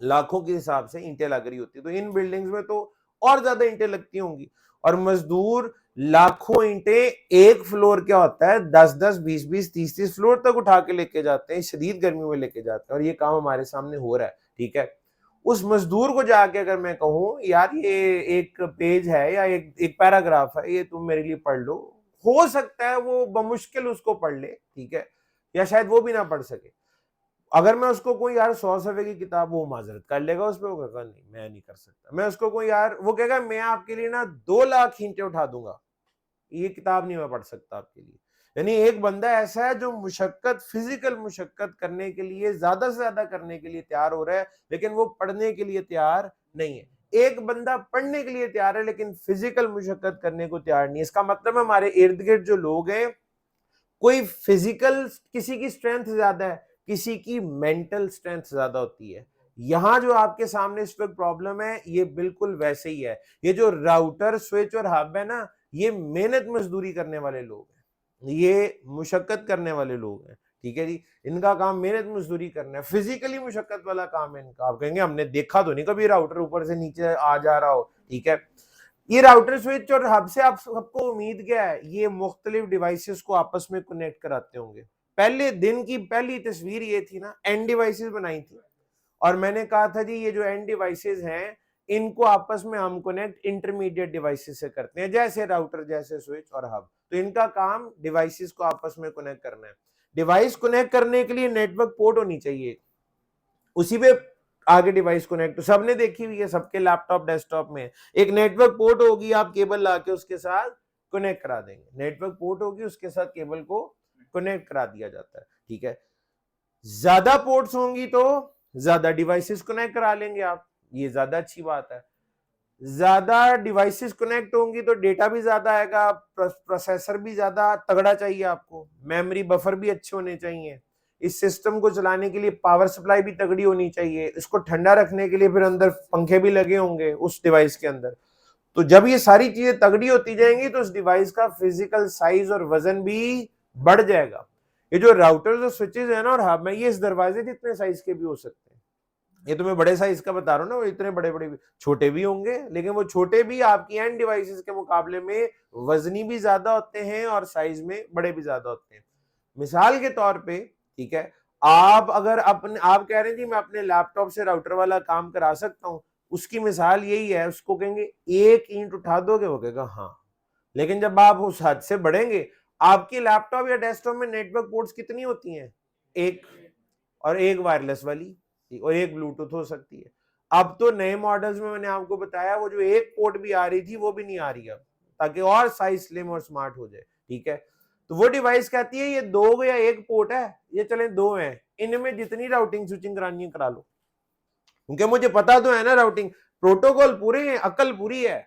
लाखों के हिसाब से ईंटें लग रही होती है। तो इन बिल्डिंग्स में तो और ज्यादा ईंटें लगती होंगी, और मजदूर लाखों ईंटें, एक फ्लोर क्या होता है 10-10 20-20 30-30 फ्लोर तक उठा के लेके जाते हैं, शदीद गर्मी में लेके जाते हैं, और ये काम हमारे सामने हो रहा है। ठीक है, उस मजदूर को जाके अगर मैं कहूं यार ये एक पेज है या एक पैराग्राफ है, ये तुम मेरे लिए पढ़ लो, हो सकता है वो बमुश्किल उसको पढ़ ले, ठीक है, या शायद वो भी ना पढ़ सके। अगर मैं उसको कोई यार 100 सफ़े की किताब, वो माजरत कर लेगा उस पे, वो कहेगा नहीं मैं नहीं कर सकता। मैं उसको कोई यार, वो कहेगा मैं आपके लिए ना 2 लाख ईंटें उठा दूंगा, ये किताब नहीं मैं पढ़ सकता आपके लिए। यानी एक बंदा ऐसा है जो मुशक्कत, फिजिकल मुशक्कत करने के लिए, ज्यादा से ज्यादा करने के लिए तैयार हो रहा है, लेकिन वो पढ़ने के लिए तैयार नहीं है। एक बंदा पढ़ने के लिए तैयार है लेकिन फिजिकल मुशक्कत करने को तैयार नहीं है। इसका मतलब है हमारे इर्द गिर्द जो लोग हैं, कोई फिजिकल, किसी की स्ट्रेंथ ज्यादा है, किसी की मेंटल स्ट्रेंथ ज्यादा होती है। यहां जो आपके सामने इस वक्त प्रॉब्लम है, ये बिल्कुल वैसे ही है। ये जो राउटर स्विच और हब है ना, ये मेहनत मजदूरी करने वाले लोग हैं, ये मुशक्कत करने वाले लोग हैं। ठीक है जी। इनका काम मेहनत मजदूरी करना है, फिजिकली मुशक्कत वाला काम है इनका। आप कहेंगे हमने देखा तो नहीं कभी राउटर ऊपर से नीचे आ जा रहा हो, ठीक है। ये राउटर स्विच और हब से आप सबको उम्मीद क्या है, ये मुख्तलिफ डिवाइसेस को आपस में कनेक्ट कराते होंगे। पहले दिन की पहली तस्वीर ये थी ना, एंड डिवाइसेस बनाई थी, और मैंने कहा था जी ये जो एंड डिवाइसेस हैं इनको आपस में हम कनेक्ट इंटरमीडिएट डिवाइसेस से करते हैं, जैसे राउटर, जैसे स्विच और हब। तो इनका काम डिवाइसेस को आपस में कनेक्ट करना है। डिवाइस कनेक्ट करने के लिए नेटवर्क पोर्ट होनी चाहिए, उसी पे आगे डिवाइस कनेक्ट। तो सबने देखी हुई है, सबके लैपटॉप डेस्कटॉप में एक नेटवर्क पोर्ट होगी, आप केबल लाके उसके साथ कनेक्ट करा देंगे। नेटवर्क पोर्ट होगी, उसके साथ केबल को कनेक्ट करा दिया जाता है, ठीक है। ज्यादा पोर्ट्स होंगी तो ज्यादा डिवाइसेस कनेक्ट करा लेंगे आप, ये ज्यादा अच्छी बात है। ज्यादा डिवाइसेस कनेक्ट होंगी तो डेटा भी ज्यादा आएगा, प्रोसेसर भी ज्यादा तगड़ा चाहिए आपको, मेमोरी बफर भी अच्छे होने चाहिए, इस सिस्टम को चलाने के लिए पावर सप्लाई भी तगड़ी होनी चाहिए, इसको ठंडा रखने के लिए फिर अंदर पंखे भी लगे होंगे उस डिवाइस के अंदर। तो जब ये सारी चीजें तगड़ी होती जाएंगी तो उस डिवाइस का फिजिकल साइज और वजन भी बढ़ जाएगा। ये जो राउटर्स और स्विचेस है ना और हब में, ये इस दरवाजे जितने साइज के भी हो सकते हैं। ये तो मैं बड़े साइज का बता रहा हूँ ना, वो इतने बड़े बड़े भी, छोटे भी होंगे, लेकिन वो छोटे भी आपकी एंड डिवाइसेस के मुकाबले में वजनी भी ज्यादा होते हैं और साइज में बड़े भी ज्यादा होते हैं। मिसाल के तौर पे, ठीक है, आप अगर आप कह रहे हैं जी मैं अपने लैपटॉप से राउटर वाला काम करा सकता हूँ, उसकी मिसाल यही है, उसको कहेंगे 1 ईंट उठा दोगे, वो कहेगा हाँ। लेकिन जब आप उस हद से बढ़ेंगे, आपके लैपटॉप या डेस्कटॉप में नेटवर्क पोर्ट्स कितनी होती हैं? एक, और एक वायरलेस वाली, और एक ब्लूटूथ हो सकती है। अब तो नए मॉडल्स में मैंने आपको बताया वो जो एक पोर्ट भी आ रही थी वो भी नहीं आ रही अब, ताकि और साइज स्लिम और स्मार्ट हो जाए, ठीक है। तो वो डिवाइस कहती है ये 2 या 1 पोर्ट है, ये चले 2 हैं, इनमें जितनी राउटिंग स्विचिंग करानी है करा लो, क्योंकि मुझे पता तो है ना राउटिंग प्रोटोकॉल पूरे हैं, अकल पूरी है,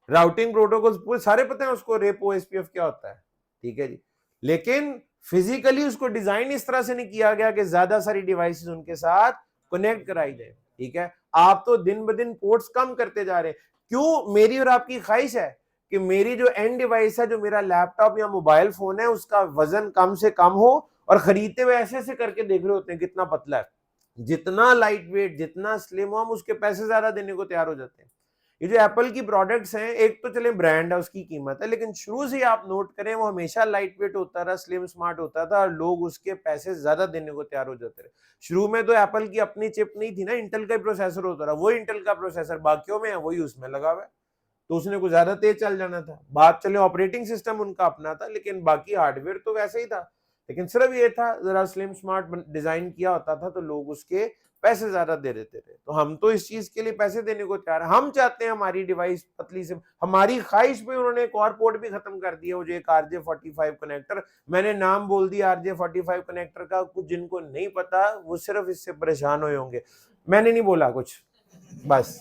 राउटिंग प्रोटोकॉल्स पूरे सारे पता है उसको, रेपो एसपीएफ क्या होता है, ठीक है जी। लेकिन फिजिकली उसको डिजाइन इस तरह से नहीं किया गया कि ज्यादा सारी डिवाइसेस उनके साथ कनेक्ट कराई जाए, ठीक है। आप तो दिन ब दिन पोर्ट्स कम करते जा रहे हैं। क्यों? मेरी और आपकी ख्वाहिश है कि मेरी जो एंड डिवाइस है, जो मेरा लैपटॉप या मोबाइल फोन है, उसका वजन कम से कम हो, और खरीदते हुए ऐसे ऐसे करके देख रहे होते हैं कितना पतला है। जितना लाइट वेट, जितना स्लिम हो, हम उसके पैसे ज्यादा देने को तैयार हो जाते हैं। ये जो एप्पल की प्रोडक्ट्स हैं, एक तो चले ब्रांड है, उसकी कीमत है, लेकिन शुरू से आप नोट करें वो हमेशा लाइट वेट होता रहा, स्लिम स्मार्ट होता था, और लोग उसके पैसे ज्यादा देने को तैयार हो जाते रहे। शुरू में तो एप्पल की अपनी चिप नहीं थी ना, इंटेल का प्रोसेसर होता रहा, वो इंटेल का प्रोसेसर बाकियों में है, वही उसमें लगा हुआ है, तो उसने कुछ ज्यादा तेज चल जाना था। बात चले ऑपरेटिंग सिस्टम उनका अपना था, लेकिन बाकी हार्डवेयर तो वैसे ही था, लेकिन सिर्फ ये था जरा स्लिम स्मार्ट डिजाइन किया होता था, तो लोग उसके पैसे ज्यादा दे देते थे। तो हम तो इस चीज के लिए पैसे देने को तैयार है, हम चाहते हैं हमारी डिवाइस पतली से, हमारी ख्वाहिश पे उन्होंने एक और पोर्ट भी खत्म कर दिया, वो जो एक RJ45 कनेक्टर, मैंने नाम बोल दिया RJ45 कनेक्टर का, कुछ जिनको नहीं पता वो सिर्फ इससे परेशान हुए होंगे, मैंने नहीं बोला कुछ, बस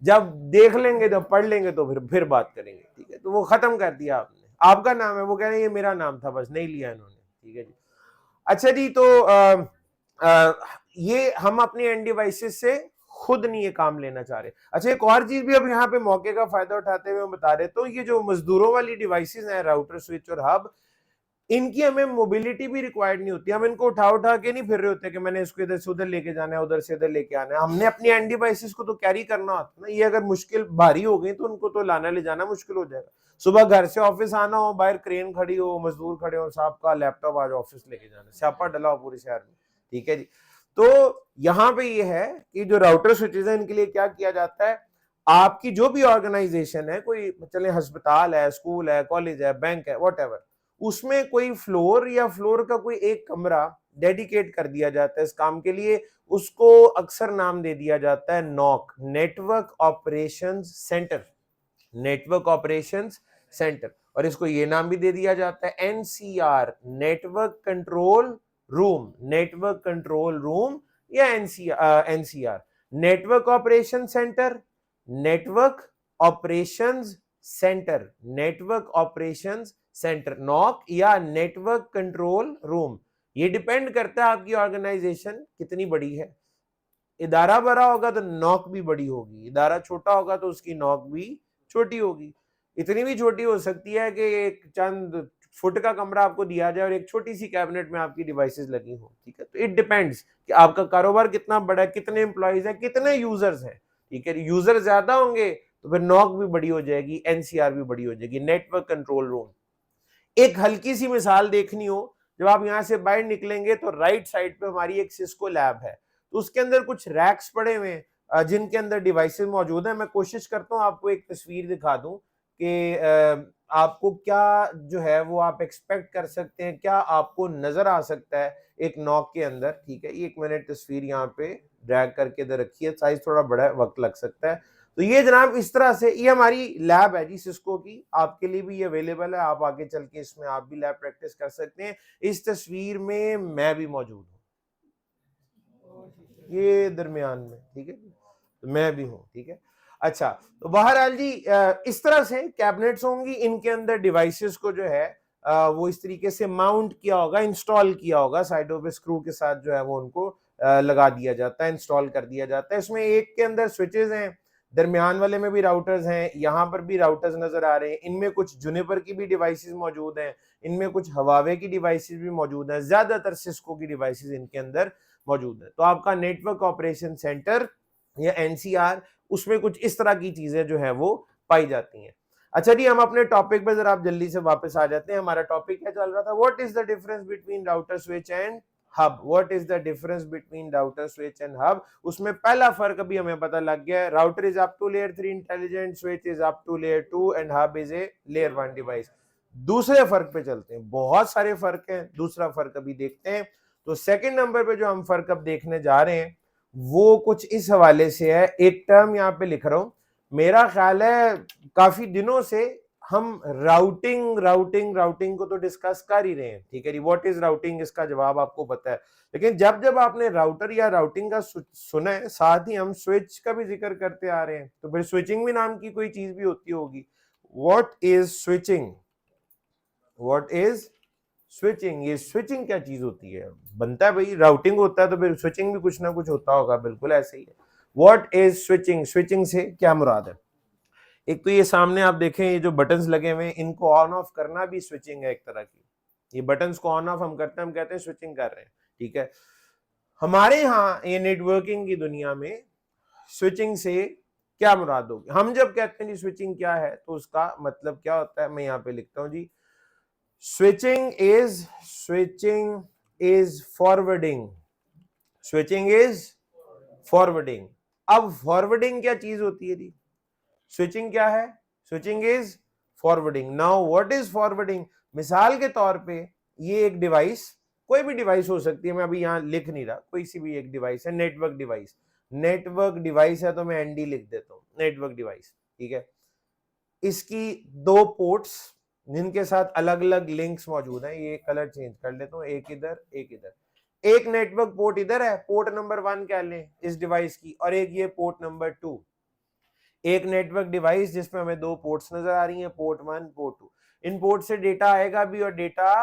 जब देख लेंगे, जब पढ़ लेंगे तो फिर बात करेंगे, ठीक है। तो वो खत्म कर दिया आपने, आपका नाम है, वो कह रहे हैं ये मेरा नाम था, बस नहीं लिया इन्होंने, ठीक है जी। अच्छा जी, तो ये हम अपने एंड डिवाइसेस से खुद नहीं ये काम लेना चाह रहे। अच्छा, एक और चीज भी अब यहाँ पे मौके का फायदा उठाते हुए बता रहे, तो ये जो मजदूरों वाली डिवाइसेस हैं, राउटर स्विच और हब, इनकी हमें मोबिलिटी भी रिक्वायर्ड नहीं होती, हम इनको उठा उठा के नहीं फिर रहे होते कि मैंने इसको इधर से उधर लेके जाना है, उधर से इधर लेके आना है। हमने अपनी एंड डिवाइसेस को तो कैरी करना होता है ना, ये अगर मुश्किल भारी हो गई तो उनको तो लाना ले जाना मुश्किल हो जाएगा। सुबह घर से ऑफिस आना हो, बाहर क्रेन खड़ी हो, मजदूर खड़े हो, साहब का लैपटॉप आज ऑफिस लेके जाना, स्यापा डला हो पूरे शहर में, ठीक है जी। तो यहाँ पे ये है कि जो राउटर स्विचेस है, इनके लिए क्या किया जाता है, आपकी जो भी ऑर्गेनाइजेशन है, कोई चले अस्पताल है, स्कूल है, कॉलेज है, बैंक है, व्हाटएवर, उसमें कोई फ्लोर या फ्लोर का कोई एक कमरा डेडिकेट कर दिया जाता है इस काम के लिए, उसको अक्सर नाम दे दिया जाता है NOC, network operations centre, network operations centre, और इसको ये नाम भी दे दिया जाता है NCR, network control room, network control room, या NCR, network operation centre, network operations centre, network operations centre, NOC या नेटवर्क कंट्रोल रूम। ये डिपेंड करता है आपकी ऑर्गेनाइजेशन कितनी बड़ी है। इदारा बड़ा होगा तो नॉक भी बड़ी होगी, इदारा छोटा होगा तो उसकी नॉक भी छोटी होगी। इतनी भी छोटी हो सकती है कि एक चंद फुट का कमरा आपको दिया जाए और एक छोटी सी कैबिनेट में आपकी डिवाइसेस लगी हो, ठीक है। तो इट डिपेंड्स कि आपका कारोबार कितना बड़ा है, कितने एम्प्लॉइज हैं, कितने यूजर्स हैं, ठीक है। यूजर ज्यादा होंगे तो फिर नॉक भी बड़ी हो जाएगी, एनसीआर भी बड़ी हो जाएगी, नेटवर्क कंट्रोल रूम। एक हल्की सी मिसाल देखनी हो, जब आप यहां से बाहर निकलेंगे तो राइट साइड पे हमारी एक सिस्को लैब है, तो उसके अंदर कुछ रैक्स पड़े हुए हैं जिनके अंदर डिवाइसेस मौजूद हैं। मैं कोशिश करता हूं आपको एक तस्वीर दिखा दूं कि आपको क्या जो है वो आप एक्सपेक्ट कर सकते हैं, क्या आपको नजर आ सकता है एक नॉक के अंदर, ठीक है। एक मैंने तस्वीर यहाँ पे ड्रैग करके इधर रखी है, साइज थोड़ा बड़ा है, वक्त लग सकता है। तो ये जनाब इस तरह से ये हमारी लैब है जी सिस्को की, आपके लिए भी ये अवेलेबल है, आप आगे चल के इसमें आप भी लैब प्रैक्टिस कर सकते हैं। इस तस्वीर में मैं भी मौजूद हूँ, ये दरमियान में, ठीक है, तो मैं भी हूँ, ठीक है। अच्छा, तो बहरहाल जी इस तरह से कैबिनेट्स होंगी, इनके अंदर डिवाइसेस को जो है वो इस तरीके से माउंट किया होगा, इंस्टॉल किया होगा, साइडों पे स्क्रू के साथ जो है वो उनको लगा दिया जाता है, इंस्टॉल कर दिया जाता है। इसमें एक के अंदर स्विचेस हैं, दरमियान वाले में भी राउटर्स हैं, यहाँ पर भी राउटर्स नजर आ रहे हैं, इनमें कुछ जुनिपर की भी डिवाइसेस मौजूद हैं, इनमें कुछ हवावे की डिवाइसेस भी मौजूद हैं, ज्यादातर सिस्को की डिवाइसेस इनके अंदर मौजूद है। तो आपका नेटवर्क ऑपरेशन सेंटर या एनसीआर, उसमें कुछ इस तरह की चीजें जो है वो पाई जाती हैं। अच्छा जी, हम अपने टॉपिक पे जरा आप जल्दी से वापस आ जाते हैं। हमारा टॉपिक क्या चल रहा था, what is the difference between router switch and hub, what is the difference between router switch and hub. उसमें पहला फर्क अभी हमें पता लग गया है, router is up to layer 3 intelligent, switch is up to layer 2 and hub is a layer 1 device. दूसरे फर्क पे चलते हैं, बहुत सारे फर्क हैं, दूसरा फर्क अभी देखते हैं। तो सेकंड नंबर पे जो हम फर्क अब देखने जा रहे हैं वो कुछ इस हवाले से है, एक टर्म यहाँ पे लिख रहा हूं, मेरा ख्याल है काफी दिनों से हम राउटिंग को तो डिस्कस कर ही रहे हैं, ठीक है जी। व्हाट इज राउटिंग, इसका जवाब आपको पता है, लेकिन जब जब आपने राउटर या राउटिंग का सुना है, साथ ही हम स्विच का भी जिक्र करते आ रहे हैं, तो फिर स्विचिंग भी नाम की कोई चीज भी होती होगी। What is switching, what is switching, ये स्विचिंग क्या चीज होती है, बनता है भाई राउटिंग होता है तो फिर स्विचिंग भी कुछ ना कुछ होता होगा, बिल्कुल ऐसे ही है। व्हाट इज स्विचिंग, स्विचिंग से क्या मुराद है। एक तो ये सामने आप देखें, ये जो बटन्स लगे हुए हैं, इनको ऑन ऑफ करना भी स्विचिंग है एक तरह की। ये बटन्स को ऑन ऑफ हम करते हैं, हम कहते हैं स्विचिंग कर रहे हैं, ठीक है। हमारे यहाँ ये नेटवर्किंग की दुनिया में स्विचिंग से क्या मुराद होगी, हम जब कहते हैं जी स्विचिंग क्या है तो उसका मतलब क्या होता है, मैं यहाँ पे लिखता हूँ जी, switching is forwarding, switching is forwarding। अब फॉरवर्डिंग क्या चीज होती है जी, स्विचिंग क्या है, switching is forwarding. Now what is forwarding, मिसाल के तौर पे ये एक डिवाइस, कोई भी डिवाइस हो सकती है, मैं अभी यहां लिख नहीं रहा, कोई सी भी एक डिवाइस है, नेटवर्क डिवाइस, नेटवर्क डिवाइस है तो मैं एनडी लिख देता हूं, नेटवर्क डिवाइस, ठीक है। इसकी दो पोर्ट्स जिनके साथ अलग अलग लिंक्स मौजूद हैं, ये कलर चेंज कर लेता हूँ, एक इधर एक इधर, एक नेटवर्क पोर्ट इधर है, पोर्ट नंबर 1 कह लें इस डिवाइस की, और एक ये पोर्ट नंबर 2। एक नेटवर्क डिवाइस जिसमें हमें दो पोर्ट्स नजर आ रही हैं, पोर्ट 1 पोर्ट 2। इन पोर्ट से डेटा आएगा भी और डेटा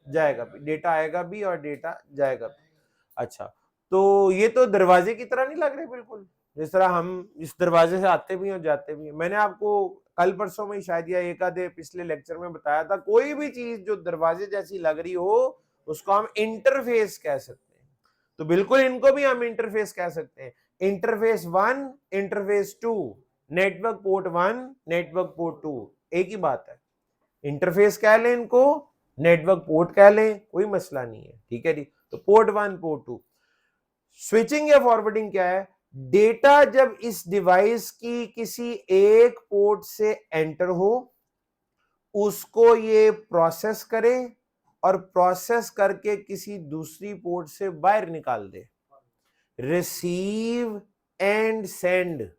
जाएगा भी, डेटा आएगा भी और डेटा जाएगा भी। अच्छा, तो ये तो दरवाजे की तरह नहीं लग रहे बिल्कुल, जिस तरह हम इस दरवाजे से आते भी और जाते भी। मैंने आपको कल परसों में शायद या एक आधे पिछले लेक्चर में बताया था, कोई भी चीज जो दरवाजे जैसी लग रही हो उसको हम इंटरफेस कह सकते हैं। तो बिल्कुल इनको भी हम इंटरफेस कह सकते हैं, interface 1 interface 2, network port 1 network port 2, एक ही बात है। इंटरफेस कह लें इनको, नेटवर्क पोर्ट कह लें, कोई मसला नहीं है, ठीक है जी। तो पोर्ट 1 पोर्ट 2। स्विचिंग या फॉरवर्डिंग क्या है, डेटा जब इस डिवाइस की किसी एक पोर्ट से एंटर हो, उसको ये प्रोसेस करे और प्रोसेस करके किसी दूसरी पोर्ट से बाहर निकाल दे। Receive and send,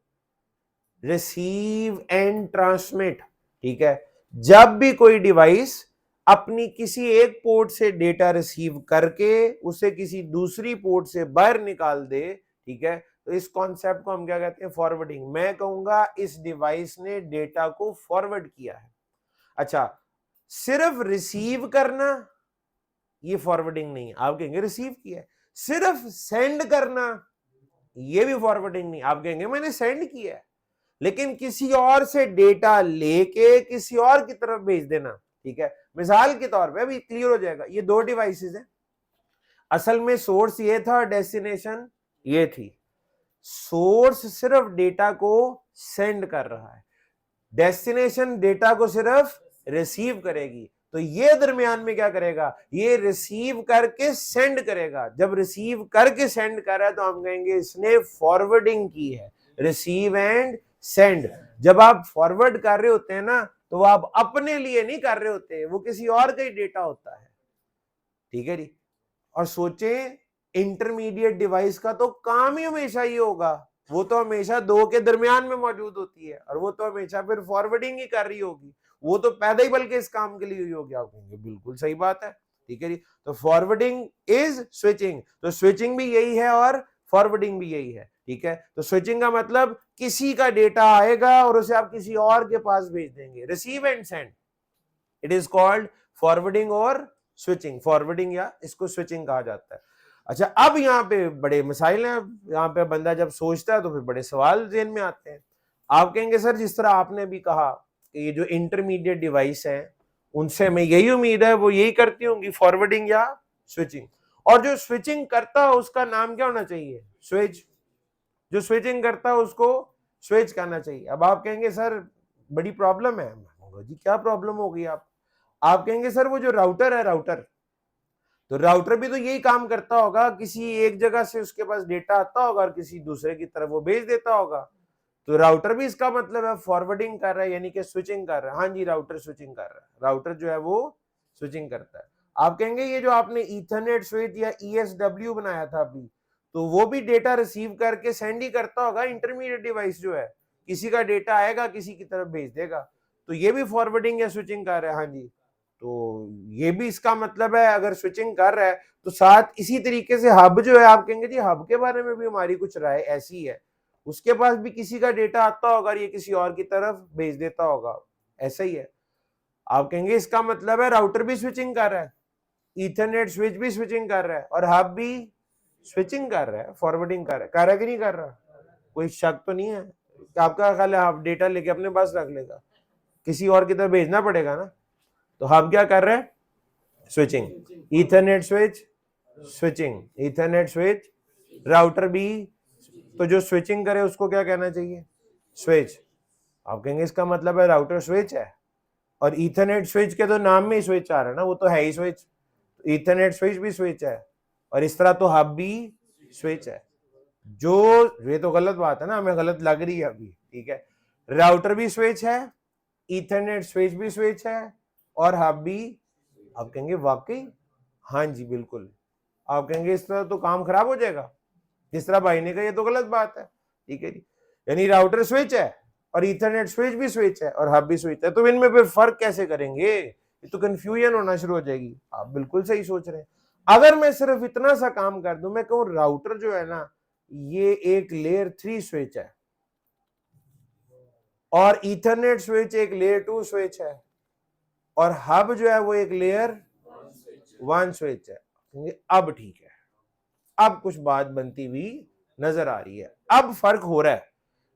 receive and transmit, ठीक है। जब भी कोई डिवाइस अपनी किसी एक पोर्ट से डेटा रिसीव करके उसे किसी दूसरी पोर्ट से बाहर निकाल दे, ठीक है, तो इस कॉन्सेप्ट को हम क्या कहते हैं, फॉरवर्डिंग। मैं कहूंगा इस डिवाइस ने डेटा को फॉरवर्ड किया है। अच्छा, सिर्फ रिसीव करना ये फॉरवर्डिंग नहीं, आप कहेंगे रिसीव किया है। सिर्फ सेंड करना ये भी फॉरवर्डिंग नहीं, आप कहेंगे मैंने सेंड किया है। लेकिन किसी और से डेटा लेके किसी और की तरफ भेज देना ठीक है, मिसाल के तौर पे अभी क्लियर हो जाएगा। ये दो डिवाइसेस हैं, असल में सोर्स ये था, डेस्टिनेशन ये थी। सोर्स सिर्फ डेटा को सेंड कर रहा है, डेस्टिनेशन डेटा को सिर्फ रिसीव करेगी। तो ये दरमियान में क्या करेगा, ये रिसीव करके सेंड करेगा। जब रिसीव करके सेंड कर रहा है तो हम कहेंगे इसने फॉरवर्डिंग की है, रिसीव एंड सेंड। जब आप फॉरवर्ड कर रहे होते हैं ना, तो आप अपने लिए नहीं कर रहे होते, वो किसी और का ही डेटा होता है, ठीक है जी। और सोचें, इंटरमीडिएट डिवाइस का तो काम ही हमेशा ये होगा, वो तो हमेशा दो के दरमियान में मौजूद होती है, और वो तो हमेशा फिर फॉरवर्डिंग ही कर रही होगी, वो तो पैदा ही बल्कि इस काम के लिए हुई होगी। आप कहेंगे बिल्कुल सही बात है, ठीक है जी। तो फॉरवर्डिंग इज स्विचिंग, तो स्विचिंग भी यही है और फॉरवर्डिंग भी यही है, ठीक है। तो स्विचिंग का मतलब किसी का डेटा आएगा और उसे आप किसी और के पास भेज देंगे, receive and send. It is called forwarding और स्विचिंग, फॉरवर्डिंग या इसको स्विचिंग कहा जाता है। अच्छा, अब यहाँ पे बड़े मसाइल हैं, यहाँ पे बंदा जब सोचता है तो फिर बड़े सवाल ज़हन में आते हैं। आप कहेंगे सर जिस तरह आपने भी कहा कि ये जो इंटरमीडिएट डिवाइस है उनसे मैं यही उम्मीद है वो यही करती होंगी, फॉरवर्डिंग या स्विचिंग। और जो स्विचिंग करता है उसका नाम क्या होना चाहिए, स्विच। जो स्विचिंग करता है उसको स्विच करना चाहिए। अब आप कहेंगे सर बड़ी प्रॉब्लम है, जी क्या प्रॉब्लम हो गई। आप कहेंगे सर वो जो राउटर है, राउटर तो राउटर भी तो यही काम करता होगा, किसी एक जगह से उसके पास डेटा आता होगा और किसी दूसरे की तरफ वो भेज देता होगा। तो राउटर भी इसका मतलब है फॉरवर्डिंग कर रहा है, यानी कि स्विचिंग कर रहा है। हाँ जी, राउटर स्विचिंग कर रहा है, राउटर जो है वो स्विचिंग करता है। आप कहेंगे ये जो आपने ईथरनेट स्विच या ESW बनाया था अभी, तो वो भी डेटा रिसीव करके सेंड ही करता होगा। इंटरमीडिएट डिवाइस जो है, किसी का डेटा आएगा किसी की तरफ भेज देगा, तो ये भी फॉरवर्डिंग या स्विचिंग कर रहा है। हाँ जी, तो ये भी इसका मतलब है अगर स्विचिंग कर रहा है तो साथ इसी तरीके से हब जो है, आप कहेंगे जी हब के बारे में भी हमारी कुछ राय ऐसी है, उसके पास भी किसी का डेटा आता होगा और ये किसी और की तरफ भेज देता होगा, ऐसा ही है। आप कहेंगे इसका मतलब है राउटर भी स्विचिंग कर रहा है, ईथरनेट स्विच भी स्विचिंग कर रहा है और हब भी स्विचिंग कर रहा है, फॉरवर्डिंग कर रहा है कि नहीं कर रहा। कोई शक तो नहीं है कि आपका ख्याल है हब डेटा लेके अपने पास रख लेगा, किसी और की तरफ भेजना पड़ेगा ना। तो हब क्या कर रहे हैं, switching. Ethernet switch switching, Ethernet switch, router भी। तो जो स्विचिंग करे उसको क्या कहना चाहिए, स्विच। आप कहेंगे इसका मतलब है राउटर स्विच है, और ईथरनेट स्विच के तो नाम में ही स्विच आ रहा है ना, वो तो है ही स्विच। ईथरनेट स्विच भी स्विच है और इस तरह तो हब भी स्विच है। जो ये तो गलत बात है ना, हमें गलत लग रही है अभी, ठीक है। राउटर भी स्विच है, ईथरनेट स्विच भी स्विच है और हब भी। आप कहेंगे वाकई, हाँ जी बिल्कुल। आप कहेंगे इस तरह तो काम खराब हो जाएगा, जिस तरह भाई ने कहा ये तो गलत बात है, ठीक है जी। यानी राउटर स्विच है और ईथरनेट स्विच भी स्विच है और हब भी स्विच है, तो इनमें फिर फर्क कैसे करेंगे, ये तो कंफ्यूजन होना शुरू हो जाएगी। आप बिल्कुल सही सोच रहे हैं। अगर मैं सिर्फ इतना सा काम कर दूं, मैं कहूं राउटर जो है ना ये एक लेयर 3 स्विच है और ईथरनेट स्विच एक लेयर 2 स्विच है और हब जो है वो एक लेयर 1 स्विच है। अब ठीक है, अब कुछ बात बनती हुई नजर आ रही है, अब फर्क हो रहा है।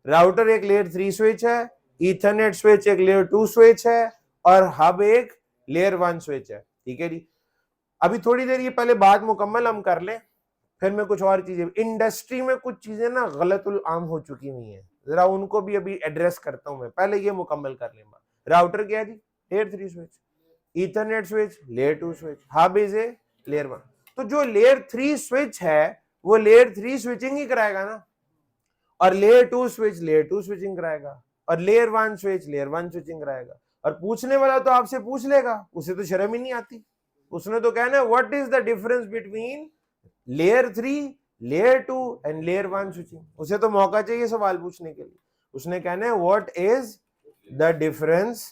राउटर एक लेयर 3 स्विच है, ईथरनेट स्विच एक लेयर 2 स्विच है और हब एक लेयर 1 स्विच है, ठीक है जी। अभी थोड़ी देर ये पहले बात मुकम्मल हम कर लें, फिर मैं कुछ और चीजें, इंडस्ट्री में कुछ चीजें ना गलतुल आम हो चुकी हुई हैं, जरा उनको भी अभी एड्रेस करता हूं मैं, पहले ये मुकम्मल कर लें। राउटर क्या है जी, layer 3 switch, ethernet switch layer 2 switch, hub is a layer 1। तो जो लेयर 3 स्विच है वो लेयर 3 स्विचिंग ही कराएगा ना, और लेयर 2 स्विच लेयर 2 स्विचिंग कराएगा और लेयर 1 स्विच लेयर 1 स्विचिंग कराएगा। और पूछने वाला तो आपसे पूछ लेगा, उसे तो शर्म ही नहीं आती, उसने तो कहना है what is the difference between layer 3 layer 2 and layer 1 switching. उसे तो मौका चाहिए सवाल पूछने के लिए, उसने कहना है what is the difference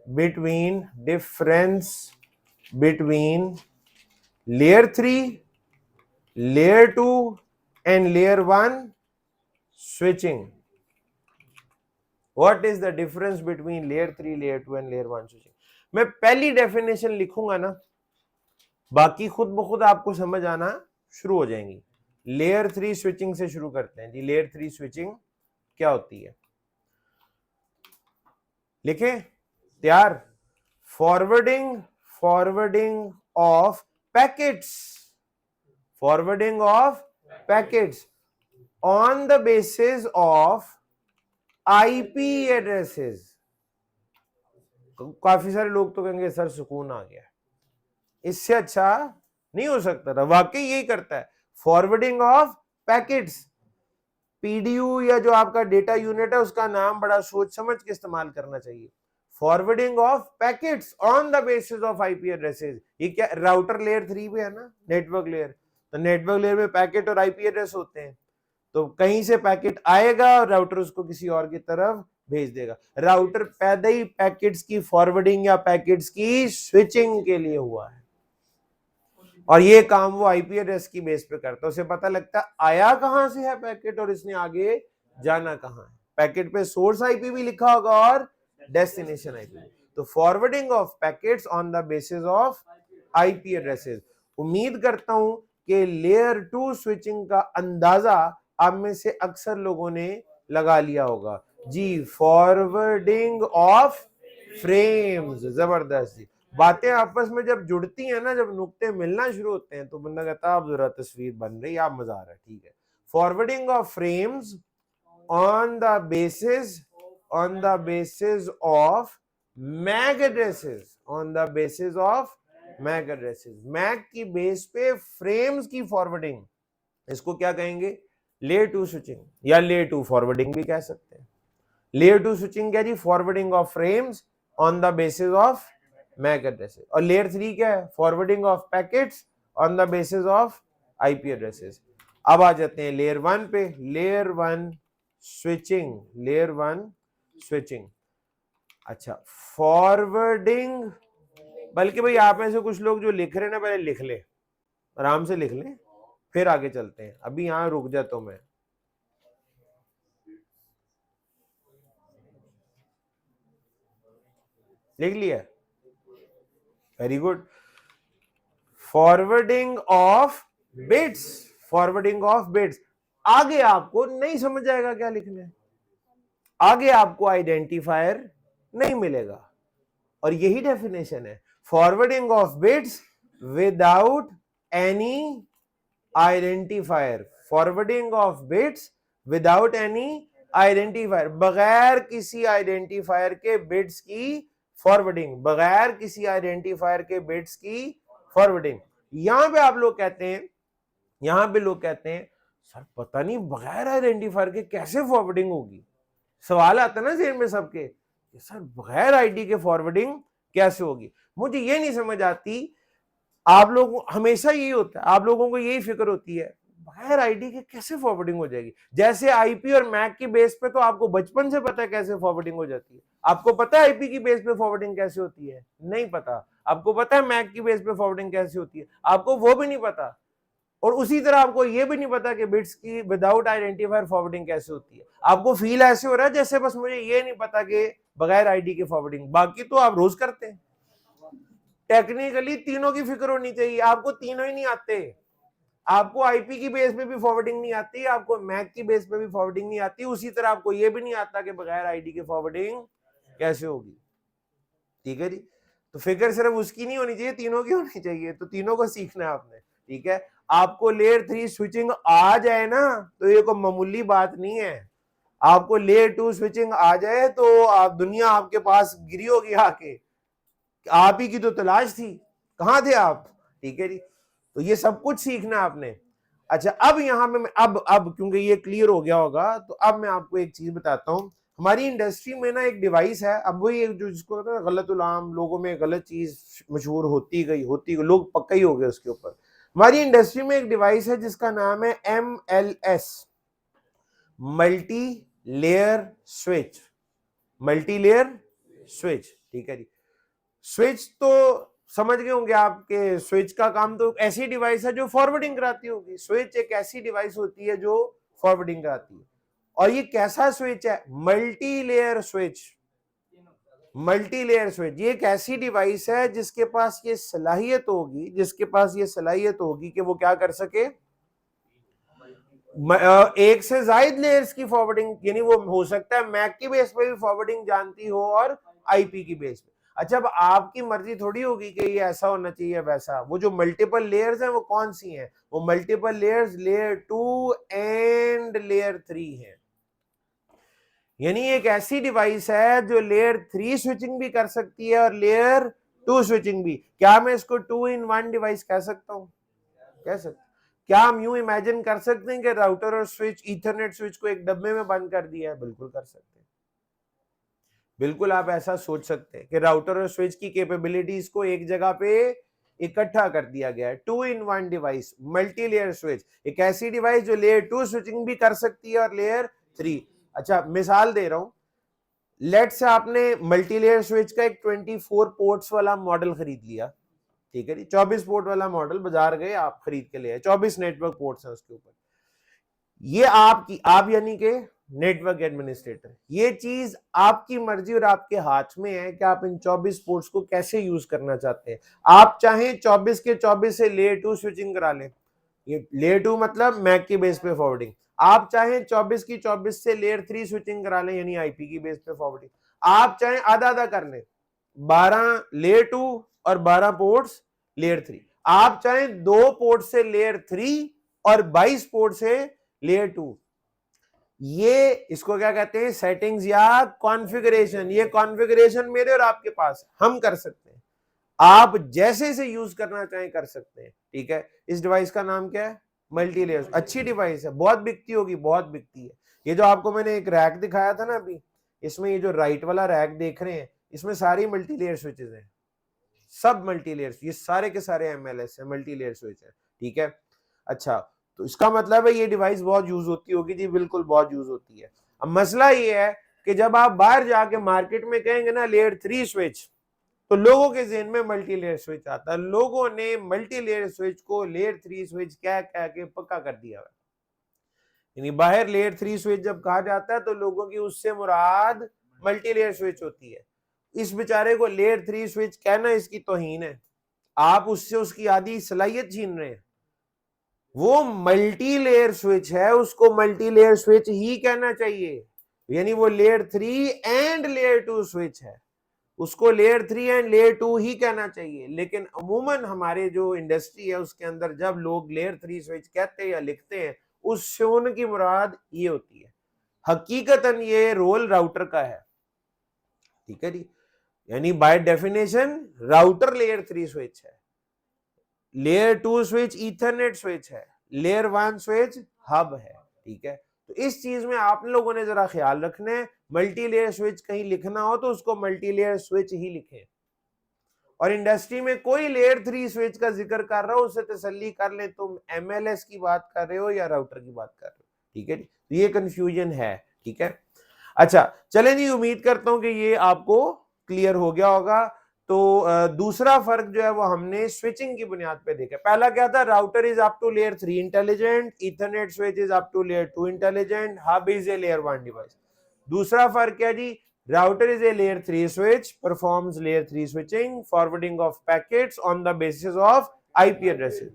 between layer 3 layer 2 and layer 1 switching. What is the difference between layer 3 layer 2 and layer 1 switching? मैं पहली डेफिनेशन लिखूंगा ना, बाकी खुद ब खुद आपको समझ आना शुरू हो जाएंगी। लेयर 3 स्विचिंग से शुरू करते हैं जी। लेयर 3 स्विचिंग क्या होती है, लिखें, तैयार। Forwarding of packets, forwarding of packets on the basis of IP addresses. काफी सारे लोग तो कहेंगे सर सुकून आ गया, इससे अच्छा नहीं हो सकता था। वाकई यही करता है, फॉरवर्डिंग ऑफ पैकेट्स। पीडीयू या जो आपका डेटा यूनिट है उसका नाम बड़ा सोच समझ के इस्तेमाल करना चाहिए। Forwarding of packets on the basis of IP addresses. ये क्या राउटर लेयर 3 पे है ना, नेटवर्क लेयर, तो नेटवर्क लेयर में पैकेट और आईपी एड्रेस होते हैं, तो कहीं से पैकेट आएगा और राउटर उसको किसी और की तरफ भेज देगा। राउटर पैदा ही पैकेट्स की फॉरवर्डिंग या पैकेट्स की स्विचिंग के लिए हुआ है, और ये काम वो आईपी एड्रेस की बेस पे करता है। उसे पता लगता है आया कहां से है पैकेट और इसने आगे जाना कहां है। पैकेट पे सोर्स आईपी भी लिखा होगा और डेस्टिनेशन आईपी। तो forwarding of packets on the basis of IP addresses. उम्मीद करता हूं कि लेयर 2 स्विचिंग का अंदाजा आप में से अक्सर लोगों ने लगा लिया होगा जी। फॉरवर्डिंग ऑफ फ्रेम्स, जबरदस्त जी। बातें आपस में जब जुड़ती हैं ना, जब नुक्ते मिलना शुरू होते हैं तो बंदा कहता है अब जरा तस्वीर बन रही है, आप मजा आ रहा है, ठीक है। Forwarding of frames on the basis of MAC addresses, on the basis of MAC addresses. MAC की बेस पे फ्रेम्स की फॉरवर्डिंग, इसको क्या कहेंगे, लेयर 2 स्विचिंग या लेयर 2 फॉरवर्डिंग भी कह सकते हैं। लेयर 2 स्विचिंग क्या जी, forwarding of frames on the basis of MAC addresses. और लेयर 3 क्या है, forwarding of packets on the basis of IP addresses. अब आ जाते हैं लेयर 1 पे, लेयर 1 स्विचिंग, लेयर 1 स्विचिंग। अच्छा, फॉरवर्डिंग, बल्कि भाई आप में से कुछ लोग जो लिख रहे हैं ना, पहले लिख ले, आराम से लिख ले, फिर आगे चलते हैं। अभी यहां रुक जाता हूं मैं। लिख लिया, very good. Forwarding of bits, forwarding of bits. आगे आपको नहीं समझ आएगा क्या लिखना है, आगे आपको आइडेंटिफायर नहीं मिलेगा, और यही डेफिनेशन है, forwarding of bits without any identifier. Forwarding of bits without any identifier, बगैर किसी आइडेंटिफायर के बिट्स की फॉरवर्डिंग, बगैर किसी आइडेंटिफायर के बिट्स की फॉरवर्डिंग। यहां पे आप लोग कहते हैं, यहां पे लोग कहते हैं सर पता नहीं बगैर आइडेंटिफायर के कैसे फॉरवर्डिंग होगी। सवाल आता है ना जेल में सबके, सर बगैर आईडी के फॉरवर्डिंग कैसे होगी। मुझे ये नहीं समझ आती, आप लोग हमेशा यही होता है, आप लोगों को यही फिक्र होती है बगैर आईडी के कैसे फॉरवर्डिंग हो जाएगी। जैसे आईपी और मैक की बेस पे तो आपको बचपन से पता है कैसे फॉरवर्डिंग हो जाती है। आपको पता है आईपी की बेस पे फॉरवर्डिंग कैसे होती है, नहीं पता। आपको पता है मैक की बेस पे फॉरवर्डिंग कैसे होती है, आपको वो भी नहीं पता। और उसी तरह आपको ये भी नहीं पता कि बिट्स की विदाउट आइडेंटिफायर फॉरवर्डिंग कैसे होती है। आपको फील ऐसे हो रहा है जैसे बस मुझे ये नहीं पता कि बगैर आईडी के फॉरवर्डिंग, बाकी तो आप रोज करते हैं। टेक्निकली तीनों की फिक्र होनी चाहिए, आपको तीनों ही नहीं आते। आपको आईपी की बेस पे भी फॉरवर्डिंग नहीं आती, आपको मैक की बेस पे भी फॉरवर्डिंग नहीं आती, उसी तरह आपको ये भी नहीं आता कि बगैर आईडी के फॉरवर्डिंग कैसे होगी। ठीक है जी, तो फिक्र सिर्फ उसकी नहीं होनी चाहिए, तीनों की होनी चाहिए। तो तीनों को सीखना है आपने, ठीक है। आपको लेयर 3 स्विचिंग आ जाए ना तो ये कोई मामूली बात नहीं है। आपको लेयर 2 स्विचिंग आ जाए तो आप दुनिया आपके पास गिरी होगी आके, आप ही की तो तलाश थी, कहां थे आप। ठीक है जी, तो ये सब कुछ सीखना आपने। अच्छा, अब यहां में अब क्योंकि ये क्लियर हो गया होगा तो अब मैं आपको एक चीज बताता हूं। हमारी इंडस्ट्री में ना एक डिवाइस है, अब वही एक जो जिसको कहते हैं गलत उलाम, लोगों में गलत चीज मशहूर होती गई, लोग पक्का ही हो गए उसके ऊपर। हमारी इंडस्ट्री में एक डिवाइस है जिसका नाम है MLS, multi layer switch, multi layer switch. ठीक है जी, स्विच तो समझ गए होंगे आपके, स्विच का काम तो ऐसी डिवाइस है जो फॉरवर्डिंग कराती होगी। स्विच एक ऐसी डिवाइस होती है जो फॉरवर्डिंग कराती है। और ये कैसा स्विच है, multi layer switch. Multi layer switch ये एक ऐसी डिवाइस है जिसके पास ये सलाहियत होगी, जिसके पास ये सलाहियत होगी कि वो क्या कर सके, एक से ज्यादा लेयर्स की फॉरवर्डिंग, यानी वो हो सकता है मैक की बेस पे भी फॉरवर्डिंग जानती हो और आईपी की बेस पे। अच्छा, अब आपकी मर्जी थोड़ी होगी कि ये ऐसा होना चाहिए वैसा। वो जो मल्टीपल लेयर्स हैं वो कौन सी हैं? वो multiple layers layer 2 and layer 3 है। यानी एक ऐसी डिवाइस है जो लेयर 3 स्विचिंग भी कर सकती है और लेयर 2 स्विचिंग भी। क्या मैं इसको 2 in 1 डिवाइस कह सकता हूं? कह सकते। क्या हम यूं इमेजिन कर सकते हैं कि राउटर और स्विच, ईथरनेट स्विच को एक डब्बे में बंद कर दिया है? बिल्कुल कर सकते हैं। बिल्कुल आप ऐसा सोच सकते हैं कि राउटर और स्विच की कैपेबिलिटीज को एक जगह पे इकट्ठा कर दिया गया है। 2 in 1 device, multi layer switch, एक ऐसी डिवाइस जो लेयर 2 स्विचिंग भी कर सकती है और लेयर 3। अच्छा, मिसाल दे रहा हूं, लेट से आपने मल्टी लेयर स्विच का एक 24 पोर्ट्स वाला मॉडल खरीद लिया, ठीक है जी, 24 पोर्ट वाला मॉडल बाजार गए, आप खरीद के ले आए, 24 नेटवर्क पोर्ट्स हैं उसके ऊपर। ये आपकी, आप यानी कि नेटवर्क एडमिनिस्ट्रेटर, ये चीज आपकी मर्जी और आपके हाथ में है कि आप इन 24 पोर्ट्स को कैसे यूज करना चाहते हैं। आप चाहें 24 के 24 से लेयर 2 स्विचिंग करा लें, ये लेयर 2 मतलब मैक की बेस पे फॉरवर्डिंग। आप चाहें 24 की 24 से लेयर 3 स्विचिंग करा लें, यानी आईपी की बेस पे फॉरवर्डिंग। आप चाहें आधा आधा कर लें, 12 लेयर 2 और 12 पोर्ट्स लेयर 3। आप चाहें 2 पोर्ट से लेयर 3 और 22 पोर्ट से लेयर 2। ये इसको क्या कहते हैं? सेटिंग्स या कॉन्फ़िगरेशन। ये कॉन्फ़िगरेशन मेरे और आपके पास हम कर सकते हैं, आप जैसे से यूज करना चाहें कर सकते हैं, ठीक है। इस डिवाइस का नाम क्या है? Multi layer. अच्छी डिवाइस है, बहुत बिकती होगी, बहुत बिकती है। ये जो आपको मैंने एक रैक दिखाया था ना अभी, इसमें ये जो राइट वाला रैक देख रहे हैं, इसमें सारी मल्टी लेयर स्विचेस हैं, सब मल्टी लेयर, ये सारे के सारे एमएलएस है, मल्टी लेयर स्विच है, ठीक है। अच्छा, तो इसका मतलब है ये डिवाइस बहुत यूज होती होगी जी, बिल्कुल बहुत यूज होती है। अब मसला ये है कि जब आप बाहर जाके मार्केट में कहेंगे ना लेयर 3 स्विच, तो लोगों के ज़हन में मल्टी लेयर स्विच आता है। लोगों ने मल्टी लेयर स्विच को लेयर 3 स्विच कह कह के पक्का कर दिया है। यानी बाहर लेयर 3 स्विच जब कहा जाता है तो लोगों की उससे मुराद मल्टी लेयर स्विच होती है। इस बेचारे को लेयर 3 स्विच कहना इसकी तौहीन है, आप उससे उसकी आधी सलाहियत छीन रहे हैं। वो मल्टी लेयर स्विच है, उसको मल्टी लेयर स्विच ही कहना चाहिए, यानी वो लेयर 3 एंड लेयर 2 स्विच है, उसको लेयर 3 एंड लेयर 2 ही कहना चाहिए। लेकिन अमूमन हमारे जो इंडस्ट्री है उसके अंदर जब लोग लेयर 3 स्विच कहते हैं या लिखते हैं, उससे उनकी मुराद ये होती है। हकीकतन ये रोल राउटर का है, ठीक है जी। यानी by definition router layer 3 switch है, लेयर 2 स्विच ईथरनेट स्विच है, लेयर 1 स्विच हब है, ठीक है। तो इस चीज में आप लोगों ने जरा ख्याल रखना है, मल्टी लेयर स्विच कहीं लिखना हो तो उसको मल्टी लेयर स्विच ही लिखें। और इंडस्ट्री में कोई लेयर 3 स्विच का जिक्र कर रहा हो उससे तसल्ली कर ले तुम एमएलएस की बात कर रहे हो या राउटर की बात कर रहे हो, ठीक है। तो ये कंफ्यूजन है, ठीक है। अच्छा चलें जी, उम्मीद करता हूं कि ये आपको क्लियर हो गया होगा। तो दूसरा फर्क जो है वो हमने स्विचिंग की बुनियाद पे देखा। पहला क्या था? Router is up to layer 3 intelligent, Ethernet switch is up to layer 2 intelligent, hub is a layer 1 device. दूसरा फर्क क्या जी? router is a layer 3 switch, performs layer 3 switching, forwarding of packets on the basis of IP addresses.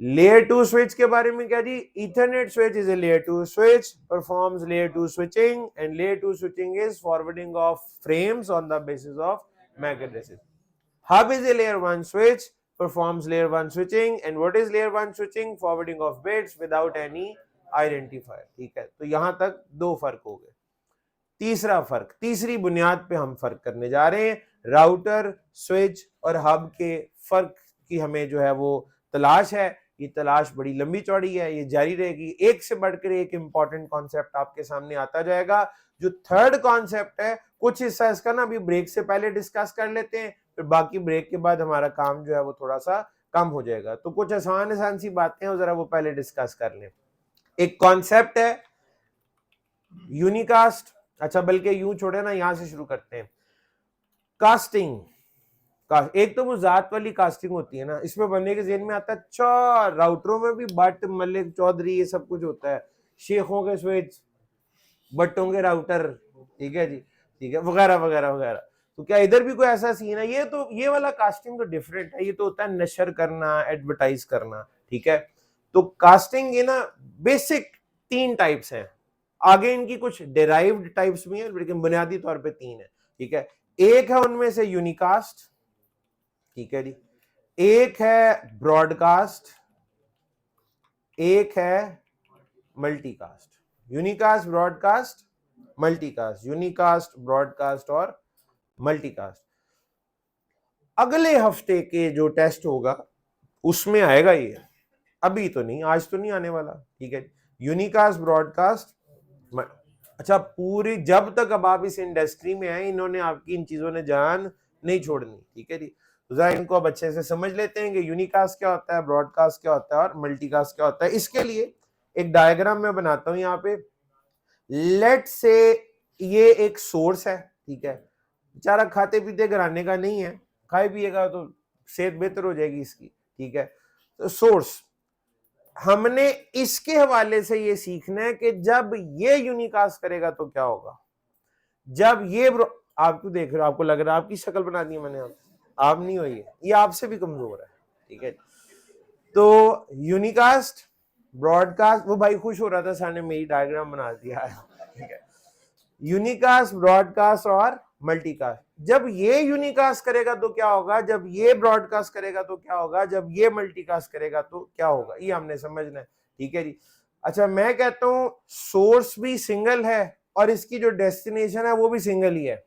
Layer 2 switch के बारे में क्या जी? Ethernet switch is a layer 2 switch, performs layer 2 switching, and layer 2 switching is forwarding of frames on the basis of MAC addresses. Hub is a layer 1 switch, performs layer 1 switching, and what is layer 1 switching? Forwarding of bits without any identifier, ठीक है। तो यहां तक दो फर्क हो गए। तीसरा फर्क, तीसरी बुनियाद पे हम फर्क करने जा रहे हैं। राउटर, स्विच और हब के फर्क की हमें जो है वो तलाश है। ये तलाश बड़ी लंबी चौड़ी है, ये जारी रहेगी, एक से बढ़कर एक इंपॉर्टेंट कॉन्सेप्ट आपके सामने आता जाएगा। जो थर्ड कॉन्सेप्ट है, कुछ हिस्सा इसका ना अभी ब्रेक से पहले डिस्कस कर लेते हैं, फिर बाकी ब्रेक के बाद हमारा काम जो है वो थोड़ा सा कम हो जाएगा। तो कुछ आसान आसान सी बातें हैं, जरा वो पहले डिस्कस कर लें। एक कॉन्सेप्ट है यूनिकास्ट। अच्छा बल्कि यूं छोड़े ना, यहां से शुरू करते हैं। कास्टिंग एक तो वो जात वाली कास्टिंग होती है ना, इसमें बनने के ज़हन में आता है अच्छा राउटरों में भी बट, मलिक, चौधरी, ये सब कुछ होता है, शेखों के स्विच, बट्टों के राउटर, ठीक है जी, ठीक है, वगैरह वगैरह वगैरह। तो क्या इधर भी कोई ऐसा सीन है? ये तो ये वाला कास्टिंग तो डिफरेंट है, ये तो होता है नशर करना, एडवर्टाइज करना, ठीक है। तो कास्टिंग ये ना बेसिक 3 टाइप्स हैं, आगे इनकी कुछ डेराइव्ड टाइप्स भी हैं, लेकिन बुनियादी तौर पे 3 है, ठीक है। एक है उनमें से यूनिकास्ट, ठीक है जी, एक है ब्रॉडकास्ट, एक है multicast. Unicast, broadcast, multicast, unicast, broadcast और मल्टीकास्ट। अगले हफ्ते के जो टेस्ट होगा उसमें आएगा ये, अभी तो नहीं, आज तो नहीं आने वाला, ठीक है। यूनिकास्ट, ब्रॉडकास्ट, अच्छा पूरी जब तक अब आप इस इंडस्ट्री में आए इन्होंने आपकी इन चीजों ने जान नहीं छोड़नी, ठीक है जी। तो जरा इनको अब अच्छे से समझ लेते हैं कि यूनिकास्ट क्या होता है, ब्रॉडकास्ट क्या होता है और मल्टीकास्ट क्या होता है। इसके लिए एक डायग्राम मैं बनाता हूं यहाँ पे। लेट से ये एक सोर्स है, ठीक है, बेचारा खाते पीते घराने का नहीं है, खाए पिएगा तो सेहत बेहतर हो जाएगी इसकी, ठीक है। तो सोर्स, हमने इसके हवाले से ये सीखना है कि जब ये यूनिकास्ट करेगा तो क्या होगा, जब ये आप क्यों देख रहे हो, आपको लग रहा है आपकी शक्ल बना दी है मैंने, आप नहीं हुई है, ये आपसे भी कमजोर है, ठीक है। तो यूनिकास्ट, ब्रॉडकास्ट, वो भाई खुश हो रहा था सामने मेरी डायग्राम बना दिया है, ठीक है। यूनिकास्ट, ब्रॉडकास्ट और मल्टीकास्ट, जब ये यूनिकास्ट करेगा तो क्या होगा, जब ये ब्रॉडकास्ट करेगा तो क्या होगा, जब ये मल्टीकास्ट करेगा तो क्या होगा, ये हमने समझना है, ठीक है जी। अच्छा मैं कहता हूं सोर्स भी सिंगल है और इसकी जो डेस्टिनेशन है वो भी सिंगल ही है।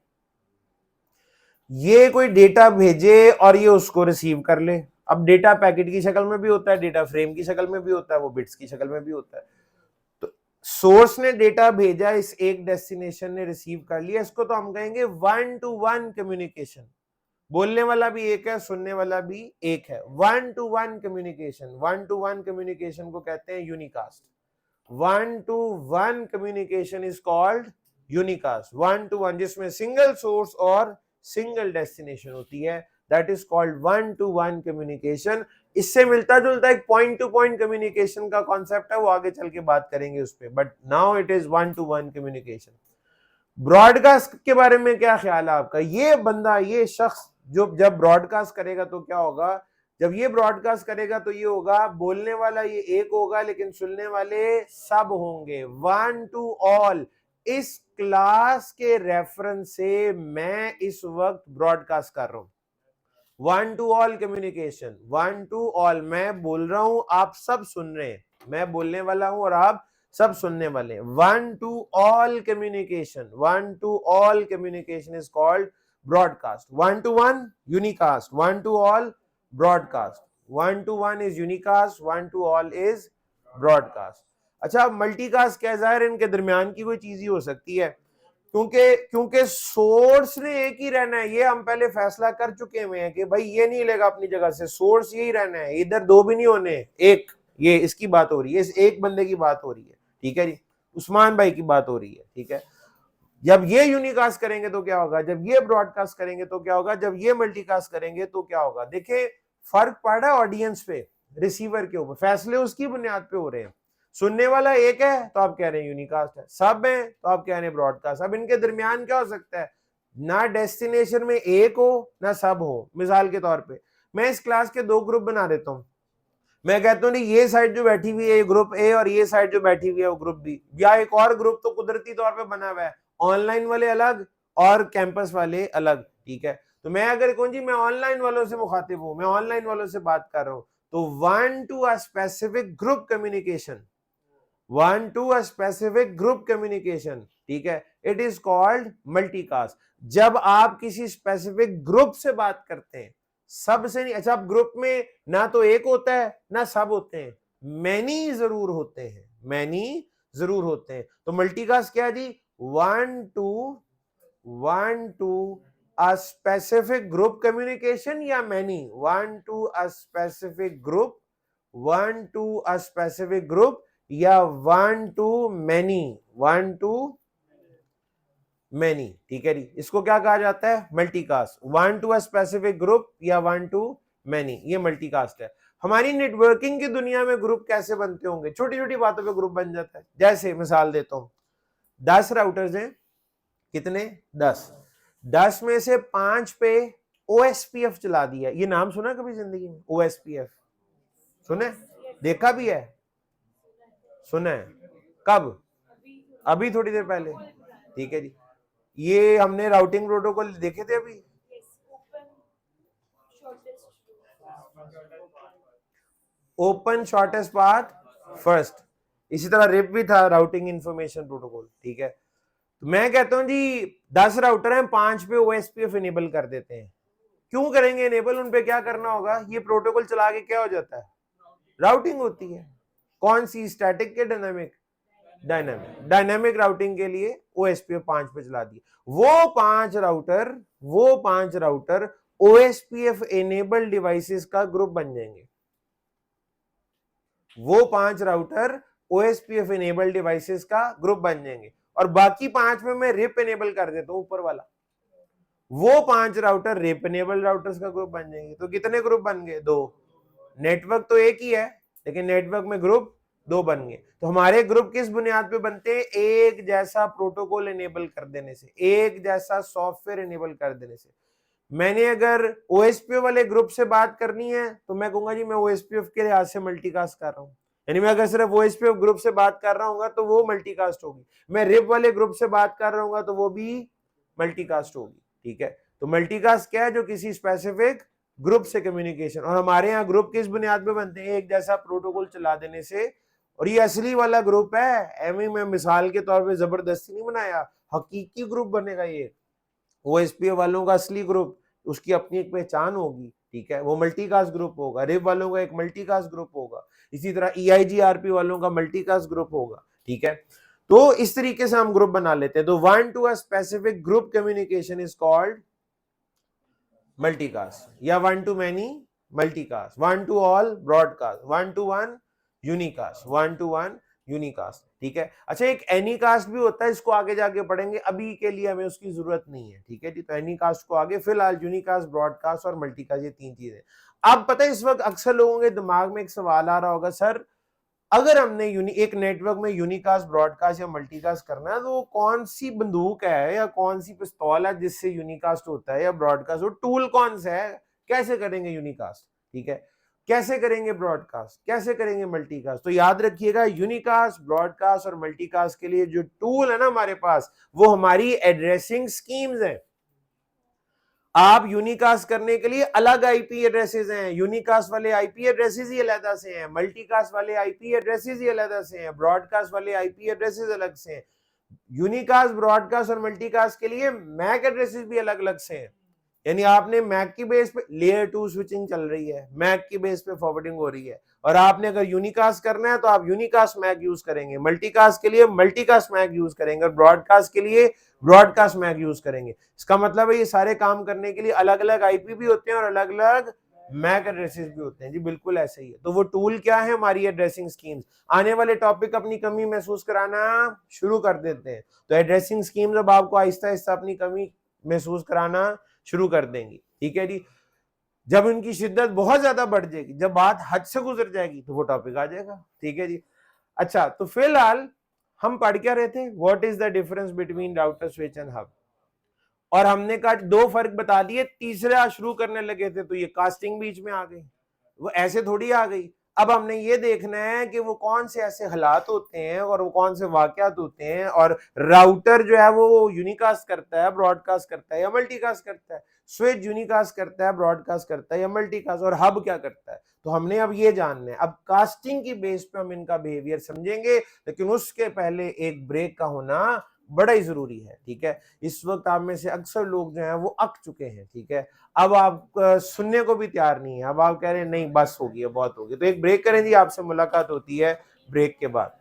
ये कोई डेटा भेजे और ये उसको रिसीव कर ले। अब डेटा पैकेट की शक्ल में भी होता है, डेटा फ्रेम की शक्ल में भी होता है, वो बिट्स की शक्ल में भी होता है। तो सोर्स ने डेटा भेजा, इस एक डेस्टिनेशन ने रिसीव कर लिया, इसको तो हम कहेंगे 1 to 1 कम्युनिकेशन। बोलने वाला भी एक है, सुनने वाला भी एक है, 1 to 1 कम्युनिकेशन। 1 to 1 कम्युनिकेशन को कहते हैं unicast. 1 to 1 communication is called unicast. 1 to 1 जिसमें सिंगल सोर्स और सिंगल डेस्टिनेशन होती है, that is called 1 to 1 communication. इससे मिलता जुलता एक पॉइंट टू पॉइंट कम्युनिकेशन का कॉन्सेप्ट है, वो आगे चल के बात करेंगे उस पर, but now it is 1 to 1 communication. Broadcast के बारे में क्या ख्याल है आपका, ये बंदा, ये शख्स जो जब ब्रॉडकास्ट करेगा तो क्या होगा, जब ये ब्रॉडकास्ट करेगा तो ये होगा, बोलने वाला ये एक होगा लेकिन सुनने वाले सब होंगे, 1 to all। इस क्लास के रेफरेंस से मैं इस वक्त ब्रॉडकास्ट कर रहा हूं, 1 to all communication, 1 to all। मैं बोल रहा हूं, आप सब सुन रहे हैं, मैं बोलने वाला हूं और आप सब सुनने वाले हैं। 1 to all communication, 1 to all communication is called broadcast. 1 to 1 unicast, 1 to all broadcast. 1 to 1 is unicast, 1 to all is broadcast. अच्छा मल्टीकास्ट क्या, जाहिर इनके दरमियान की कोई चीज ही हो सकती है, क्योंकि सोर्स ने एक ही रहना है, ये हम पहले फैसला कर चुके हुए हैं कि भाई ये नहीं लेगा अपनी जगह से, सोर्स यही रहना है, इधर दो भी नहीं होने, एक, ये इसकी बात हो रही है, इस एक बंदे की बात हो रही है, ठीक है जी, उस्मान भाई की बात हो रही है, ठीक है। जब ये यूनिकास्ट करेंगे तो क्या होगा, जब ये ब्रॉडकास्ट करेंगे तो क्या होगा, जब ये मल्टीकास्ट करेंगे तो क्या होगा। देखिए फर्क पड़ रहा है ऑडियंस पे, रिसीवर के ऊपर, फैसले उसकी बुनियाद पे हो रहे हैं। सुनने वाला एक है तो आप कह रहे हैं यूनिकास्ट है, सब है तो आप कह रहे हैं ब्रॉडकास्ट। अब इनके दरमियान क्या हो सकता है, ना डेस्टिनेशन में एक हो ना सब हो। मिसाल के तौर पे मैं इस क्लास के दो ग्रुप बना देता हूं, मैं कहता हूँ ये साइड जो बैठी हुई है ये ग्रुप ए और ये साइड जो बैठी हुई है वो ग्रुप बी, या एक और ग्रुप तो कुदरती तौर पे बना हुआ है, ऑनलाइन वाले अलग और कैंपस वाले अलग, ठीक है। तो मैं अगर कहूँ जी मैं ऑनलाइन वालों से मुखातिब हूं, मैं ऑनलाइन वालों से बात कर रहा हूं, तो 1 to a specific group communication, 1 to a specific group communication, ठीक है, इट इज कॉल्ड मल्टीकास्ट। जब आप किसी स्पेसिफिक ग्रुप से बात करते हैं, सबसे नहीं, अच्छा ग्रुप में ना तो एक होता है ना सब होते हैं, मैनी जरूर होते हैं, मैनी जरूर होते हैं। तो मल्टीकास्ट क्या है जी, 1 to a specific group communication या many, 1 to a specific group, 1 to a specific group या 1 to many, 1 to many, ठीक है जी। इसको क्या कहा जाता है, multicast. 1 to a specific group या 1 to many, ये मल्टीकास्ट है। हमारी नेटवर्किंग की दुनिया में ग्रुप कैसे बनते होंगे, छोटी छोटी बातों पे ग्रुप बन जाता है। जैसे मिसाल देता हूं, 10 राउटर्स हैं, कितने, 10 में से 5 पे OSPF चला दिया। ये नाम सुना कभी जिंदगी में, OSPF सुने, देखा भी है, सुना है, कब, अभी थोड़ी देर पहले, ठीक है जी। ये हमने राउटिंग प्रोटोकॉल देखे थे अभी। ओपन शॉर्टेस्ट पाथ फर्स्ट, इसी तरह रिप भी था, राउटिंग इंफॉर्मेशन प्रोटोकॉल, ठीक है। तो मैं कहता हूं जी 10 राउटर हैं, 5 पे ओएसपीएफ इनेबल कर देते हैं। क्यों करेंगे इनेबल? उन पे क्या करना होगा, ये प्रोटोकॉल चला के क्या हो जाता है, राउटिंग होती है। कौन सी, स्टैटिक के डायनामिक? डायनामिक। डायनामिक राउटिंग के लिए ओएसपीएफ 5 पे चला दिए। वो पांच राउटर ओएसपीएफ एनेबल डिवाइसेस का ग्रुप बन जाएंगे। वो 5 राउटर ओएसपीएफ एनेबल डिवाइसेस का ग्रुप बन जाएंगे, और बाकी 5 में मैं रिप एनेबल कर देता हूं ऊपर वाला, वो 5 राउटर रिप एनेबल राउटर्स का ग्रुप बन जाएंगे। तो कितने ग्रुप बन गए? 2। नेटवर्क तो एक ही है, लेकिन नेटवर्क में ग्रुप 2 बन गए। तो हमारे ग्रुप किस बुनियाद पे बनते हैं? एक जैसा प्रोटोकॉल एनेबल कर देने से, एक जैसा सॉफ्टवेयर एनेबल कर देने से। मैंने अगर ओएसपीएफ वाले ग्रुप से बात करनी है तो मैं कहूंगा जी मैं ओएसपीएफ के लिहाज से मल्टीकास्ट कर रहा हूं, यानी मैं अगर सिर्फ ओएसपीएफ ग्रुप से बात कर रहा हूँ तो वो मल्टीकास्ट होगी। मैं रिप वाले ग्रुप से बात कर रहा हूँ तो वो भी मल्टीकास्ट होगी, ठीक है। तो मल्टीकास्ट क्या है? जो किसी स्पेसिफिक ग्रुप से कम्युनिकेशन, और हमारे यहाँ ग्रुप किस बुनियाद पे बनते हैं? एक जैसा प्रोटोकॉल चला देने से। और ये असली वाला ग्रुप है, एमई में मिसाल के तौर पे जबरदस्ती नहीं बनाया, हकीकी ग्रुप बनेगा ये ओएसपीएफ वालों का असली ग्रुप, उसकी अपनी एक पहचान होगी, ठीक है। वो मल्टीकास्ट ग्रुप होगा, रिप वालों का एक मल्टीकास्ट ग्रुप होगा, इसी तरह ईआईजीआरपी वालों का मल्टीकास्ट ग्रुप होगा, ठीक है। तो इस तरीके से हम ग्रुप बना लेते हैं। तो one to a specific group communication is called multicast, या one to many multicast, one to all broadcast, one to one unicast, one to one unicast, ठीक है। अच्छा, एक एनीकास्ट भी होता है, इसको आगे जाके पढ़ेंगे, अभी के लिए हमें उसकी जरूरत नहीं है, ठीक है जी। तो एनीकास्ट को आगे, फिलहाल यूनिकास्ट, ब्रॉडकास्ट और मल्टीकास्ट, ये 3 चीजें। अब पता है इस वक्त अक्सर लोगों के दिमाग में एक सवाल आ रहा होगा, सर अगर हमने एक नेटवर्क में यूनिकास्ट, ब्रॉडकास्ट या मल्टीकास्ट करना है तो कौन सी बंदूक है या कौन सी पिस्तौल है जिससे यूनिकास्ट होता है या ब्रॉडकास्ट हो, टूल कौन सा है, कैसे करेंगे यूनिकास्ट, ठीक है, कैसे करेंगे ब्रॉडकास्ट, कैसे करेंगे मल्टीकास्ट? तो याद रखिएगा, यूनिकास्ट, ब्रॉडकास्ट और मल्टीकास्ट के लिए जो टूल है ना हमारे पास, वो हमारी एड्रेसिंग स्कीम्स है। आप यूनिकास्ट करने के लिए अलग आईपी एड्रेसेस हैं, यूनिकास्ट वाले आईपी एड्रेसेस ही अलग से हैं, मल्टीकास्ट वाले आईपी एड्रेसेस ही अलग से हैं, ब्रॉडकास्ट वाले आईपी एड्रेसेस अलग से हैं। यूनिकास्ट, ब्रॉडकास्ट और मल्टीकास्ट के लिए मैक एड्रेसेस भी अलग अलग से हैं। यानी आपने मैक की बेस पे लेयर 2 स्विचिंग चल रही है, मैक की बेस पे फॉरवर्डिंग हो रही है, और आपने अगर यूनिकास्ट करना है तो आप यूनिकास्ट मैक यूज करेंगे, मल्टीकास्ट के लिए मल्टीकास्ट मैक यूज करेंगे, और ब्रॉडकास्ट के लिए ब्रॉडकास्ट मैक यूज करेंगे। इसका मतलब है ये सारे काम करने के लिए अलग अलग आईपी भी होते हैं और अलग अलग मैक एड्रेसेस भी होते हैं जी, बिल्कुल ऐसे ही है। तो वो टूल क्या है? हमारी एड्रेसिंग स्कीम्स। आने वाले टॉपिक अपनी कमी महसूस कराना शुरू कर देते हैं, तो एड्रेसिंग स्कीम्स अब आपको आहिस्ता आहिस्ता अपनी कमी महसूस कराना शुरू कर देंगी, ठीक है जी। जब उनकी शिद्दत बहुत ज्यादा बढ़ जाएगी, जब बात हद से गुजर जाएगी, तो वो टॉपिक आ जाएगा, ठीक है जी। अच्छा, तो फिलहाल हम पढ़ क्या रहे थे? What is the difference between router, switch and hub, और हमने कहा 2 फर्क बता दिए, तीसरा शुरू करने लगे थे तो ये कास्टिंग बीच में आ गई, वो ऐसे थोड़ी आ गई। अब हमने ये देखना है कि वो कौन से ऐसे हालात होते हैं और वो कौन से वाकयात होते हैं, और राउटर जो है वो यूनिकास्ट करता है, ब्रॉडकास्ट करता है या मल्टीकास्ट करता है, स्विच यूनिकास्ट करता है, ब्रॉडकास्ट करता है या मल्टीकास्ट, और हब क्या करता है। तो हमने अब ये जानना है। अब कास्टिंग की बेस पे हम इनका बिहेवियर समझेंगे, लेकिन उसके पहले एक ब्रेक का होना बड़ा ही जरूरी है, ठीक है। इस वक्त आप में से अक्सर लोग जो हैं वो अक चुके हैं, ठीक है। अब आप सुनने को भी तैयार नहीं है, अब आप कह रहे हैं नहीं बस हो गया, बहुत हो गया। तो एक ब्रेक करें जी, आपसे मुलाकात होती है ब्रेक के बाद।